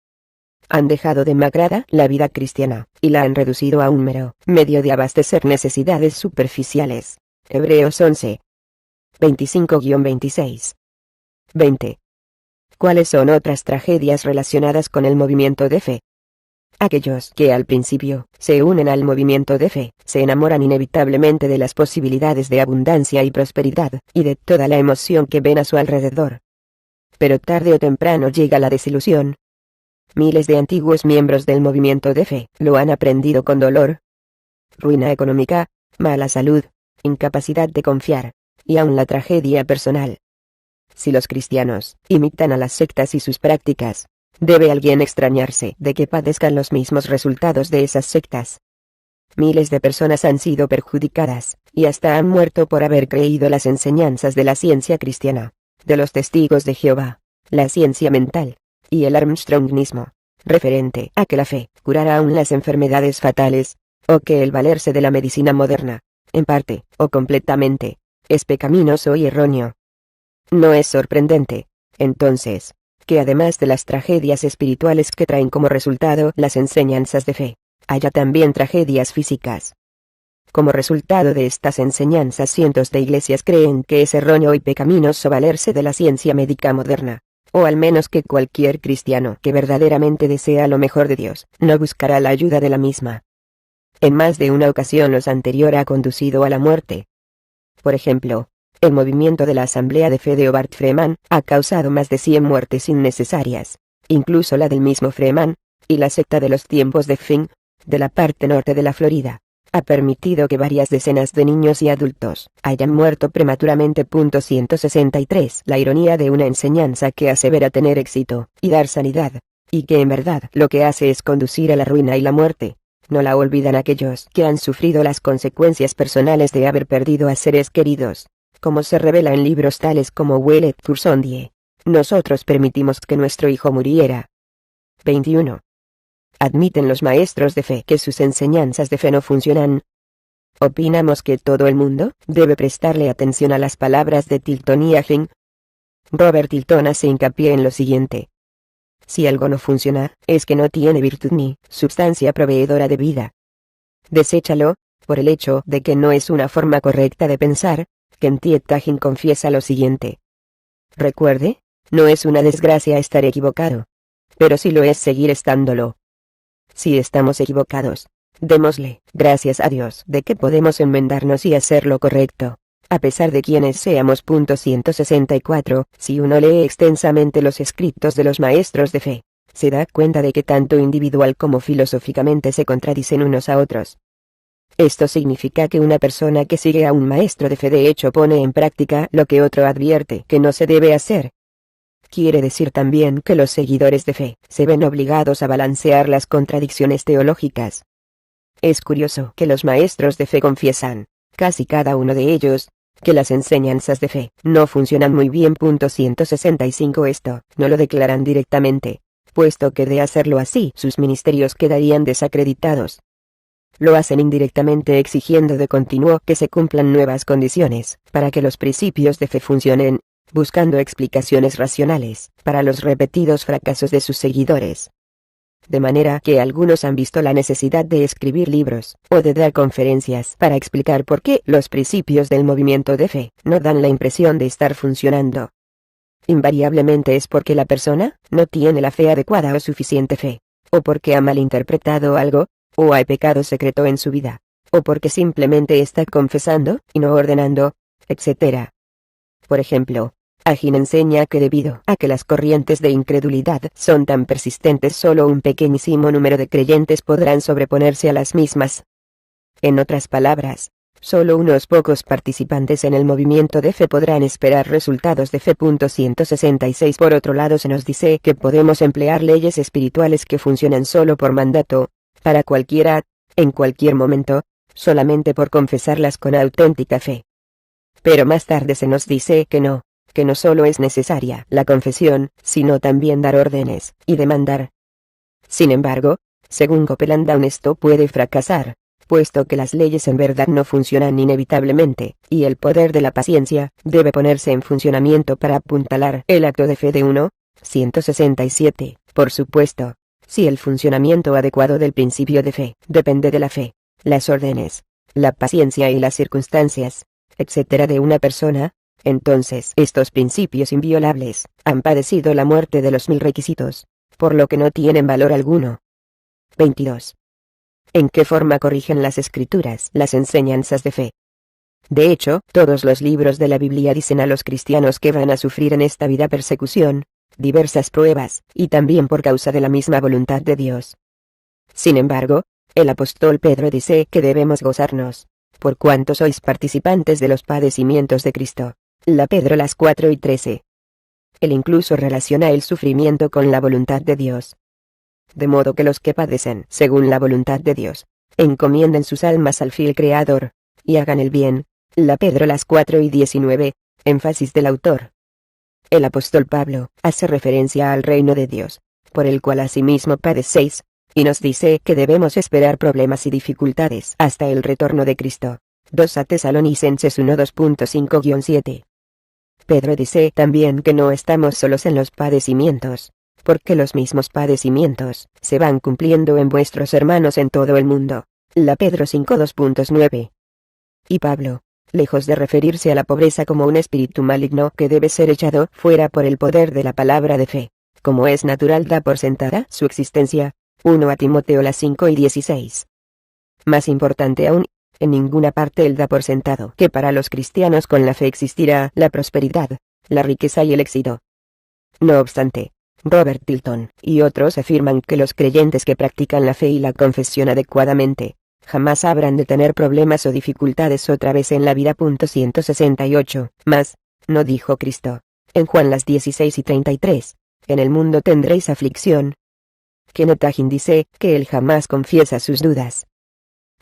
Speaker 1: Han dejado demacrada la vida cristiana, y la han reducido a un mero medio de abastecer necesidades superficiales. Hebreos 11. 25-26. 20. ¿Cuáles son otras tragedias relacionadas con el movimiento de fe? Aquellos que al principio se unen al movimiento de fe, se enamoran inevitablemente de las posibilidades de abundancia y prosperidad, y de toda la emoción que ven a su alrededor. Pero tarde o temprano llega la desilusión. Miles de antiguos miembros del movimiento de fe lo han aprendido con dolor. Ruina económica, mala salud, incapacidad de confiar, y aún la tragedia personal. Si los cristianos imitan a las sectas y sus prácticas, ¿debe alguien extrañarse de que padezcan los mismos resultados de esas sectas? Miles de personas han sido perjudicadas, y hasta han muerto por haber creído las enseñanzas de la ciencia cristiana, de los testigos de Jehová, la ciencia mental, y el Armstrongismo, referente a que la fe curará aún las enfermedades fatales, o que el valerse de la medicina moderna, en parte, o completamente, es pecaminoso y erróneo. No es sorprendente, entonces, que además de las tragedias espirituales que traen como resultado las enseñanzas de fe, haya también tragedias físicas. Como resultado de estas enseñanzas, cientos de iglesias creen que es erróneo y pecaminoso valerse de la ciencia médica moderna, o al menos que cualquier cristiano que verdaderamente desea lo mejor de Dios no buscará la ayuda de la misma. En más de una ocasión lo anterior ha conducido a la muerte. Por ejemplo, el movimiento de la Asamblea de Fe de Hobart Freeman ha causado más de 100 muertes innecesarias, incluso la del mismo Freeman, y la secta de los tiempos de fin, de la parte norte de la Florida, ha permitido que varias decenas de niños y adultos hayan muerto prematuramente. 163. La ironía de una enseñanza que asevera tener éxito y dar sanidad, y que en verdad lo que hace es conducir a la ruina y la muerte. No la olvidan aquellos que han sufrido las consecuencias personales de haber perdido a seres queridos, como se revela en libros tales como Wellet pour Sondie. Nosotros permitimos que nuestro hijo muriera. 21. ¿Admiten los maestros de fe que sus enseñanzas de fe no funcionan? ¿Opinamos que todo el mundo debe prestarle atención a las palabras de Tilton y Agin? Robert Tilton hace hincapié en lo siguiente. Si algo no funciona, es que no tiene virtud ni sustancia proveedora de vida. Deséchalo, por el hecho de que no es una forma correcta de pensar. Kentiet Agin confiesa lo siguiente. Recuerde, no es una desgracia estar equivocado. Pero sí lo es seguir estándolo. Si estamos equivocados, démosle gracias a Dios de que podemos enmendarnos y hacer lo correcto, a pesar de quienes seamos. 164. Si uno lee extensamente los escritos de los maestros de fe, se da cuenta de que tanto individual como filosóficamente se contradicen unos a otros. Esto significa que una persona que sigue a un maestro de fe de hecho pone en práctica lo que otro advierte que no se debe hacer. Quiere decir también que los seguidores de fe se ven obligados a balancear las contradicciones teológicas. Es curioso que los maestros de fe confiesan, casi cada uno de ellos, que las enseñanzas de fe no funcionan muy bien. 165. Esto no lo declaran directamente, puesto que de hacerlo así sus ministerios quedarían desacreditados. Lo hacen indirectamente exigiendo de continuo que se cumplan nuevas condiciones para que los principios de fe funcionen, buscando explicaciones racionales para los repetidos fracasos de sus seguidores. De manera que algunos han visto la necesidad de escribir libros o de dar conferencias para explicar por qué los principios del movimiento de fe no dan la impresión de estar funcionando. Invariablemente es porque la persona no tiene la fe adecuada o suficiente fe, o porque ha malinterpretado algo, o hay pecado secreto en su vida, o porque simplemente está confesando y no ordenando, etc. Por ejemplo, Agin enseña que debido a que las corrientes de incredulidad son tan persistentes, solo un pequeñísimo número de creyentes podrán sobreponerse a las mismas. En otras palabras, solo unos pocos participantes en el movimiento de fe podrán esperar resultados de fe. 166. Por otro lado, se nos dice que podemos emplear leyes espirituales que funcionan solo por mandato, para cualquiera, en cualquier momento, solamente por confesarlas con auténtica fe. Pero más tarde se nos dice que no solo es necesaria la confesión, sino también dar órdenes y demandar. Sin embargo, según Copeland, aún esto puede fracasar, puesto que las leyes en verdad no funcionan inevitablemente, y el poder de la paciencia debe ponerse en funcionamiento para apuntalar el acto de fe de uno. 167. Por supuesto, si el funcionamiento adecuado del principio de fe depende de la fe, las órdenes, la paciencia y las circunstancias, etc. de una persona, entonces estos principios inviolables han padecido la muerte de los 1000 requisitos, por lo que no tienen valor alguno. 22. ¿En qué forma corrigen las escrituras las enseñanzas de fe? De hecho, todos los libros de la Biblia dicen a los cristianos que van a sufrir en esta vida persecución, diversas pruebas, y también por causa de la misma voluntad de Dios. Sin embargo, el apóstol Pedro dice que debemos gozarnos, por cuanto sois participantes de los padecimientos de Cristo. La Pedro las 4:13. Él incluso relaciona el sufrimiento con la voluntad de Dios. De modo que los que padecen según la voluntad de Dios, encomienden sus almas al fiel Creador, y hagan el bien. La Pedro las 4:19, énfasis del autor. El apóstol Pablo hace referencia al reino de Dios, por el cual asimismo padecéis, y nos dice que debemos esperar problemas y dificultades hasta el retorno de Cristo. 2 a Tesalonicenses 1:2.5-7. Pedro dice también que no estamos solos en los padecimientos, porque los mismos padecimientos se van cumpliendo en vuestros hermanos en todo el mundo. La Pedro 5:2.9. Y Pablo, lejos de referirse a la pobreza como un espíritu maligno que debe ser echado fuera por el poder de la palabra de fe, como es natural, da por sentada su existencia. 1 a Timoteo las 5:16. Más importante aún, en ninguna parte él da por sentado que para los cristianos con la fe existirá la prosperidad, la riqueza y el éxito. No obstante, Robert Tilton y otros afirman que los creyentes que practican la fe y la confesión adecuadamente, jamás habrán de tener problemas o dificultades otra vez en la vida. 168. Mas, ¿no dijo Cristo, en Juan las 16:33, en el mundo tendréis aflicción? Kenneth Hagin dice que él jamás confiesa sus dudas.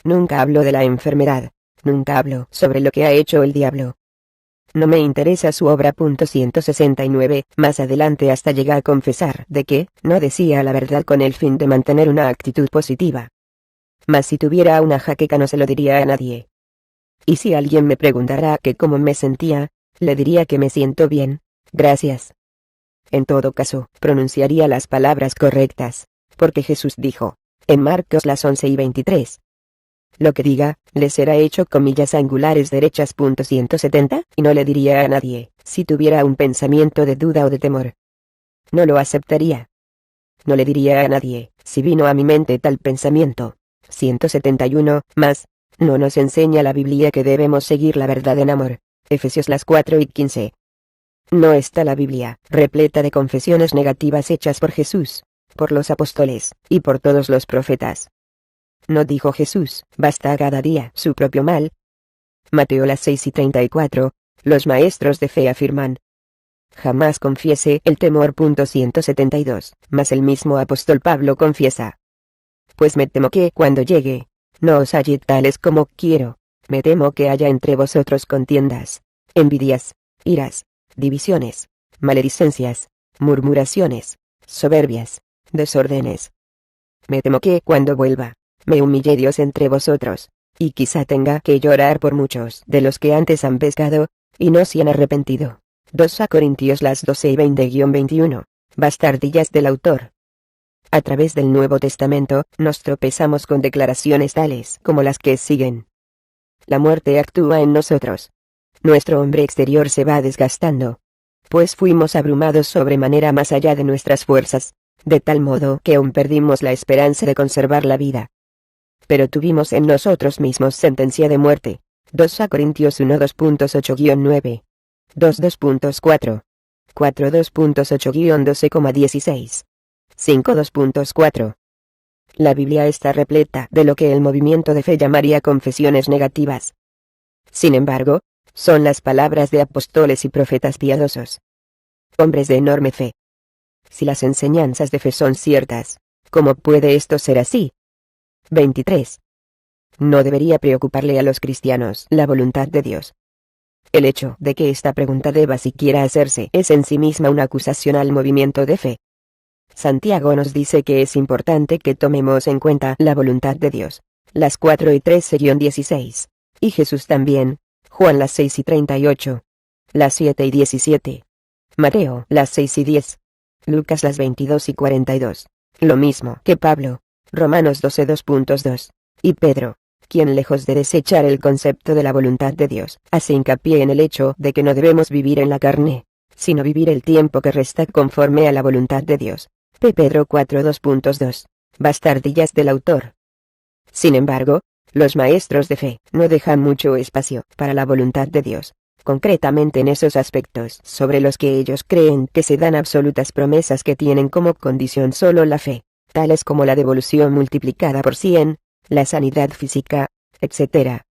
Speaker 1: Nunca hablo de la enfermedad, nunca hablo sobre lo que ha hecho el diablo. No me interesa su obra. 169, más adelante hasta llega a confesar de que no decía la verdad con el fin de mantener una actitud positiva. Mas si tuviera una jaqueca no se lo diría a nadie. Y si alguien me preguntara que cómo me sentía, le diría que me siento bien, gracias. En todo caso, pronunciaría las palabras correctas, porque Jesús dijo, en Marcos las 11:23. Lo que diga, le será hecho comillas angulares derechas. 170, y no le diría a nadie, si tuviera un pensamiento de duda o de temor. No lo aceptaría. No le diría a nadie, si vino a mi mente tal pensamiento. 171, más, no nos enseña la Biblia que debemos seguir la verdad en amor. Efesios las 4:15. No está la Biblia repleta de confesiones negativas hechas por Jesús, por los apóstoles, y por todos los profetas. ¿No dijo Jesús, basta cada día su propio mal? Mateo las 6:34, los maestros de fe afirman. Jamás confiese el temor. 172, mas el mismo apóstol Pablo confiesa. Pues me temo que cuando llegue, no os halle tales como quiero, me temo que haya entre vosotros contiendas, envidias, iras, divisiones, maledicencias, murmuraciones, soberbias, desórdenes. Me temo que cuando vuelva, me humille Dios entre vosotros, y quizá tenga que llorar por muchos de los que antes han pecado, y no se han arrepentido. 2 a Corintios las 12:20-21, bastardillas del autor. A través del Nuevo Testamento, nos tropezamos con declaraciones tales como las que siguen. La muerte actúa en nosotros. Nuestro hombre exterior se va desgastando. Pues fuimos abrumados sobremanera más allá de nuestras fuerzas, de tal modo que aún perdimos la esperanza de conservar la vida. Pero tuvimos en nosotros mismos sentencia de muerte. 2 a Corintios 1:2.8-9. 2:2.4. 4:2.8-12,16. 5:2.4. La Biblia está repleta de lo que el movimiento de fe llamaría confesiones negativas. Sin embargo, son las palabras de apóstoles y profetas piadosos. Hombres de enorme fe. Si las enseñanzas de fe son ciertas, ¿cómo puede esto ser así? 23. No debería preocuparle a los cristianos la voluntad de Dios. El hecho de que esta pregunta deba siquiera hacerse es en sí misma una acusación al movimiento de fe. Santiago nos dice que es importante que tomemos en cuenta la voluntad de Dios, las 4:13-16, y Jesús también, Juan las 6:38, las 7:17, Mateo las 6:10, Lucas las 22:42, lo mismo que Pablo, Romanos 12:2.2, y Pedro, quien lejos de desechar el concepto de la voluntad de Dios, hace hincapié en el hecho de que no debemos vivir en la carne, sino vivir el tiempo que resta conforme a la voluntad de Dios. Pedro 4:2.2, bastardillas del autor. Sin embargo, los maestros de fe no dejan mucho espacio para la voluntad de Dios, concretamente en esos aspectos sobre los que ellos creen que se dan absolutas promesas que tienen como condición solo la fe, tales como la devolución multiplicada por 100, la sanidad física, etc.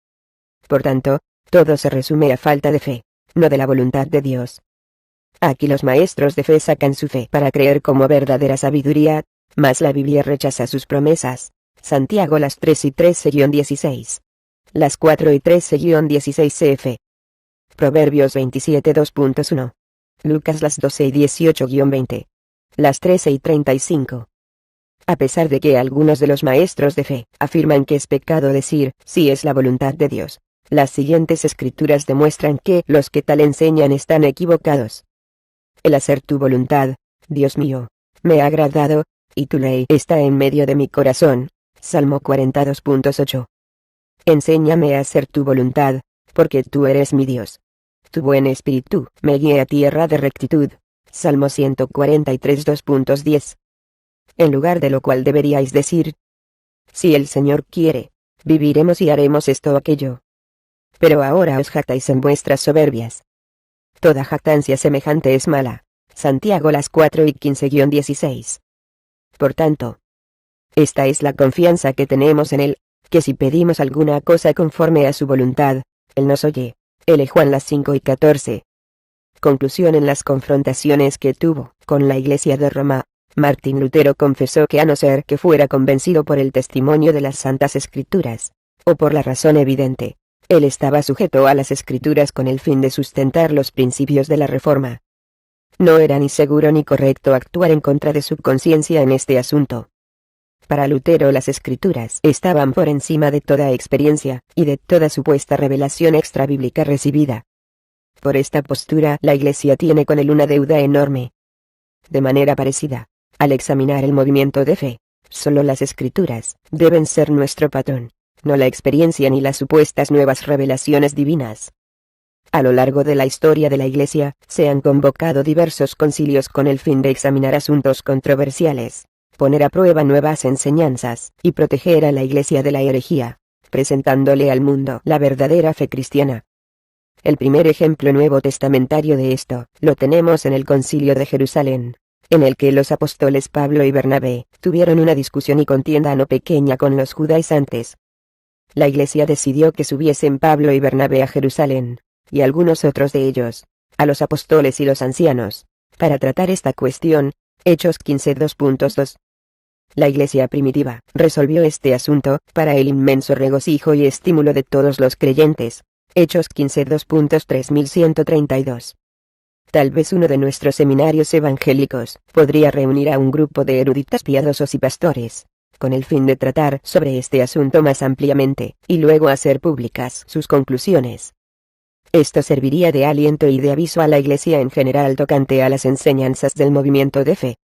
Speaker 1: Por tanto, todo se resume a falta de fe, no de la voluntad de Dios. Aquí los maestros de fe sacan su fe para creer como verdadera sabiduría, mas la Biblia rechaza sus promesas. Santiago las 3 y 13-16. Las 4 y 13-16 cf. Proverbios 27 2.1. Lucas las 12 y 18-20. Las 13 y 35. A pesar de que algunos de los maestros de fe afirman que es pecado decir, si es la voluntad de Dios, las siguientes escrituras demuestran que los que tal enseñan están equivocados. El hacer tu voluntad, Dios mío, me ha agradado, y tu ley está en medio de mi corazón. Salmo 42.8. Enséñame a hacer tu voluntad, porque tú eres mi Dios. Tu buen espíritu me guíe a tierra de rectitud. Salmo 143 2.10. En lugar de lo cual deberíais decir: si el Señor quiere, viviremos y haremos esto o aquello. Pero ahora os jactáis en vuestras soberbias. Toda jactancia semejante es mala. Santiago las 4 y 15-16. Por tanto, esta es la confianza que tenemos en Él, que si pedimos alguna cosa conforme a su voluntad, Él nos oye. L. Juan las 5 y 14. Conclusión: en las confrontaciones que tuvo con la Iglesia de Roma, Martín Lutero confesó que a no ser que fuera convencido por el testimonio de las Santas Escrituras, o por la razón evidente, él estaba sujeto a las Escrituras con el fin de sustentar los principios de la Reforma. No era ni seguro ni correcto actuar en contra de su conciencia en este asunto. Para Lutero las Escrituras estaban por encima de toda experiencia, y de toda supuesta revelación extrabíblica recibida. Por esta postura la Iglesia tiene con él una deuda enorme. De manera parecida, al examinar el movimiento de fe, solo las Escrituras deben ser nuestro patrón, no la experiencia ni las supuestas nuevas revelaciones divinas. A lo largo de la historia de la Iglesia, se han convocado diversos concilios con el fin de examinar asuntos controversiales, poner a prueba nuevas enseñanzas, y proteger a la Iglesia de la herejía, presentándole al mundo la verdadera fe cristiana. El primer ejemplo nuevo testamentario de esto, lo tenemos en el Concilio de Jerusalén, en el que los apóstoles Pablo y Bernabé tuvieron una discusión y contienda no pequeña con los judaizantes. La Iglesia decidió que subiesen Pablo y Bernabé a Jerusalén, y algunos otros de ellos, a los apóstoles y los ancianos, para tratar esta cuestión. Hechos 15 2.2. La Iglesia primitiva resolvió este asunto para el inmenso regocijo y estímulo de todos los creyentes. Hechos 15 2.3132. Tal vez uno de nuestros seminarios evangélicos podría reunir a un grupo de eruditos piadosos y pastores, con el fin de tratar sobre este asunto más ampliamente, y luego hacer públicas sus conclusiones. Esto serviría de aliento y de aviso a la Iglesia en general tocante a las enseñanzas del movimiento de fe.